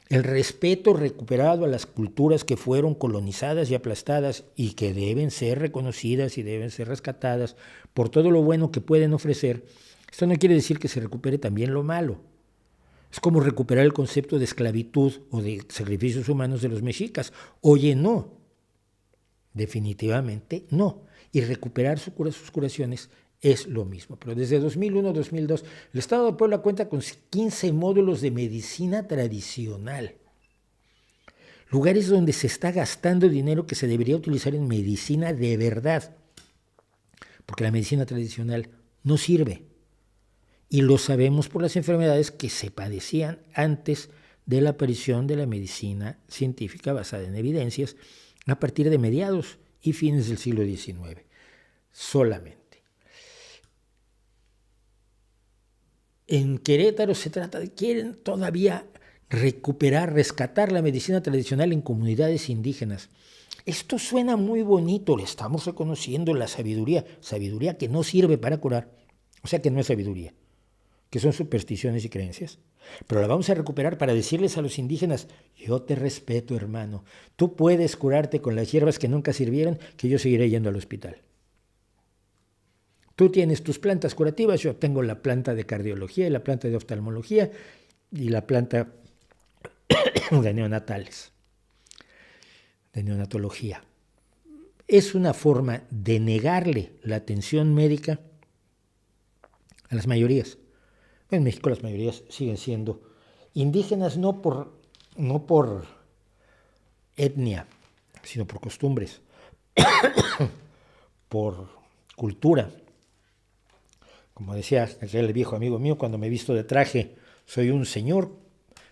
A: El respeto recuperado a las culturas que fueron colonizadas y aplastadas y que deben ser reconocidas y deben ser rescatadas por todo lo bueno que pueden ofrecer. Esto no quiere decir que se recupere también lo malo. Es como recuperar el concepto de esclavitud o de sacrificios humanos de los mexicas. Oye, no. Definitivamente no. Y recuperar sus curaciones es lo mismo. Pero desde 2001-2002, el Estado de Puebla cuenta con 15 módulos de medicina tradicional. Lugares donde se está gastando dinero que se debería utilizar en medicina de verdad. Porque la medicina tradicional no sirve. Y lo sabemos por las enfermedades que se padecían antes de la aparición de la medicina científica basada en evidencias a partir de mediados y fines del siglo XIX. Solamente. En Querétaro quieren todavía rescatar la medicina tradicional en comunidades indígenas. Esto suena muy bonito, le estamos reconociendo la sabiduría que no sirve para curar, o sea que no es sabiduría, que son supersticiones y creencias. Pero la vamos a recuperar para decirles a los indígenas, yo te respeto, hermano, tú puedes curarte con las hierbas que nunca sirvieron, que yo seguiré yendo al hospital. Tú tienes tus plantas curativas, yo tengo la planta de cardiología y la planta de oftalmología y la planta de neonatales, de neonatología. Es una forma de negarle la atención médica a las mayorías. En México las mayorías siguen siendo indígenas no por etnia, sino por costumbres, por cultura. Como decía aquel viejo amigo mío, cuando me visto de traje soy un señor,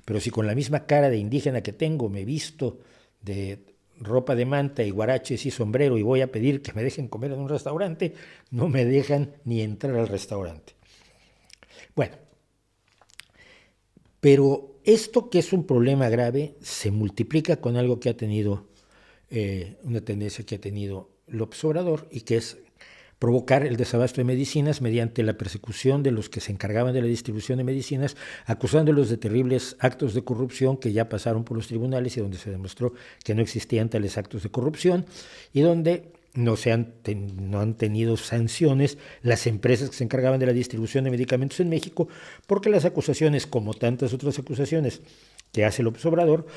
A: pero si con la misma cara de indígena que tengo me visto de ropa de manta y guaraches y sombrero y voy a pedir que me dejen comer en un restaurante, no me dejan ni entrar al restaurante. Bueno, pero esto que es un problema grave se multiplica con algo que ha tenido, una tendencia que ha tenido López Obrador y que es provocar el desabasto de medicinas mediante la persecución de los que se encargaban de la distribución de medicinas, acusándolos de terribles actos de corrupción que ya pasaron por los tribunales y donde se demostró que no existían tales actos de corrupción y donde no han tenido sanciones las empresas que se encargaban de la distribución de medicamentos en México, porque las acusaciones, como tantas otras acusaciones que hace López Obrador,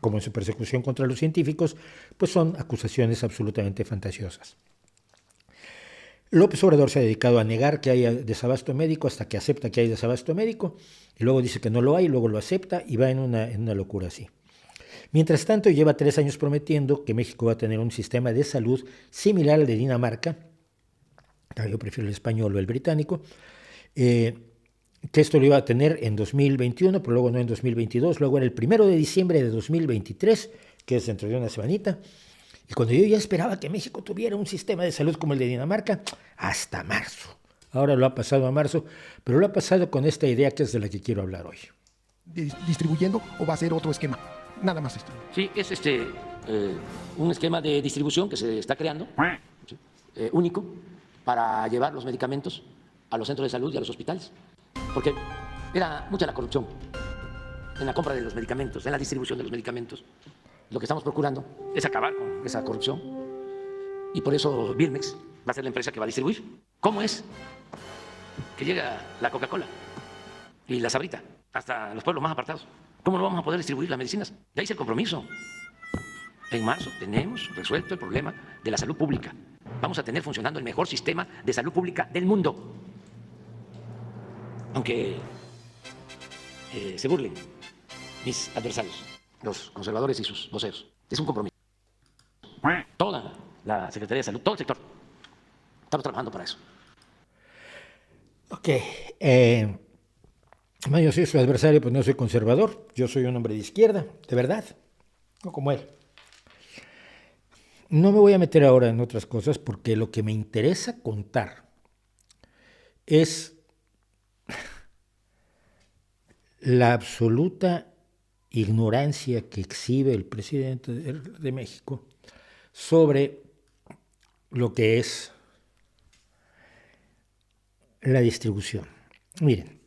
A: como en su persecución contra los científicos, pues son acusaciones absolutamente fantasiosas. López Obrador se ha dedicado a negar que haya desabasto médico hasta que acepta que hay desabasto médico, y luego dice que no lo hay, luego lo acepta y va en una locura así. Mientras tanto, lleva 3 años prometiendo que México va a tener un sistema de salud similar al de Dinamarca, yo prefiero el español o el británico, que esto lo iba a tener en 2021, pero luego no en 2022, luego era el 1 de diciembre de 2023, que es dentro de una semanita, y cuando yo ya esperaba que México tuviera un sistema de salud como el de Dinamarca, hasta marzo. Ahora lo ha pasado a marzo, pero lo ha pasado con esta idea que es de la que quiero hablar hoy.
C: ¿Distribuyendo o va a ser otro esquema? Nada más esto.
D: Sí, es un esquema de distribución que se está creando, ¿sí? Único, para llevar los medicamentos a los centros de salud y a los hospitales. Porque era mucha la corrupción en la compra de los medicamentos, en la distribución de los medicamentos. Lo que estamos procurando es acabar con esa corrupción. Y por eso Birmex va a ser la empresa que va a distribuir. ¿Cómo es que llega la Coca-Cola y la Sabrita hasta los pueblos más apartados? ¿Cómo no vamos a poder distribuir las medicinas? Ya hice el compromiso. En marzo tenemos resuelto el problema de la salud pública. Vamos a tener funcionando el mejor sistema de salud pública del mundo. Aunque se burlen mis adversarios, los conservadores y sus voceros. Es un compromiso. Toda la Secretaría de Salud, todo el sector, estamos trabajando para eso.
A: Ok. Yo soy su adversario, pues no soy conservador. Yo soy un hombre de izquierda, de verdad. No como él. No me voy a meter ahora en otras cosas porque lo que me interesa contar es la absoluta ignorancia que exhibe el presidente de México sobre lo que es la distribución. Miren,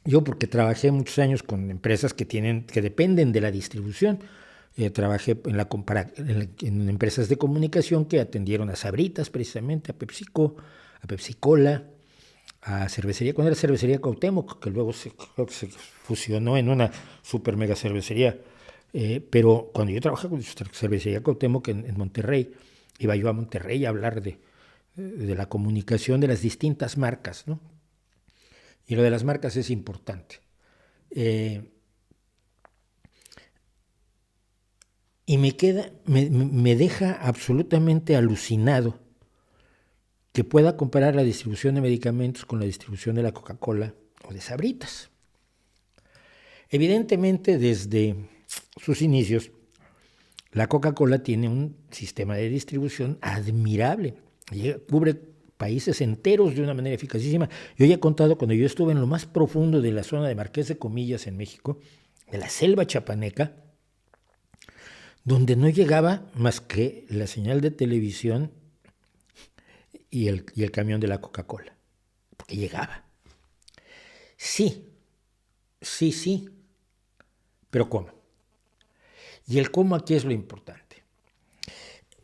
A: yo porque trabajé muchos años con empresas que dependen de la distribución, trabajé en empresas de comunicación que atendieron a Sabritas precisamente, a PepsiCo, a Pepsi-Cola, a cervecería, cuando era cervecería Cuauhtémoc, que luego se fusionó en una super mega cervecería, pero cuando yo trabajaba con cervecería Cuauhtémoc en Monterrey, iba yo a Monterrey a hablar de la comunicación de las distintas marcas, ¿no? Y lo de las marcas es importante. Y me deja absolutamente alucinado que pueda comparar la distribución de medicamentos con la distribución de la Coca-Cola o de Sabritas. Evidentemente, desde sus inicios, la Coca-Cola tiene un sistema de distribución admirable. Cubre países enteros de una manera eficacísima. Yo ya he contado cuando yo estuve en lo más profundo de la zona de Marqués de Comillas en México, de la selva chapaneca, donde no llegaba más que la señal de televisión y el camión de la Coca-Cola, porque llegaba. Sí, pero ¿cómo? Y el cómo aquí es lo importante.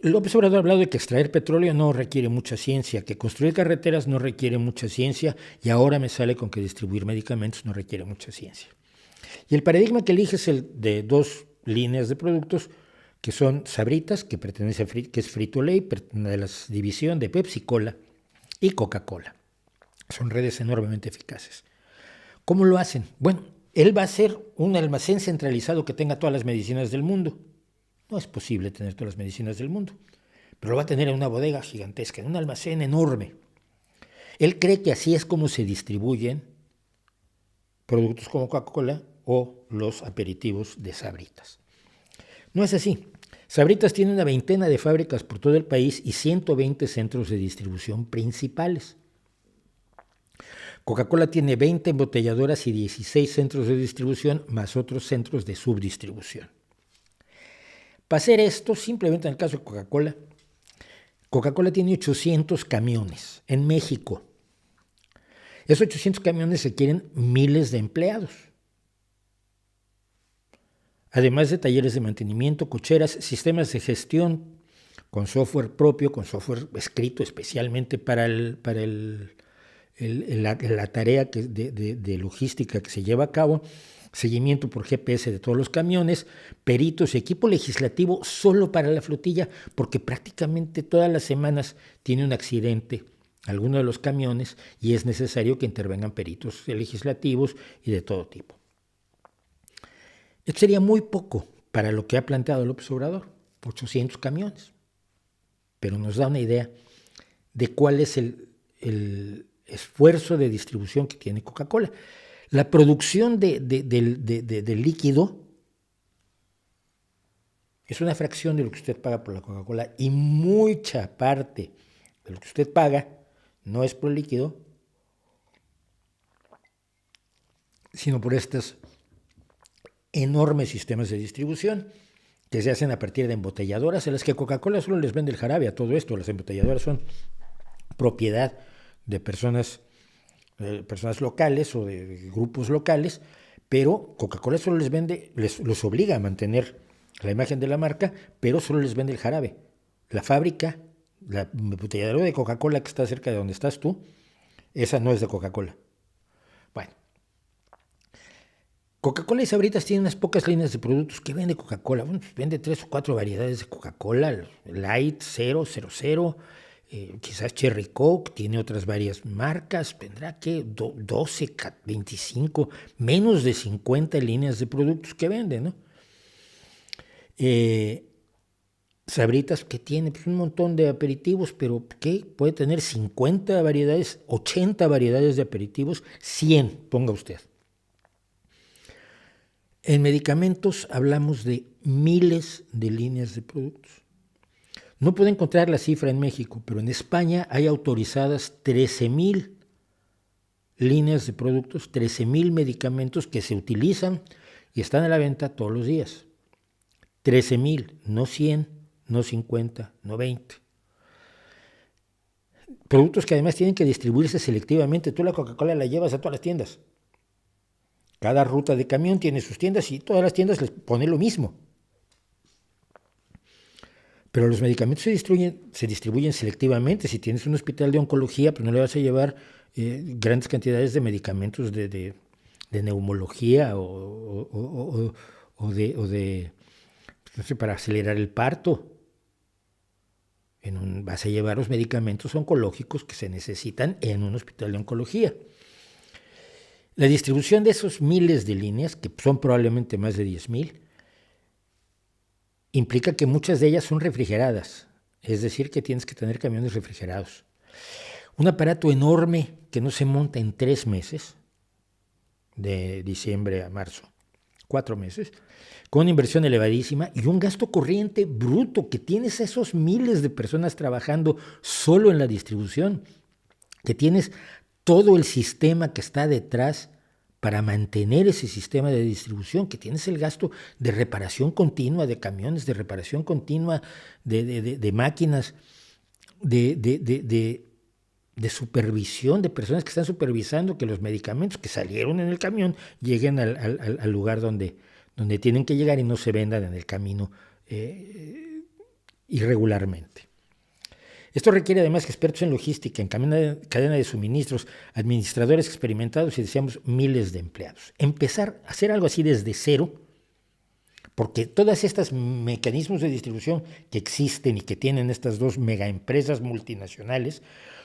A: López Obrador ha hablado de que extraer petróleo no requiere mucha ciencia, que construir carreteras no requiere mucha ciencia, y ahora me sale con que distribuir medicamentos no requiere mucha ciencia. Y el paradigma que elige es el de 2 líneas de productos, que son Sabritas, que es Frito-Lay, una de las divisiones de Pepsi-Cola, y Coca-Cola. Son redes enormemente eficaces. ¿Cómo lo hacen? Bueno, él va a hacer un almacén centralizado que tenga todas las medicinas del mundo. No es posible tener todas las medicinas del mundo, pero lo va a tener en una bodega gigantesca, en un almacén enorme. Él cree que así es como se distribuyen productos como Coca-Cola o los aperitivos de Sabritas. No es así. Sabritas tiene una veintena de fábricas por todo el país y 120 centros de distribución principales. Coca-Cola tiene 20 embotelladoras y 16 centros de distribución, más otros centros de subdistribución. Para hacer esto, simplemente en el caso de Coca-Cola, Coca-Cola tiene 800 camiones en México. Esos 800 camiones requieren miles de empleados. Además de talleres de mantenimiento, cocheras, sistemas de gestión con software propio, con software escrito especialmente para la tarea de logística que se lleva a cabo, seguimiento por GPS de todos los camiones, peritos y equipo legislativo solo para la flotilla, porque prácticamente todas las semanas tiene un accidente alguno de los camiones y es necesario que intervengan peritos legislativos y de todo tipo. Esto sería muy poco para lo que ha planteado López Obrador, 800 camiones, pero nos da una idea de cuál es el esfuerzo de distribución que tiene Coca-Cola. La producción de líquido es una fracción de lo que usted paga por la Coca-Cola y mucha parte de lo que usted paga no es por el líquido, sino por estos enormes sistemas de distribución que se hacen a partir de embotelladoras, en las que Coca-Cola solo les vende el jarabe a todo esto. Las embotelladoras son propiedad de personas locales o de grupos locales, pero Coca-Cola solo les vende, los obliga a mantener la imagen de la marca, pero solo les vende el jarabe. La fábrica, la embotelladora de Coca-Cola que está cerca de donde estás tú, esa no es de Coca-Cola. Bueno, Coca-Cola y Sabritas tienen unas pocas líneas de productos que vende Coca-Cola. Bueno, pues vende 3 o 4 variedades de Coca-Cola, Light, 0, 00, quizás Cherry Coke, tiene otras varias marcas, tendrá que 12, 25, menos de 50 líneas de productos que vende, ¿no? Sabritas, que tiene pues un montón de aperitivos, pero ¿qué? Puede tener 50 variedades, 80 variedades de aperitivos, 100, ponga usted. En medicamentos hablamos de miles de líneas de productos. No puedo encontrar la cifra en México, pero en España hay autorizadas 13,000 líneas de productos, 13,000 medicamentos que se utilizan y están a la venta todos los días. 13,000, no 100, no 50, no 20. Productos que además tienen que distribuirse selectivamente. Tú la Coca-Cola la llevas a todas las tiendas. Cada ruta de camión tiene sus tiendas y todas las tiendas les pone lo mismo. Pero los medicamentos se distribuyen selectivamente. Si tienes un hospital de oncología, pues no le vas a llevar grandes cantidades de medicamentos de neumología o de no sé, para acelerar el parto. Vas a llevar los medicamentos oncológicos que se necesitan en un hospital de oncología. La distribución de esos miles de líneas, que son probablemente más de 10,000, implica que muchas de ellas son refrigeradas, es decir, que tienes que tener camiones refrigerados. Un aparato enorme que no se monta en 3 meses, de diciembre a marzo, 4 meses, con una inversión elevadísima y un gasto corriente bruto, que tienes a esos miles de personas trabajando solo en la distribución, que tienes todo el sistema que está detrás para mantener ese sistema de distribución, que tienes el gasto de reparación continua de camiones, de reparación continua de máquinas, de supervisión, de personas que están supervisando que los medicamentos que salieron en el camión lleguen al lugar donde tienen que llegar y no se vendan en el camino irregularmente. Esto requiere además expertos en logística, en cadena de suministros, administradores experimentados y deseamos miles de empleados. Empezar a hacer algo así desde cero, porque todos estos mecanismos de distribución que existen y que tienen estas 2 megaempresas multinacionales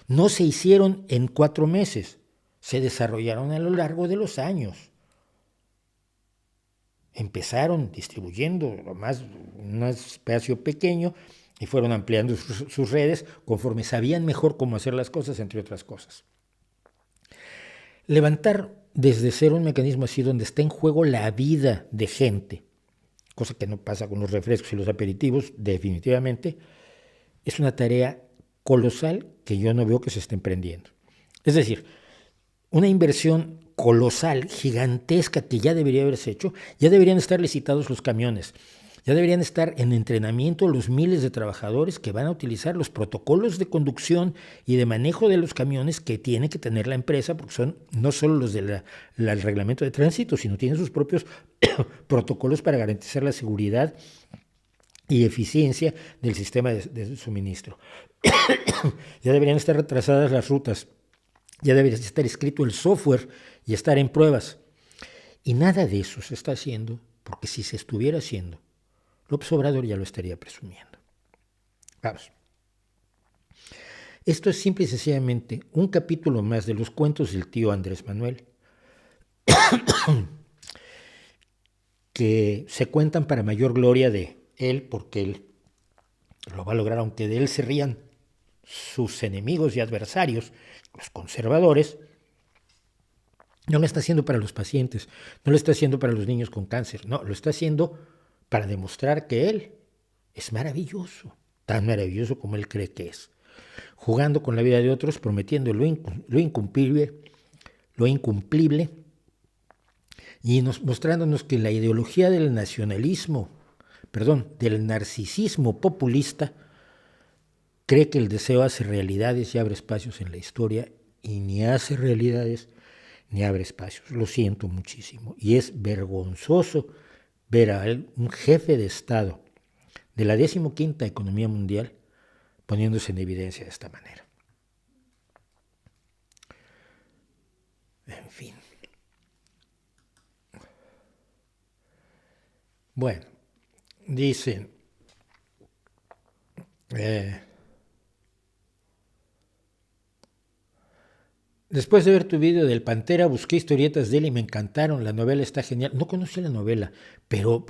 A: no se hicieron en 4 meses, se desarrollaron a lo largo de los años. Empezaron distribuyendo un espacio pequeño y fueron ampliando sus redes conforme sabían mejor cómo hacer las cosas, entre otras cosas. Levantar desde cero un mecanismo así donde está en juego la vida de gente, cosa que no pasa con los refrescos y los aperitivos, definitivamente, es una tarea colosal que yo no veo que se esté emprendiendo. Es decir, una inversión colosal, gigantesca, que ya debería haberse hecho, ya deberían estar licitados los camiones, ya deberían estar en entrenamiento los miles de trabajadores que van a utilizar los protocolos de conducción y de manejo de los camiones que tiene que tener la empresa, porque son no solo los del reglamento de tránsito, sino tienen sus propios protocolos para garantizar la seguridad y eficiencia del sistema de suministro. Ya deberían estar retrasadas las rutas, ya debería estar escrito el software y estar en pruebas. Y nada de eso se está haciendo, porque si se estuviera haciendo, López Obrador ya lo estaría presumiendo. Vamos. Esto es simple y sencillamente un capítulo más de los cuentos del tío Andrés Manuel, que se cuentan para mayor gloria de él, porque él lo va a lograr, aunque de él se rían sus enemigos y adversarios, los conservadores. No lo está haciendo para los pacientes, no lo está haciendo para los niños con cáncer, no, lo está haciendo para demostrar que él es maravilloso, tan maravilloso como él cree que es, jugando con la vida de otros, prometiendo lo incumplible, y mostrándonos que la ideología del del narcisismo populista, cree que el deseo hace realidades y abre espacios en la historia, y ni hace realidades ni abre espacios. Lo siento muchísimo. Y es vergonzoso ver a él, un jefe de Estado de la 15ª economía mundial, poniéndose en evidencia de esta manera. En fin. Bueno, dicen, después de ver tu video del Pantera, busqué historietas de él y me encantaron. La novela está genial. No conocía la novela, pero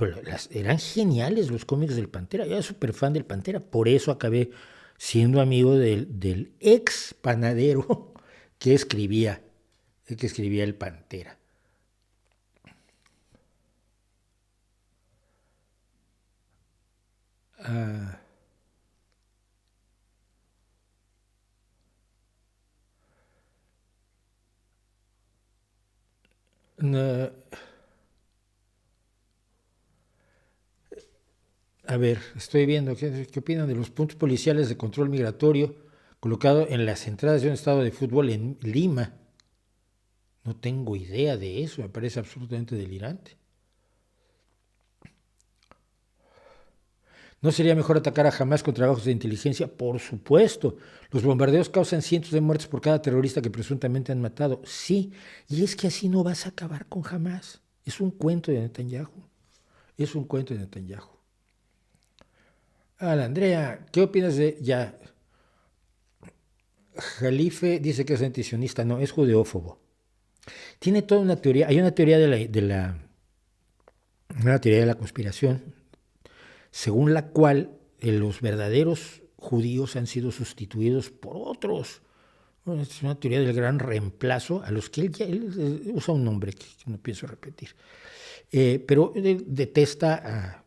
A: eran geniales los cómics del Pantera. Yo era súper fan del Pantera, por eso acabé siendo amigo del ex panadero que escribía el Pantera. A ver, estoy viendo qué opinan de los puntos policiales de control migratorio colocado en las entradas de un estadio de fútbol en Lima. No tengo idea de eso, me parece absolutamente delirante. ¿No sería mejor atacar a Hamás con trabajos de inteligencia? Por supuesto. Los bombardeos causan cientos de muertes por cada terrorista que presuntamente han matado. Sí, y es que así no vas a acabar con Hamás. Es un cuento de Netanyahu. Es un cuento de Netanyahu. Andrea, ¿qué opinas de ya? Jalife dice que es antisionista. No, es judeófobo. Tiene toda una teoría. Hay una teoría una teoría de la conspiración, según la cual los verdaderos judíos han sido sustituidos por otros. Bueno, es una teoría del gran reemplazo, a los que él usa un nombre que no pienso repetir. Pero él detesta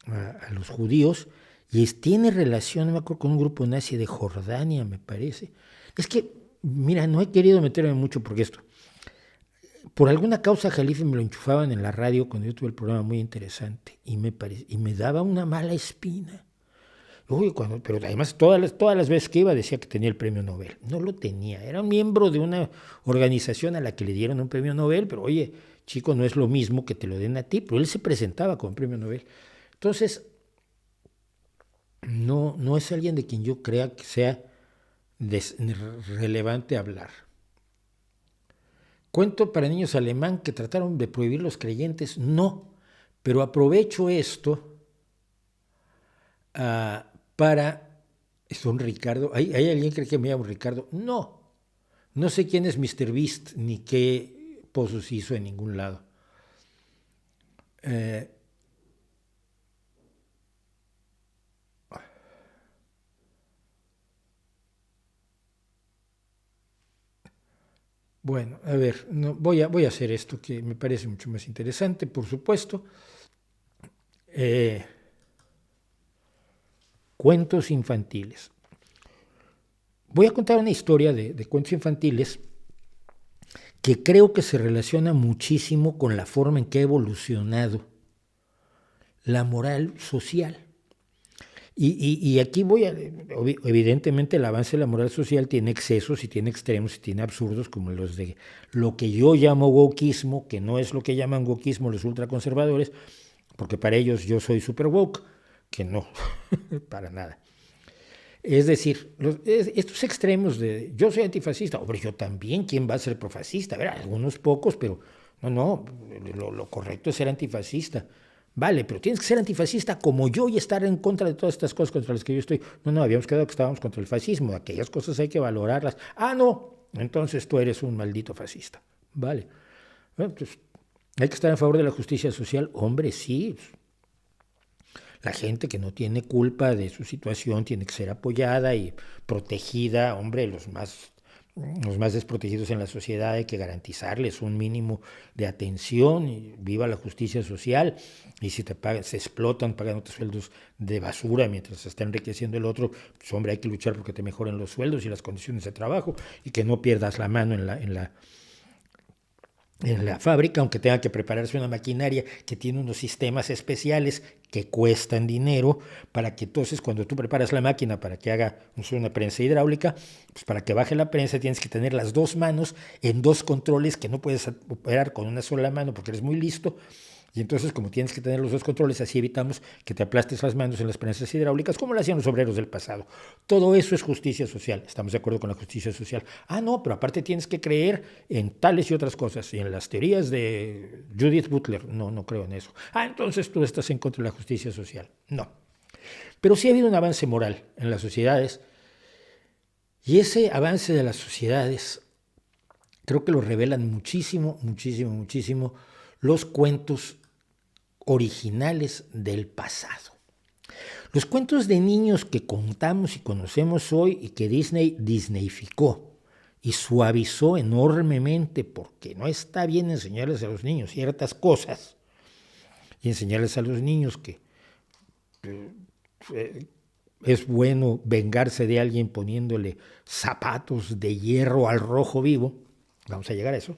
A: a los judíos y tiene relación, no me acuerdo, con un grupo nazi de Jordania, me parece. Es que, mira, no he querido meterme mucho porque esto. Por alguna causa Jalife me lo enchufaban en la radio cuando yo tuve el programa muy interesante y me daba una mala espina. Pero además todas las veces que iba decía que tenía el premio Nobel. No lo tenía, era un miembro de una organización a la que le dieron un premio Nobel, pero oye, chico, no es lo mismo que te lo den a ti, pero él se presentaba con premio Nobel. Entonces, no es alguien de quien yo crea que sea relevante hablar. Cuento para niños alemán que trataron de prohibir los creyentes. No, pero aprovecho esto para... ¿Es un Ricardo? ¿Hay alguien que cree que me llamo Ricardo? No sé quién es Mr. Beast ni qué pozos hizo en ningún lado. Bueno, a ver, voy a hacer esto que me parece mucho más interesante, por supuesto. Cuentos infantiles. Voy a contar una historia de cuentos infantiles que creo que se relaciona muchísimo con la forma en que ha evolucionado la moral social. Y aquí evidentemente el avance de la moral social tiene excesos y tiene extremos y tiene absurdos como los de lo que yo llamo wokismo, que no es lo que llaman wokismo los ultraconservadores, porque para ellos yo soy super woke, que no, para nada. Es decir, estos extremos de yo soy antifascista, hombre, yo también, ¿quién va a ser profascista? A ver, algunos pocos, pero no, lo correcto es ser antifascista. Vale, pero tienes que ser antifascista como yo y estar en contra de todas estas cosas contra las que yo estoy. No, habíamos quedado que estábamos contra el fascismo, aquellas cosas hay que valorarlas. No, entonces tú eres un maldito fascista. Vale. Bueno, pues, hay que estar en favor de la justicia social, hombre, sí. La gente que no tiene culpa de su situación tiene que ser apoyada y protegida. Hombre, los más desprotegidos en la sociedad hay que garantizarles un mínimo de atención. Y viva la justicia social. Y si se explotan pagándote sueldos de basura mientras se está enriqueciendo el otro, pues hombre, hay que luchar porque te mejoren los sueldos y las condiciones de trabajo y que no pierdas la mano en la fábrica, aunque tenga que prepararse una maquinaria que tiene unos sistemas especiales que cuestan dinero para que entonces cuando tú preparas la máquina para que haga una prensa hidráulica, pues para que baje la prensa tienes que tener las dos manos en dos controles que no puedes operar con una sola mano porque eres muy listo. Y entonces, como tienes que tener los dos controles, así evitamos que te aplastes las manos en las prensas hidráulicas, como lo hacían los obreros del pasado. Todo eso es justicia social. ¿Estamos de acuerdo con la justicia social? No, pero aparte tienes que creer en tales y otras cosas. Y en las teorías de Judith Butler, no creo en eso. Entonces tú estás en contra de la justicia social. No. Pero sí ha habido un avance moral en las sociedades. Y ese avance de las sociedades creo que lo revelan muchísimo los cuentos originales del pasado. Los cuentos de niños que contamos y conocemos hoy y que Disney disneyficó y suavizó enormemente porque no está bien enseñarles a los niños ciertas cosas y enseñarles a los niños que es bueno vengarse de alguien poniéndole zapatos de hierro al rojo vivo. Vamos a llegar a eso.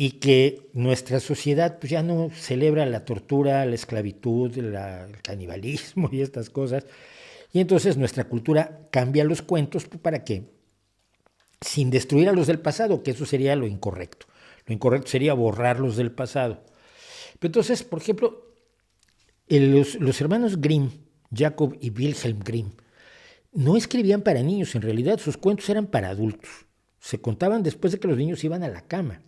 A: Y que nuestra sociedad pues, ya no celebra la tortura, la esclavitud, el canibalismo y estas cosas. Y entonces nuestra cultura cambia los cuentos para que, sin destruir a los del pasado, que eso sería lo incorrecto. Lo incorrecto sería borrarlos del pasado. Pero entonces, por ejemplo, los hermanos Grimm, Jacob y Wilhelm Grimm, no escribían para niños. En realidad sus cuentos eran para adultos. Se contaban después de que los niños iban a la cama.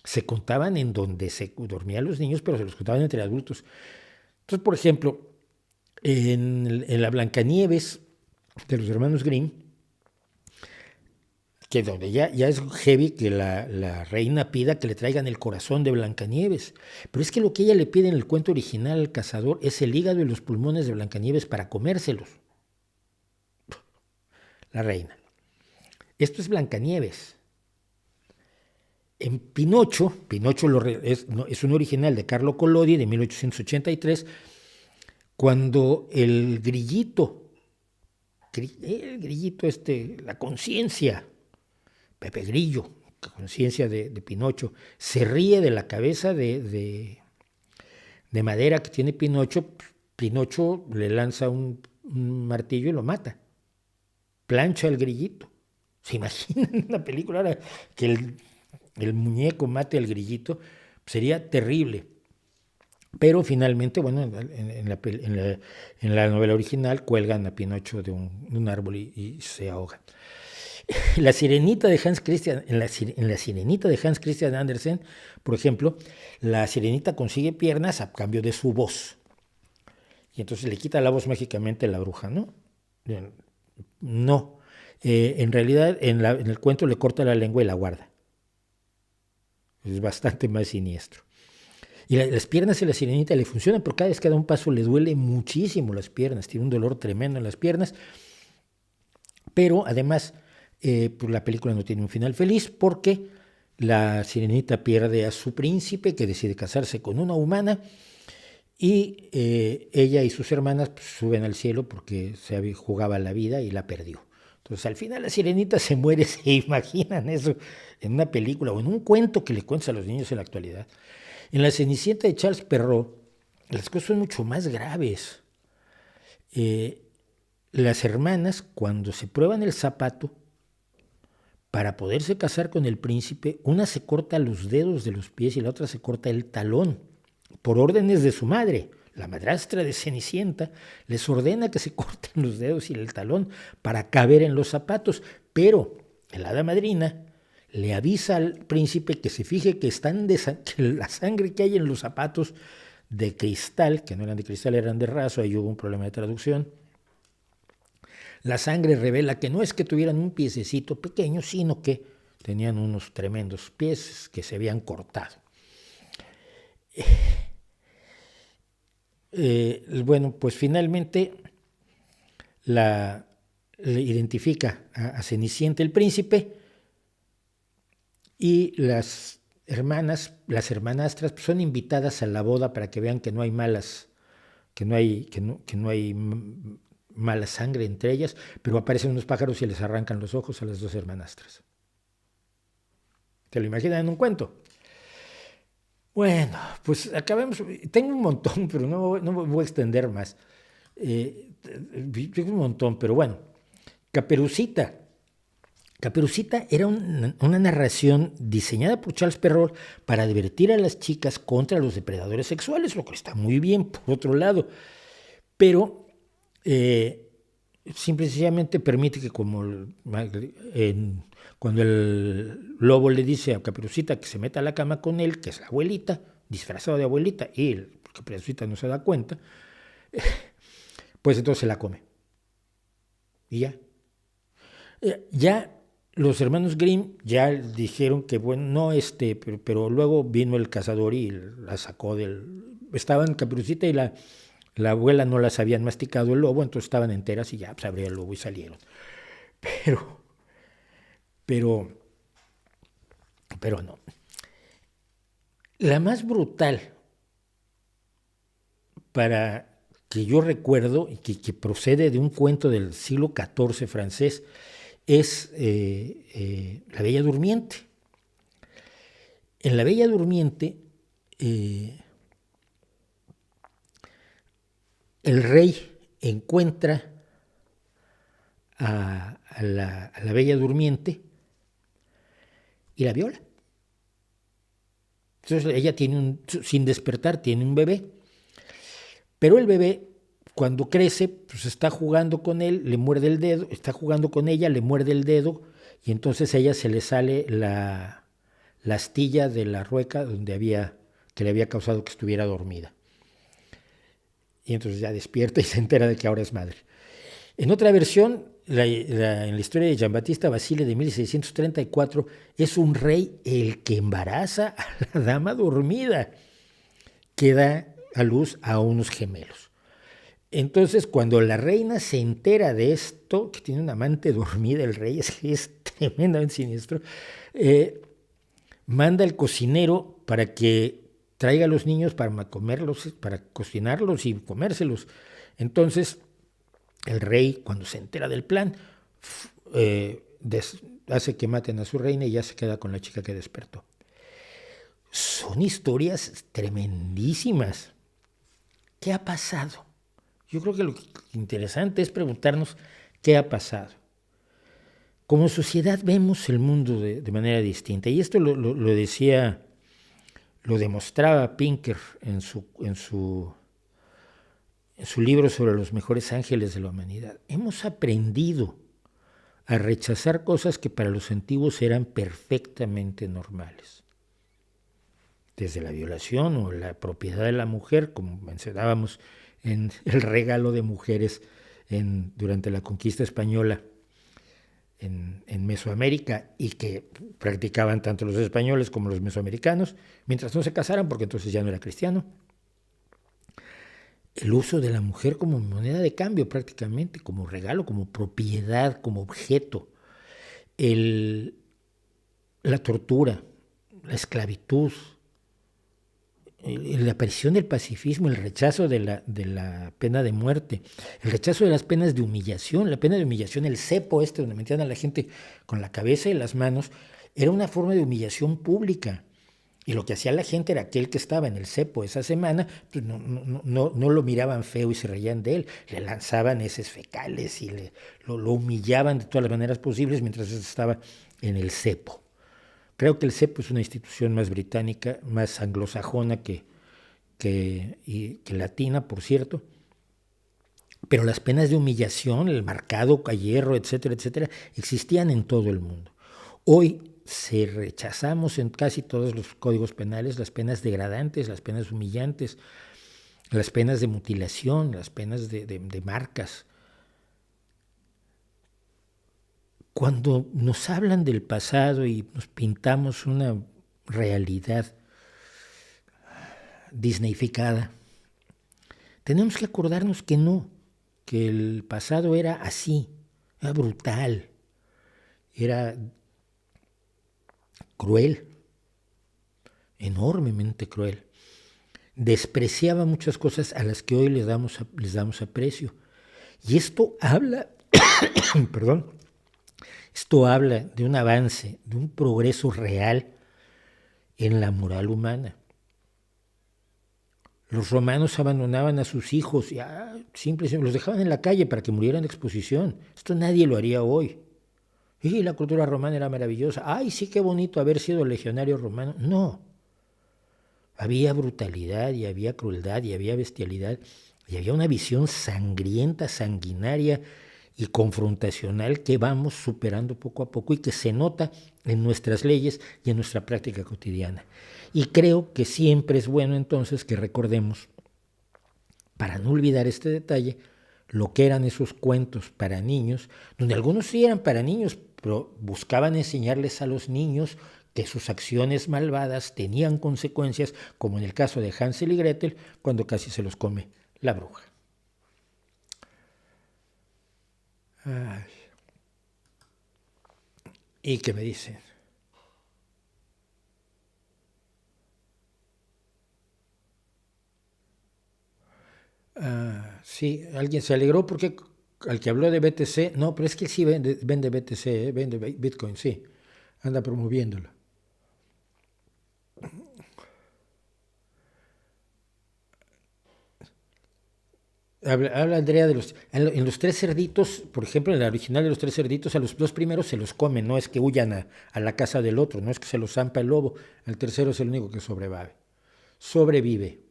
A: Se contaban en donde se dormían los niños, pero se los contaban entre adultos. Entonces, por ejemplo, en la Blancanieves de los hermanos Grimm, que donde ya es heavy que la reina pida que le traigan el corazón de Blancanieves. Pero es que lo que ella le pide en el cuento original al cazador es el hígado y los pulmones de Blancanieves para comérselos. La reina. Esto es Blancanieves. En Pinocho es un original de Carlo Collodi de 1883, cuando el grillito, la conciencia, Pepe Grillo, la conciencia de Pinocho, se ríe de la cabeza de madera que tiene Pinocho, Pinocho le lanza un martillo y lo mata. Plancha el grillito. ¿Se imaginan en la película ahora que el muñeco mate al grillito? Sería terrible. Pero finalmente, bueno, en la novela original cuelgan a Pinocho de un árbol y se ahoga. La Sirenita de Hans Christian, en la Sirenita de Hans Christian Andersen, por ejemplo, la Sirenita consigue piernas a cambio de su voz. Y entonces le quita la voz mágicamente a la bruja, ¿no? No. En realidad, en el cuento le corta la lengua y la guarda. Es bastante más siniestro. Y las piernas de la Sirenita le funcionan, pero cada vez que da un paso le duele muchísimo las piernas. Tiene un dolor tremendo en las piernas. Pero además, pues la película no tiene un final feliz porque la Sirenita pierde a su príncipe, que decide casarse con una humana, y ella y sus hermanas pues, suben al cielo porque se jugaba la vida y la perdió. Entonces al final la Sirenita se muere. ¿Se imaginan eso en una película o en un cuento que le cuentas a los niños en la actualidad? En La Cenicienta de Charles Perrault las cosas son mucho más graves. Las hermanas, cuando se prueban el zapato para poderse casar con el príncipe, una se corta los dedos de los pies y la otra se corta el talón por órdenes de su madre. la madrastra de Cenicienta, les ordena que se corten los dedos y el talón para caber en los zapatos, pero el hada madrina le avisa al príncipe que se fije que que la sangre que hay en los zapatos de cristal, que no eran de cristal, eran de raso, ahí hubo un problema de traducción. La sangre revela que no es que tuvieran un piececito pequeño, sino que tenían unos tremendos pies que se habían cortado. Bueno, pues finalmente le identifica a Cenicienta el príncipe, y las hermanastras son invitadas a la boda para que vean que no hay mala sangre entre ellas, pero aparecen unos pájaros y les arrancan los ojos a las dos hermanastras. ¿Te lo imaginas en un cuento? Bueno, pues acabemos. Tengo un montón, pero no me voy a extender más. Tengo un montón, pero bueno. Caperucita. Caperucita era una narración diseñada por Charles Perrault para advertir a las chicas contra los depredadores sexuales, lo que está muy bien, por otro lado. Pero simple y sencillamente permite que cuando el lobo le dice a Caperucita que se meta a la cama con él, que es la abuelita, disfrazado de abuelita, y Caperucita no se da cuenta, pues entonces se la come. Y ya. Ya los hermanos Grimm ya dijeron que, bueno, no, pero luego vino el cazador y la sacó estaban Caperucita y la abuela no las habían masticado el lobo, entonces estaban enteras y ya pues, abrió el lobo y salieron. Pero no. La más brutal para que yo recuerdo y que procede de un cuento del siglo XIV francés es La Bella Durmiente. En La Bella Durmiente el rey encuentra a la Bella Durmiente y la viola. Entonces ella sin despertar, tiene un bebé, pero el bebé cuando crece, pues está jugando con él, le muerde el dedo, está jugando con ella, le muerde el dedo, y entonces a ella se le sale la astilla de la rueca que le había causado que estuviera dormida. Y entonces ya despierta y se entera de que ahora es madre. En otra versión, en la historia de Giambattista Basile de 1634, es un rey el que embaraza a la dama dormida, que da a luz a unos gemelos. Entonces, cuando la reina se entera de esto, que tiene una amante dormida, el rey es tremendamente siniestro, manda al cocinero para que traiga a los niños para comerlos, para cocinarlos y comérselos. Entonces, el rey, cuando se entera del plan, hace que maten a su reina y ya se queda con la chica que despertó. Son historias tremendísimas. ¿Qué ha pasado? Yo creo que lo interesante es preguntarnos qué ha pasado. Como sociedad vemos el mundo de manera distinta, y esto lo demostraba Pinker en su libro sobre los mejores ángeles de la humanidad. Hemos aprendido a rechazar cosas que para los antiguos eran perfectamente normales. Desde la violación o la propiedad de la mujer, como mencionábamos en el regalo de mujeres durante la conquista española en Mesoamérica, y que practicaban tanto los españoles como los mesoamericanos, mientras no se casaran, porque entonces ya no era cristiano. El uso de la mujer como moneda de cambio prácticamente, como regalo, como propiedad, como objeto. La tortura, la esclavitud, la aparición del pacifismo, el rechazo de la pena de muerte, el rechazo de las penas de humillación, la pena de humillación, el cepo donde metían a la gente con la cabeza y las manos, era una forma de humillación pública. Y lo que hacía la gente era aquel que estaba en el cepo esa semana, pues no lo miraban feo y se reían de él, le lanzaban heces fecales y lo humillaban de todas las maneras posibles mientras estaba en el cepo. Creo que el cepo es una institución más británica, más anglosajona que que latina, por cierto. Pero las penas de humillación, el marcado a hierro, etcétera, etcétera, existían en todo el mundo. Hoy se rechazamos en casi todos los códigos penales las penas degradantes, las penas humillantes, las penas de mutilación, las penas de marcas. Cuando nos hablan del pasado y nos pintamos una realidad disneyficada, tenemos que acordarnos que no, que el pasado era así, era brutal, era cruel, enormemente cruel. Despreciaba muchas cosas a las que hoy les damos aprecio. Y esto habla, perdón, esto habla de un avance, de un progreso real en la moral humana. Los romanos abandonaban a sus hijos, simplemente los dejaban en la calle para que murieran de exposición. Esto nadie lo haría hoy. Y la cultura romana era maravillosa. ¡Ay, sí, qué bonito haber sido legionario romano! No. Había brutalidad y había crueldad y había bestialidad y había una visión sangrienta, sanguinaria y confrontacional que vamos superando poco a poco y que se nota en nuestras leyes y en nuestra práctica cotidiana. Y creo que siempre es bueno entonces que recordemos, para no olvidar este detalle, lo que eran esos cuentos para niños, donde algunos sí eran para niños, pero buscaban enseñarles a los niños que sus acciones malvadas tenían consecuencias, como en el caso de Hansel y Gretel, cuando casi se los come la bruja. Ay. ¿Y qué me dicen? Sí, alguien se alegró porque al que habló de BTC, no, pero es que sí vende BTC, vende Bitcoin, sí, anda promoviéndolo. Habla Andrea en los tres cerditos, por ejemplo, en la original de los tres cerditos, a los dos primeros se los comen, no es que huyan a la casa del otro, no es que se los zampa el lobo, el tercero es el único que sobrevive.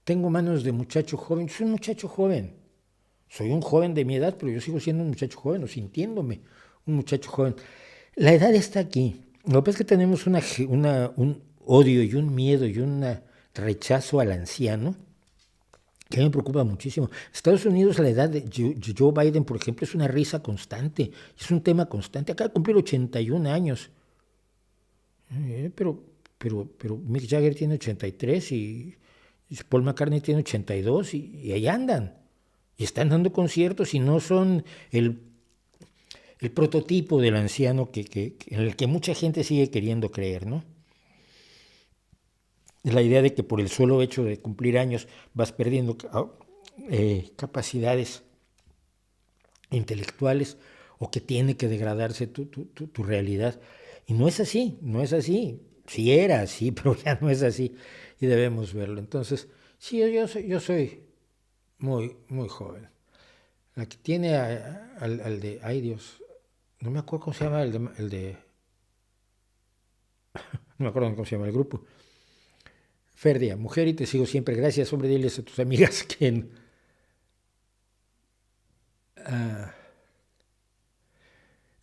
A: Tengo manos de muchacho joven, soy un muchacho joven, soy un joven de mi edad, pero yo sigo siendo un muchacho joven, o sintiéndome un muchacho joven. La edad está aquí, lo que pasa es que tenemos un odio y un miedo y un rechazo al anciano que me preocupa muchísimo. Estados Unidos, la edad de Joe Biden, por ejemplo, es una risa constante, es un tema constante. Acaba de cumplir 81 años. Pero Mick Jagger tiene 83 y Paul McCartney tiene 82 y ahí andan. Y están dando conciertos y no son el prototipo del anciano en el que mucha gente sigue queriendo creer, ¿no? Es la idea de que por el solo hecho de cumplir años vas perdiendo capacidades intelectuales o que tiene que degradarse tu realidad. Y no es así, no es así. Sí era así, pero ya no es así y debemos verlo. Entonces, sí, yo soy muy, muy joven. La que tiene al de, ay Dios, no me acuerdo cómo se llama el de no me acuerdo cómo se llama el grupo. Ferdia, mujer y te sigo siempre. Gracias, hombre, diles a tus amigas que en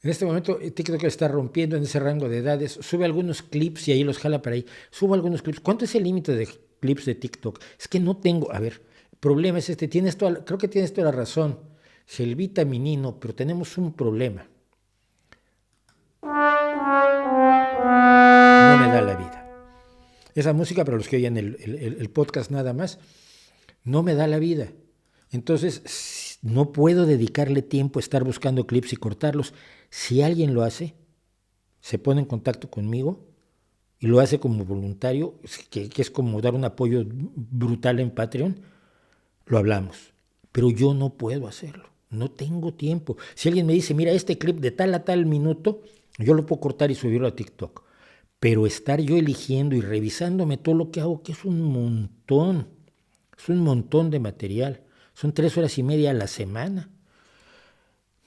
A: este momento TikTok está rompiendo en ese rango de edades. Sube algunos clips y ahí los jala para ahí. Subo algunos clips. ¿Cuánto es el límite de clips de TikTok? Es que no tengo, a ver, el problema es este. Creo que tienes toda la razón, Selvita Minino, pero tenemos un problema. No me da la vida. Esa música, para los que oyen el podcast nada más, no me da la vida. Entonces, no puedo dedicarle tiempo a estar buscando clips y cortarlos. Si alguien lo hace, se pone en contacto conmigo y lo hace como voluntario, que es como dar un apoyo brutal en Patreon, lo hablamos. Pero yo no puedo hacerlo, no tengo tiempo. Si alguien me dice, mira, este clip de tal a tal minuto, yo lo puedo cortar y subirlo a TikTok. Pero estar yo eligiendo y revisándome todo lo que hago, que es un montón de material. Son 3 horas y media a la semana.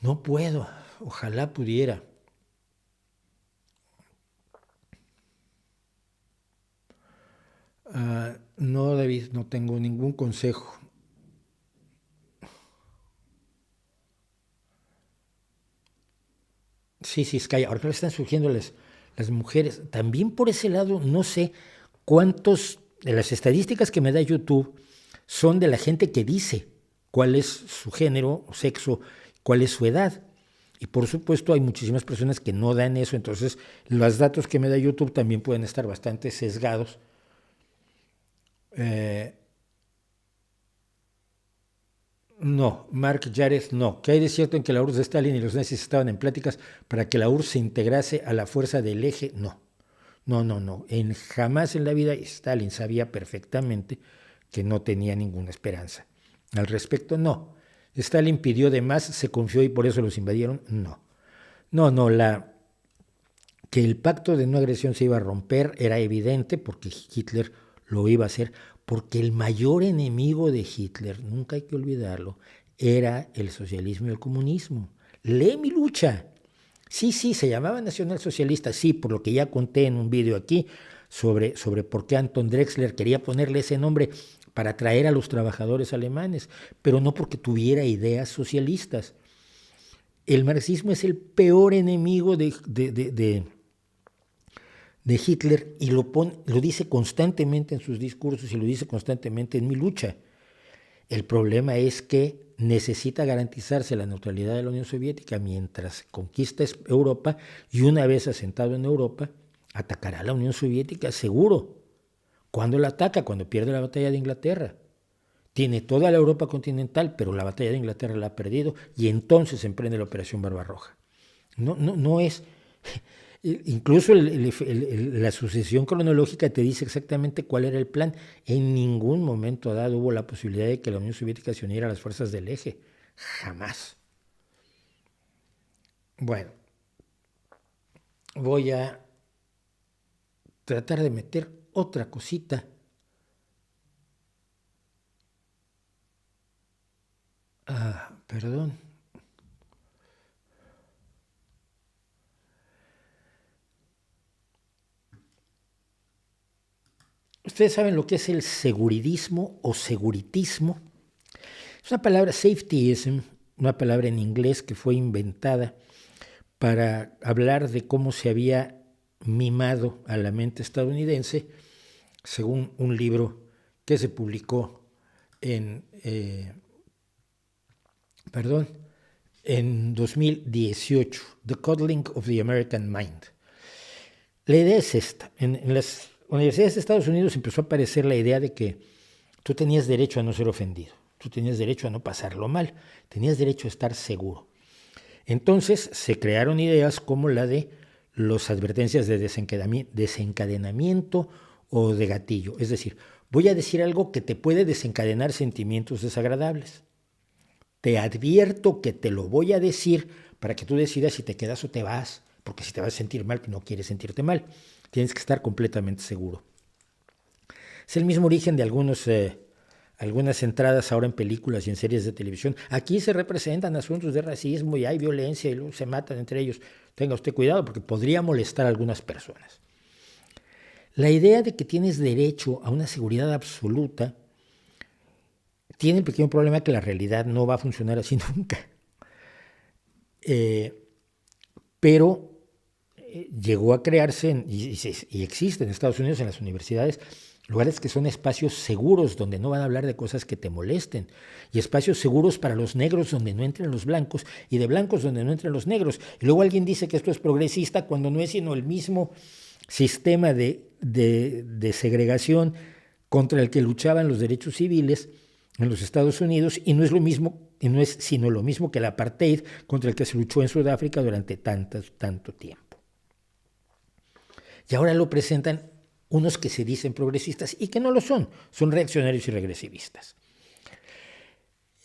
A: No puedo, ojalá pudiera. No, David, no tengo ningún consejo. Sí, Sky, ahora están surgiendo las mujeres. También por ese lado, no sé cuántos de las estadísticas que me da YouTube son de la gente que dice cuál es su género o sexo, cuál es su edad. Y por supuesto hay muchísimas personas que no dan eso, entonces los datos que me da YouTube también pueden estar bastante sesgados. No, Mark Jared no. ¿Qué hay de cierto en que la URSS de Stalin y los nazis estaban en pláticas para que la URSS se integrase a la fuerza del eje? No. No. Jamás en la vida Stalin sabía perfectamente que no tenía ninguna esperanza. Al respecto, no. Stalin pidió de más, se confió y por eso los invadieron. No. Que el pacto de no agresión se iba a romper era evidente porque Hitler lo iba a hacer, porque el mayor enemigo de Hitler, nunca hay que olvidarlo, era el socialismo y el comunismo. Lee mi lucha. Sí, se llamaba nacionalsocialista, sí, por lo que ya conté en un vídeo aquí sobre por qué Anton Drexler quería ponerle ese nombre para atraer a los trabajadores alemanes, pero no porque tuviera ideas socialistas. El marxismo es el peor enemigo de Hitler y lo dice constantemente en sus discursos y lo dice constantemente en mi lucha. El problema es que necesita garantizarse la neutralidad de la Unión Soviética mientras conquista Europa y una vez asentado en Europa, atacará a la Unión Soviética seguro. ¿Cuándo la ataca? Cuando pierde la batalla de Inglaterra. Tiene toda la Europa continental, pero la batalla de Inglaterra la ha perdido y entonces emprende la Operación Barbarroja. No es... Incluso la sucesión cronológica te dice exactamente cuál era el plan. En ningún momento dado hubo la posibilidad de que la Unión Soviética se uniera a las fuerzas del eje. Jamás. Bueno, voy a tratar de meter otra cosita. Perdón. Ustedes saben lo que es el seguridismo o seguritismo. Es una palabra, safetyism, una palabra en inglés que fue inventada para hablar de cómo se había mimado a la mente estadounidense, según un libro que se publicó en 2018, The Coddling of the American Mind. La idea es esta. En las universidades de Estados Unidos empezó a aparecer la idea de que tú tenías derecho a no ser ofendido, tú tenías derecho a no pasarlo mal, tenías derecho a estar seguro. Entonces se crearon ideas como la de las advertencias de desencadenamiento o de gatillo. Es decir, voy a decir algo que te puede desencadenar sentimientos desagradables. Te advierto que te lo voy a decir para que tú decidas si te quedas o te vas, porque si te vas a sentir mal, no quieres sentirte mal. Tienes que estar completamente seguro. Es el mismo origen de algunas entradas ahora en películas y en series de televisión. Aquí se representan asuntos de racismo y hay violencia y luego se matan entre ellos. Tenga usted cuidado porque podría molestar a algunas personas. La idea de que tienes derecho a una seguridad absoluta tiene el pequeño problema que la realidad no va a funcionar así nunca. Pero llegó a crearse y existe en Estados Unidos en las universidades lugares que son espacios seguros donde no van a hablar de cosas que te molesten y espacios seguros para los negros donde no entren los blancos y de blancos donde no entren los negros. Y luego alguien dice que esto es progresista cuando no es sino el mismo sistema de segregación contra el que luchaban los derechos civiles en los Estados Unidos y no es sino lo mismo que el apartheid contra el que se luchó en Sudáfrica durante tanto tiempo. Y ahora lo presentan unos que se dicen progresistas y que no lo son reaccionarios y regresivistas.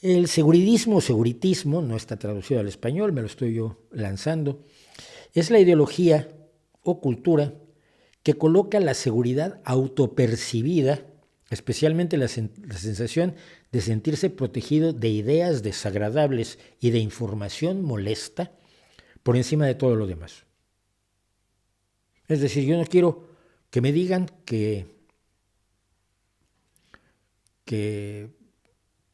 A: El seguridismo o seguritismo, no está traducido al español, me lo estoy yo lanzando, es la ideología o cultura que coloca la seguridad autopercibida, especialmente la sensación de sentirse protegido de ideas desagradables y de información molesta, por encima de todo lo demás. Es decir, yo no quiero que me digan que que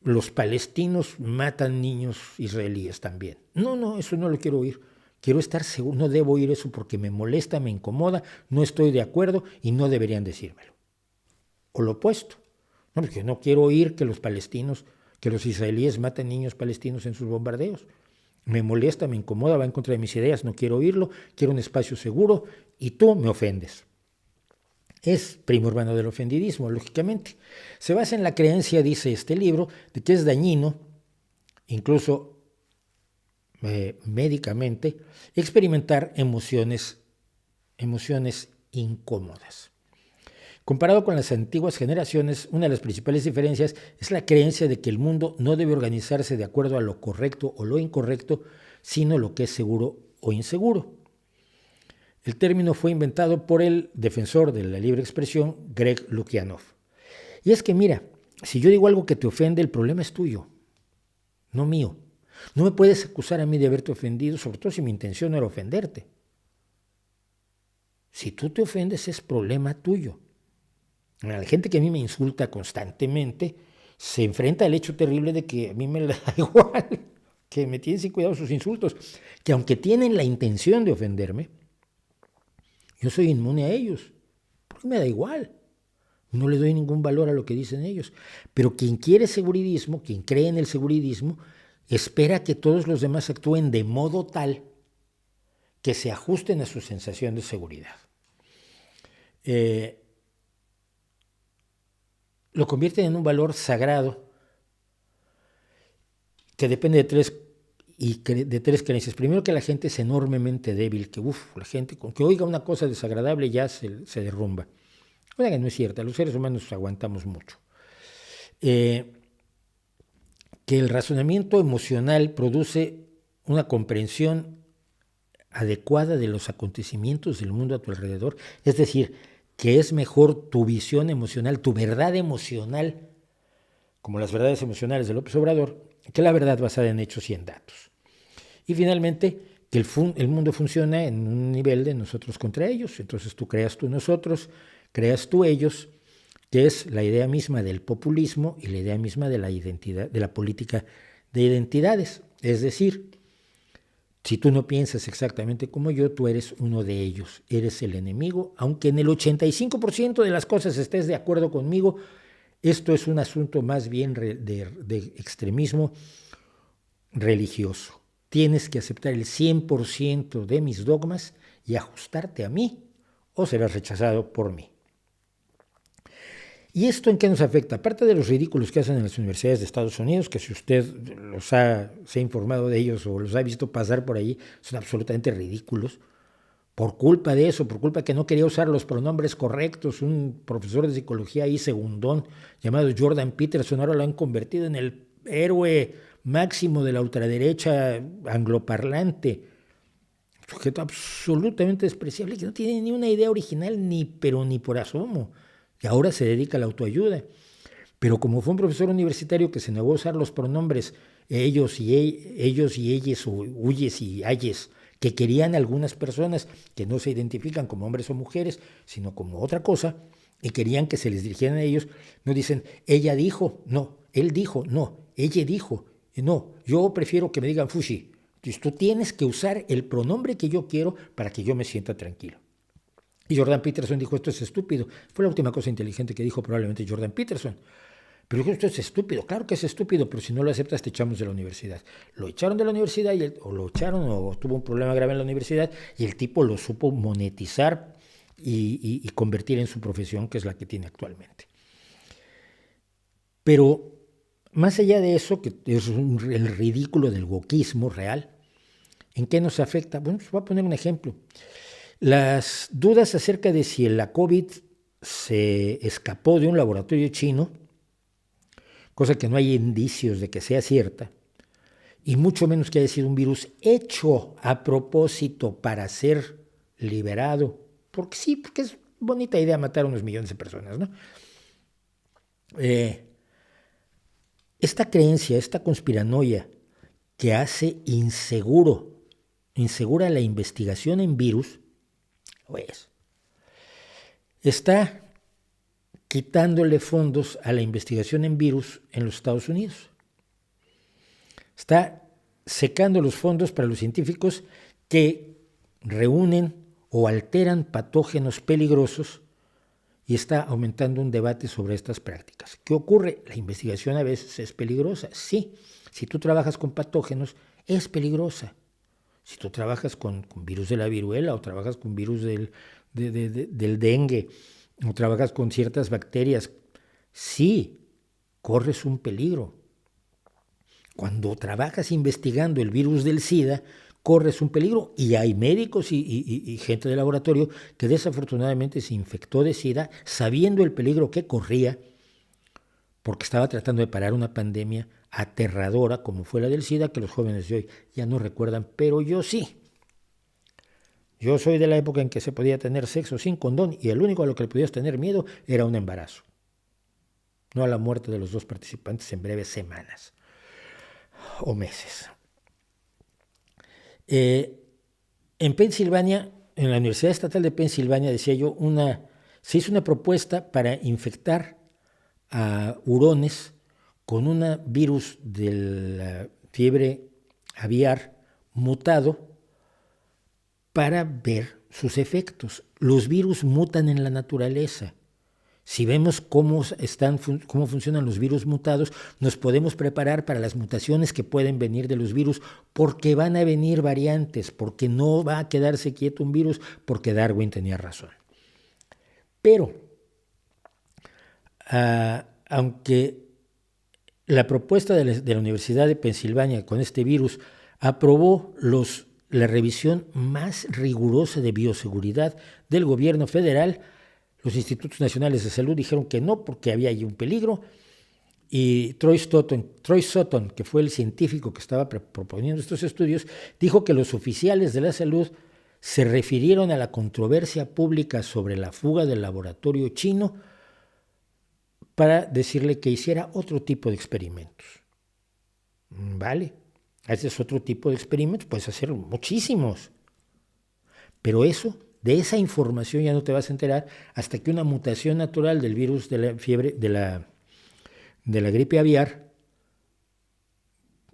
A: los palestinos matan niños israelíes también. No, eso no lo quiero oír. Quiero estar seguro, no debo oír eso porque me molesta, me incomoda, no estoy de acuerdo y no deberían decírmelo. O lo opuesto. No, porque no quiero oír que los israelíes matan niños palestinos en sus bombardeos. Me molesta, me incomoda, va en contra de mis ideas, no quiero oírlo, quiero un espacio seguro y tú me ofendes. Es primo hermano del ofendidismo, lógicamente. Se basa en la creencia, dice este libro, de que es dañino, incluso médicamente, experimentar emociones incómodas. Comparado con las antiguas generaciones, una de las principales diferencias es la creencia de que el mundo no debe organizarse de acuerdo a lo correcto o lo incorrecto, sino lo que es seguro o inseguro. El término fue inventado por el defensor de la libre expresión, Greg Lukianoff. Y es que mira, si yo digo algo que te ofende, el problema es tuyo, no mío. No me puedes acusar a mí de haberte ofendido, sobre todo si mi intención no era ofenderte. Si tú te ofendes, es problema tuyo. La gente que a mí me insulta constantemente se enfrenta al hecho terrible de que a mí me da igual, que me tienen sin cuidado sus insultos, que aunque tienen la intención de ofenderme, yo soy inmune a ellos, porque me da igual. No le doy ningún valor a lo que dicen ellos. Pero quien quiere seguridismo, quien cree en el seguridismo, espera que todos los demás actúen de modo tal que se ajusten a su sensación de seguridad. Lo convierten en un valor sagrado que depende de tres creencias. Primero, que la gente es enormemente débil, que la gente con que oiga una cosa desagradable ya se derrumba. Oiga, no es cierta, los seres humanos aguantamos mucho. Que el razonamiento emocional produce una comprensión adecuada de los acontecimientos del mundo a tu alrededor, es decir, que es mejor tu visión emocional, tu verdad emocional, como las verdades emocionales de López Obrador, que la verdad basada en hechos y en datos. Y finalmente, que el mundo funciona en un nivel de nosotros contra ellos. Entonces tú creas tú nosotros, creas tú ellos, que es la idea misma del populismo y la idea misma de la identidad, de la política de identidades. Es decir, si tú no piensas exactamente como yo, tú eres uno de ellos, eres el enemigo, aunque en el 85% de las cosas estés de acuerdo conmigo. Esto es un asunto más bien de extremismo religioso. Tienes que aceptar el 100% de mis dogmas y ajustarte a mí, o serás rechazado por mí. ¿Y esto en qué nos afecta? Aparte de los ridículos que hacen en las universidades de Estados Unidos, que si usted se ha informado de ellos o los ha visto pasar por ahí, son absolutamente ridículos. Por culpa de eso, por culpa que no quería usar los pronombres correctos, un profesor de psicología ahí segundón, llamado Jordan Peterson, ahora lo han convertido en el héroe máximo de la ultraderecha angloparlante. Un sujeto absolutamente despreciable, que no tiene ni una idea original, pero ni por asomo. Y ahora se dedica a la autoayuda. Pero como fue un profesor universitario que se negó a usar los pronombres ellos y ellas, o huyes y ayes, que querían algunas personas que no se identifican como hombres o mujeres, sino como otra cosa, y querían que se les dirigieran a ellos, no dicen, ella dijo, no, él dijo, no, ella dijo, no, yo prefiero que me digan fushi. Entonces tú tienes que usar el pronombre que yo quiero para que yo me sienta tranquilo. Y Jordan Peterson dijo, esto es estúpido. Fue la última cosa inteligente que dijo probablemente Jordan Peterson. Pero dijo, esto es estúpido. Claro que es estúpido, pero si no lo aceptas te echamos de la universidad. Lo echaron de la universidad, o tuvo un problema grave en la universidad, y el tipo lo supo monetizar y convertir en su profesión, que es la que tiene actualmente. Pero más allá de eso, que es el ridículo del wokismo real, ¿en qué nos afecta? Bueno, pues voy a poner un ejemplo. Las dudas acerca de si la COVID se escapó de un laboratorio chino, cosa que no hay indicios de que sea cierta, y mucho menos que haya sido un virus hecho a propósito para ser liberado, porque sí, porque es bonita idea matar a unos millones de personas, ¿no? Esta creencia, esta conspiranoia que hace insegura la investigación en virus, pues, está quitándole fondos a la investigación en virus en los Estados Unidos. Está secando los fondos para los científicos que reúnen o alteran patógenos peligrosos y está aumentando un debate sobre estas prácticas. ¿Qué ocurre? La investigación a veces es peligrosa. Sí, si tú trabajas con patógenos, es peligrosa. Si tú trabajas con virus de la viruela o trabajas con virus del dengue o trabajas con ciertas bacterias, sí, corres un peligro. Cuando trabajas investigando el virus del SIDA, corres un peligro y hay médicos y gente de laboratorio que desafortunadamente se infectó de SIDA sabiendo el peligro que corría porque estaba tratando de parar una pandemia aterradora como fue la del SIDA que los jóvenes de hoy ya no recuerdan, pero yo sí. Yo soy de la época en que se podía tener sexo sin condón y el único a lo que le podías tener miedo era un embarazo, no a la muerte de los dos participantes en breves semanas o meses. En Pensilvania, en la Universidad Estatal de Pensilvania, decía yo, se hizo una propuesta para infectar a hurones con un virus de la fiebre aviar mutado para ver sus efectos. Los virus mutan en la naturaleza. Si vemos cómo funcionan los virus mutados, nos podemos preparar para las mutaciones que pueden venir de los virus, porque van a venir variantes, porque no va a quedarse quieto un virus, porque Darwin tenía razón. Pero, aunque la propuesta de la Universidad de Pensilvania con este virus aprobó la revisión más rigurosa de bioseguridad del gobierno federal, los institutos nacionales de salud dijeron que no, porque había ahí un peligro, y Troy Sutton, que fue el científico que estaba proponiendo estos estudios, dijo que los oficiales de la salud se refirieron a la controversia pública sobre la fuga del laboratorio chino para decirle que hiciera otro tipo de experimentos. Vale, haces otro tipo de experimentos, puedes hacer muchísimos, pero de esa información ya no te vas a enterar hasta que una mutación natural del virus de la fiebre, de la gripe aviar,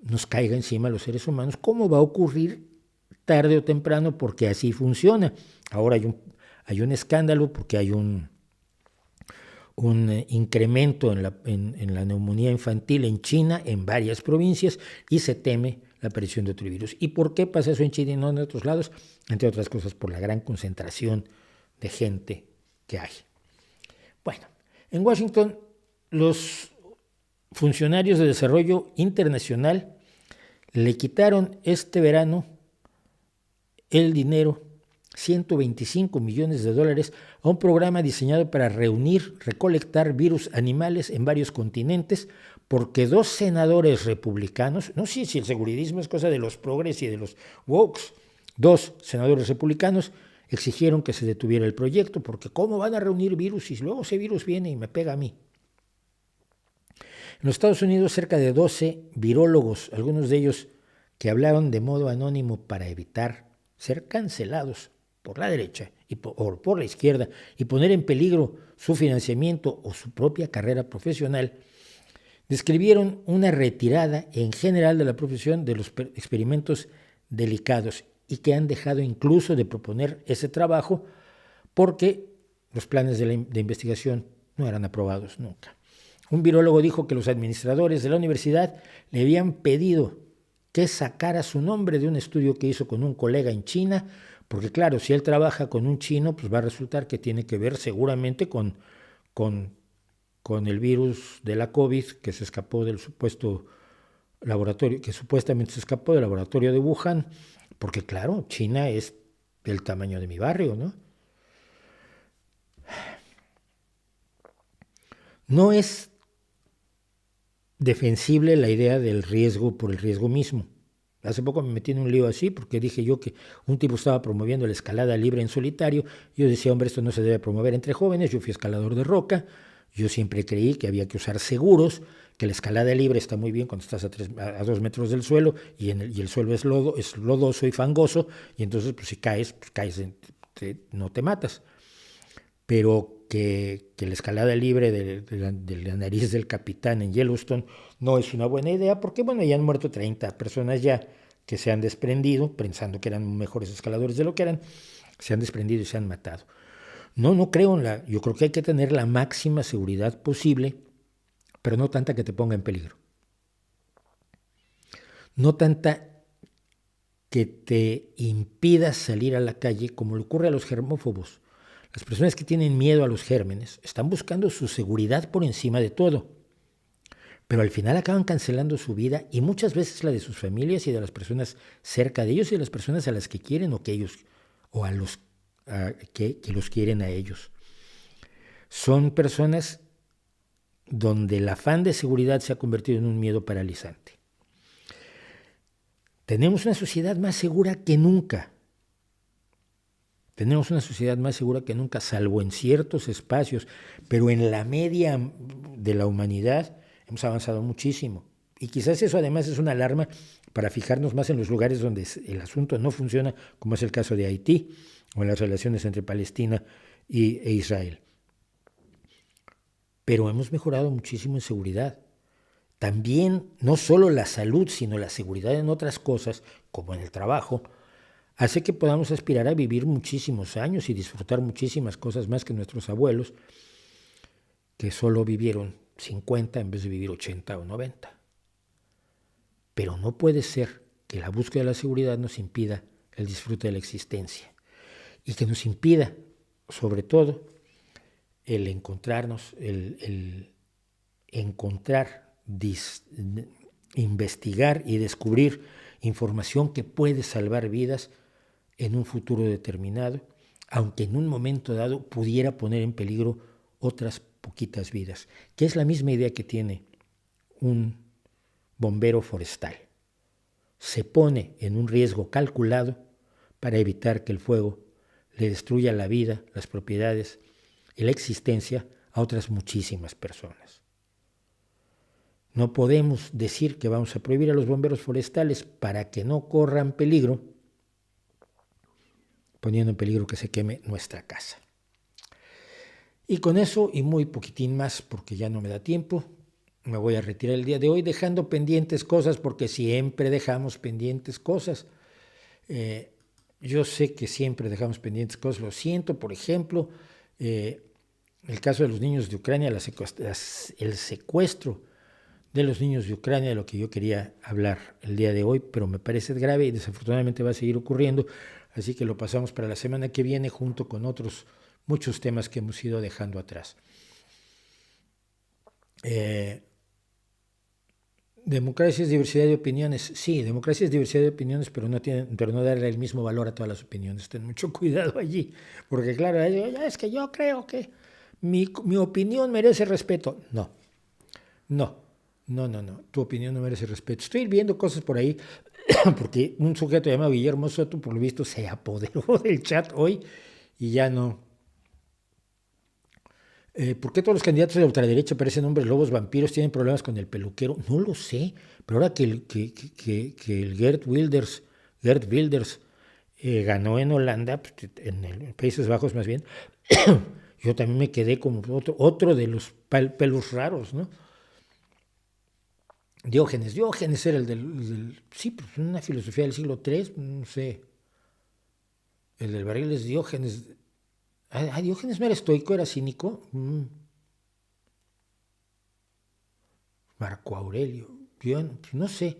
A: nos caiga encima a los seres humanos. ¿Cómo va a ocurrir tarde o temprano? Porque así funciona. Ahora hay un escándalo porque hay un incremento en la neumonía infantil en China, en varias provincias, y se teme la aparición de otro virus. ¿Y por qué pasa eso en China y no en otros lados? Entre otras cosas, por la gran concentración de gente que hay. Bueno, en Washington, los funcionarios de desarrollo internacional le quitaron este verano el dinero, $125 millones, a un programa diseñado para recolectar virus animales en varios continentes, porque 2 senadores republicanos, no sé si el seguridismo es cosa de los progres y de los wokes, 2 senadores republicanos exigieron que se detuviera el proyecto, porque ¿cómo van a reunir virus si luego ese virus viene y me pega a mí? En los Estados Unidos, cerca de 12 virólogos, algunos de ellos que hablaron de modo anónimo para evitar ser cancelados por la derecha o por la izquierda y poner en peligro su financiamiento o su propia carrera profesional, describieron una retirada en general de la profesión de los experimentos delicados y que han dejado incluso de proponer ese trabajo porque los planes de investigación no eran aprobados nunca. Un virólogo dijo que los administradores de la universidad le habían pedido que sacara su nombre de un estudio que hizo con un colega en China, porque claro, si él trabaja con un chino, pues va a resultar que tiene que ver seguramente con el virus de la COVID que se escapó del supuesto laboratorio, que supuestamente se escapó del laboratorio de Wuhan, porque claro, China es del tamaño de mi barrio, ¿no? No es defensible la idea del riesgo por el riesgo mismo. Hace poco me metí en un lío así porque dije yo que un tipo estaba promoviendo la escalada libre en solitario. Yo decía, hombre, esto no se debe promover entre jóvenes. Yo fui escalador de roca. Yo siempre creí que había que usar seguros, que la escalada libre está muy bien cuando estás a 2 metros del suelo y el suelo es lodoso y fangoso, y entonces pues, si caes, no te matas. pero que la escalada libre de la nariz del capitán en Yellowstone no es una buena idea, porque bueno, ya han muerto 30 personas ya que se han desprendido, pensando que eran mejores escaladores de lo que eran, se han desprendido y se han matado. No creo yo creo que hay que tener la máxima seguridad posible, pero no tanta que te ponga en peligro. No tanta que te impida salir a la calle, como le ocurre a los germófobos. Las personas que tienen miedo a los gérmenes están buscando su seguridad por encima de todo, pero al final acaban cancelando su vida y muchas veces la de sus familias y de las personas cerca de ellos y de las personas a las que quieren o que ellos o a los que los quieren a ellos. Son personas donde el afán de seguridad se ha convertido en un miedo paralizante. Tenemos una sociedad más segura que nunca. Tenemos una sociedad más segura que nunca, salvo en ciertos espacios, pero en la media de la humanidad hemos avanzado muchísimo. Y quizás eso además es una alarma para fijarnos más en los lugares donde el asunto no funciona, como es el caso de Haití o en las relaciones entre Palestina e Israel. Pero hemos mejorado muchísimo en seguridad. También, no solo la salud, sino la seguridad en otras cosas, como en el trabajo, hace que podamos aspirar a vivir muchísimos años y disfrutar muchísimas cosas más que nuestros abuelos, que solo vivieron 50 en vez de vivir 80 o 90. Pero no puede ser que la búsqueda de la seguridad nos impida el disfrute de la existencia y que nos impida, sobre todo, el encontrarnos, el encontrar, investigar y descubrir información que puede salvar vidas en un futuro determinado, aunque en un momento dado pudiera poner en peligro otras poquitas vidas, que es la misma idea que tiene un bombero forestal. Se pone en un riesgo calculado para evitar que el fuego le destruya la vida, las propiedades y la existencia a otras muchísimas personas. No podemos decir que vamos a prohibir a los bomberos forestales para que no corran peligro, poniendo en peligro que se queme nuestra casa. Y con eso, y muy poquitín más, porque ya no me da tiempo, me voy a retirar el día de hoy dejando pendientes cosas, porque siempre dejamos pendientes cosas. Yo sé que siempre dejamos pendientes cosas, lo siento. Por ejemplo, el caso de los niños de Ucrania, el secuestro de los niños de Ucrania, de lo que yo quería hablar el día de hoy, pero me parece grave y desafortunadamente va a seguir ocurriendo, así que lo pasamos para la semana que viene junto con otros muchos temas que hemos ido dejando atrás. Democracia es diversidad de opiniones. Sí, democracia es diversidad de opiniones, pero no darle el mismo valor a todas las opiniones. Ten mucho cuidado allí, porque claro, es que yo creo que mi opinión merece respeto. No. Tu opinión no merece respeto. Estoy viendo cosas por ahí, porque un sujeto llamado Guillermo Soto, por lo visto, se apoderó del chat hoy y ya no. ¿Por qué todos los candidatos de la ultraderecha parecen hombres lobos vampiros? ¿Tienen problemas con el peluquero? No lo sé, pero ahora que el Geert Wilders ganó en Holanda, en Países Bajos más bien, yo también me quedé como otro de los pelos raros, ¿no? Diógenes era el del sí, pues una filosofía del siglo III, no sé. El del barril es Diógenes. Diógenes no era estoico, era cínico. Marco Aurelio, yo no sé.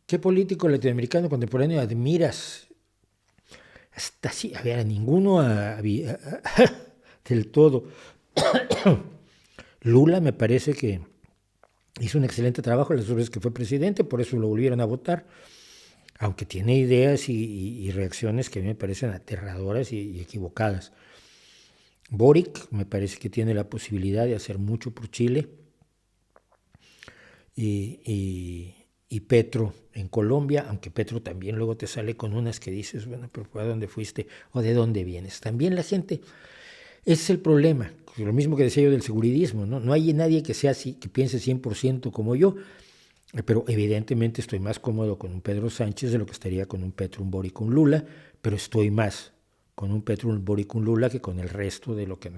A: ¿Qué político latinoamericano contemporáneo admiras? Hasta sí, a ver, a ninguno del todo. Lula me parece que hizo un excelente trabajo las dos veces que fue presidente, por eso lo volvieron a votar, aunque tiene ideas y reacciones que a mí me parecen aterradoras y equivocadas. Boric me parece que tiene la posibilidad de hacer mucho por Chile, y Petro en Colombia, aunque Petro también luego te sale con unas que dices, bueno, pero ¿a dónde fuiste o de dónde vienes? También la gente, ese es el problema, lo mismo que decía yo del seguridismo, ¿no? No hay nadie que sea así, que piense 100% como yo, Pero evidentemente estoy más cómodo con un Pedro Sánchez de lo que estaría con un Petro, un Boric, un Lula, pero estoy más con un Petro, un Boric, un Lula que con el resto de lo que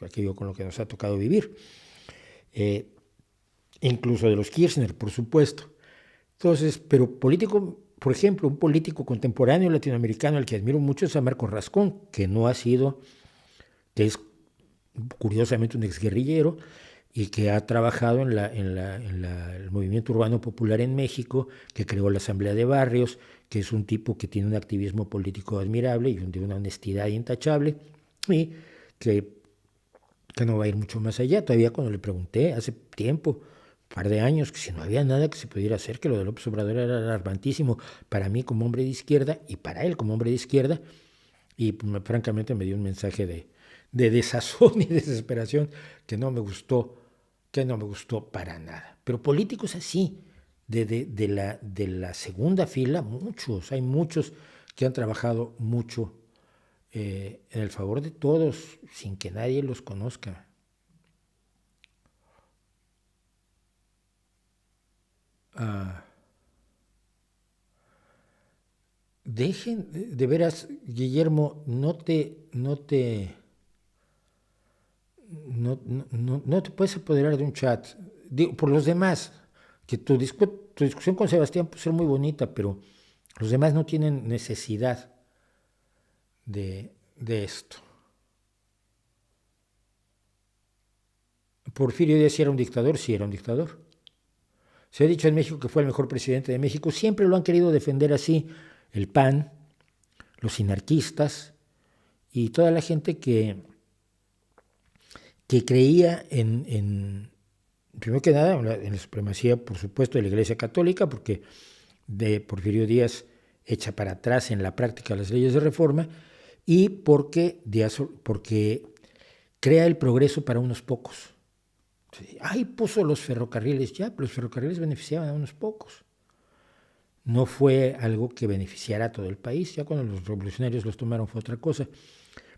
A: aquello con lo que nos ha tocado vivir. Incluso de los Kirchner, por supuesto. Entonces, pero político, por ejemplo, un político contemporáneo latinoamericano al que admiro mucho es a Marcos Rascón, que no ha sido, que es curiosamente un exguerrillero y que ha trabajado en el movimiento urbano popular en México, que creó la Asamblea de Barrios, que es un tipo que tiene un activismo político admirable y de una honestidad intachable, y que no va a ir mucho más allá. Todavía cuando le pregunté hace tiempo, un par de años, que si no había nada que se pudiera hacer, que lo de López Obrador era alarmantísimo para mí como hombre de izquierda y para él como hombre de izquierda, y francamente me dio un mensaje de desazón y desesperación que no me gustó para nada. Pero políticos así, de la segunda fila, hay muchos que han trabajado mucho en el favor de todos, sin que nadie los conozca. Dejen, de veras, Guillermo, no te puedes apoderar de un chat. Digo, por los demás, que tu discusión con Sebastián puede ser muy bonita, pero los demás no tienen necesidad de esto. Porfirio Díaz era un dictador, sí era un dictador. Se ha dicho en México que fue el mejor presidente de México, siempre lo han querido defender así, el PAN, los sinarquistas y toda la gente que creía primero que nada, en la supremacía, por supuesto, de la Iglesia Católica, porque de Porfirio Díaz echa para atrás en la práctica las leyes de reforma, y porque crea el progreso para unos pocos. Ahí puso los ferrocarriles, pero los ferrocarriles beneficiaban a unos pocos. No fue algo que beneficiara a todo el país, ya cuando los revolucionarios los tomaron fue otra cosa.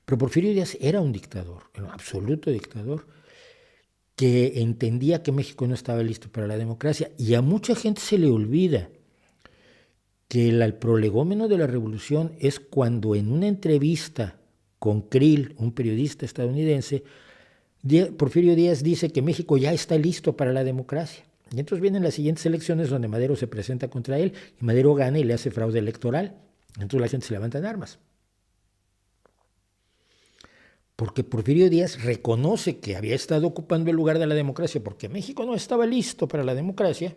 A: Pero Porfirio Díaz era un dictador, era un absoluto dictador, que entendía que México no estaba listo para la democracia, y a mucha gente se le olvida que el prolegómeno de la revolución es cuando en una entrevista con Krill, un periodista estadounidense, Porfirio Díaz dice que México ya está listo para la democracia. Y entonces vienen las siguientes elecciones donde Madero se presenta contra él, y Madero gana y le hace fraude electoral. Entonces la gente se levanta en armas. Porque Porfirio Díaz reconoce que había estado ocupando el lugar de la democracia, porque México no estaba listo para la democracia,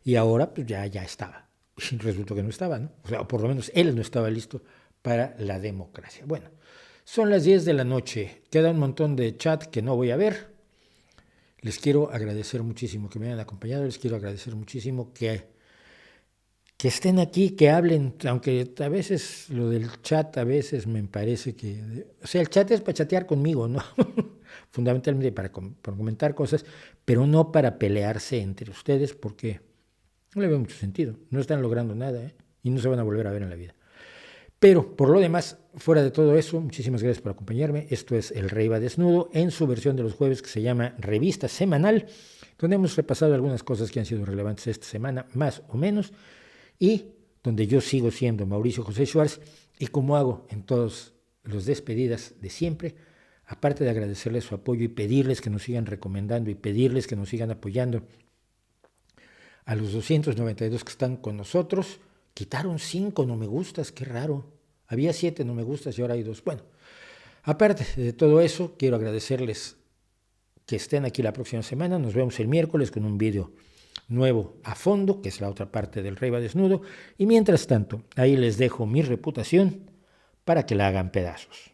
A: y ahora pues ya estaba. Y resultó que no estaba, ¿no? O sea, por lo menos él no estaba listo para la democracia. Bueno, son las 10 de la noche, queda un montón de chat que no voy a ver. Les quiero agradecer muchísimo que me hayan acompañado, les quiero agradecer muchísimo que estén aquí, que hablen, aunque a veces lo del chat a veces me parece que... O sea, el chat es para chatear conmigo, ¿no? Fundamentalmente para comentar cosas, pero no para pelearse entre ustedes, porque no le veo mucho sentido. No están logrando nada, y no se van a volver a ver en la vida. Pero, por lo demás, fuera de todo eso, muchísimas gracias por acompañarme. Esto es El Rey va desnudo, en su versión de los jueves que se llama Revista Semanal, donde hemos repasado algunas cosas que han sido relevantes esta semana, más o menos, y donde yo sigo siendo Mauricio José Schwartz, y como hago en todas las despedidas de siempre, aparte de agradecerles su apoyo y pedirles que nos sigan recomendando y pedirles que nos sigan apoyando, a los 292 que están con nosotros, quitaron 5 no me gustas, qué raro. Había 7 no me gustas y ahora hay 2. Bueno, aparte de todo eso, quiero agradecerles que estén aquí la próxima semana. Nos vemos el miércoles con un video nuevo a fondo, que es la otra parte del Rey va desnudo. Y mientras tanto, ahí les dejo mi reputación para que la hagan pedazos.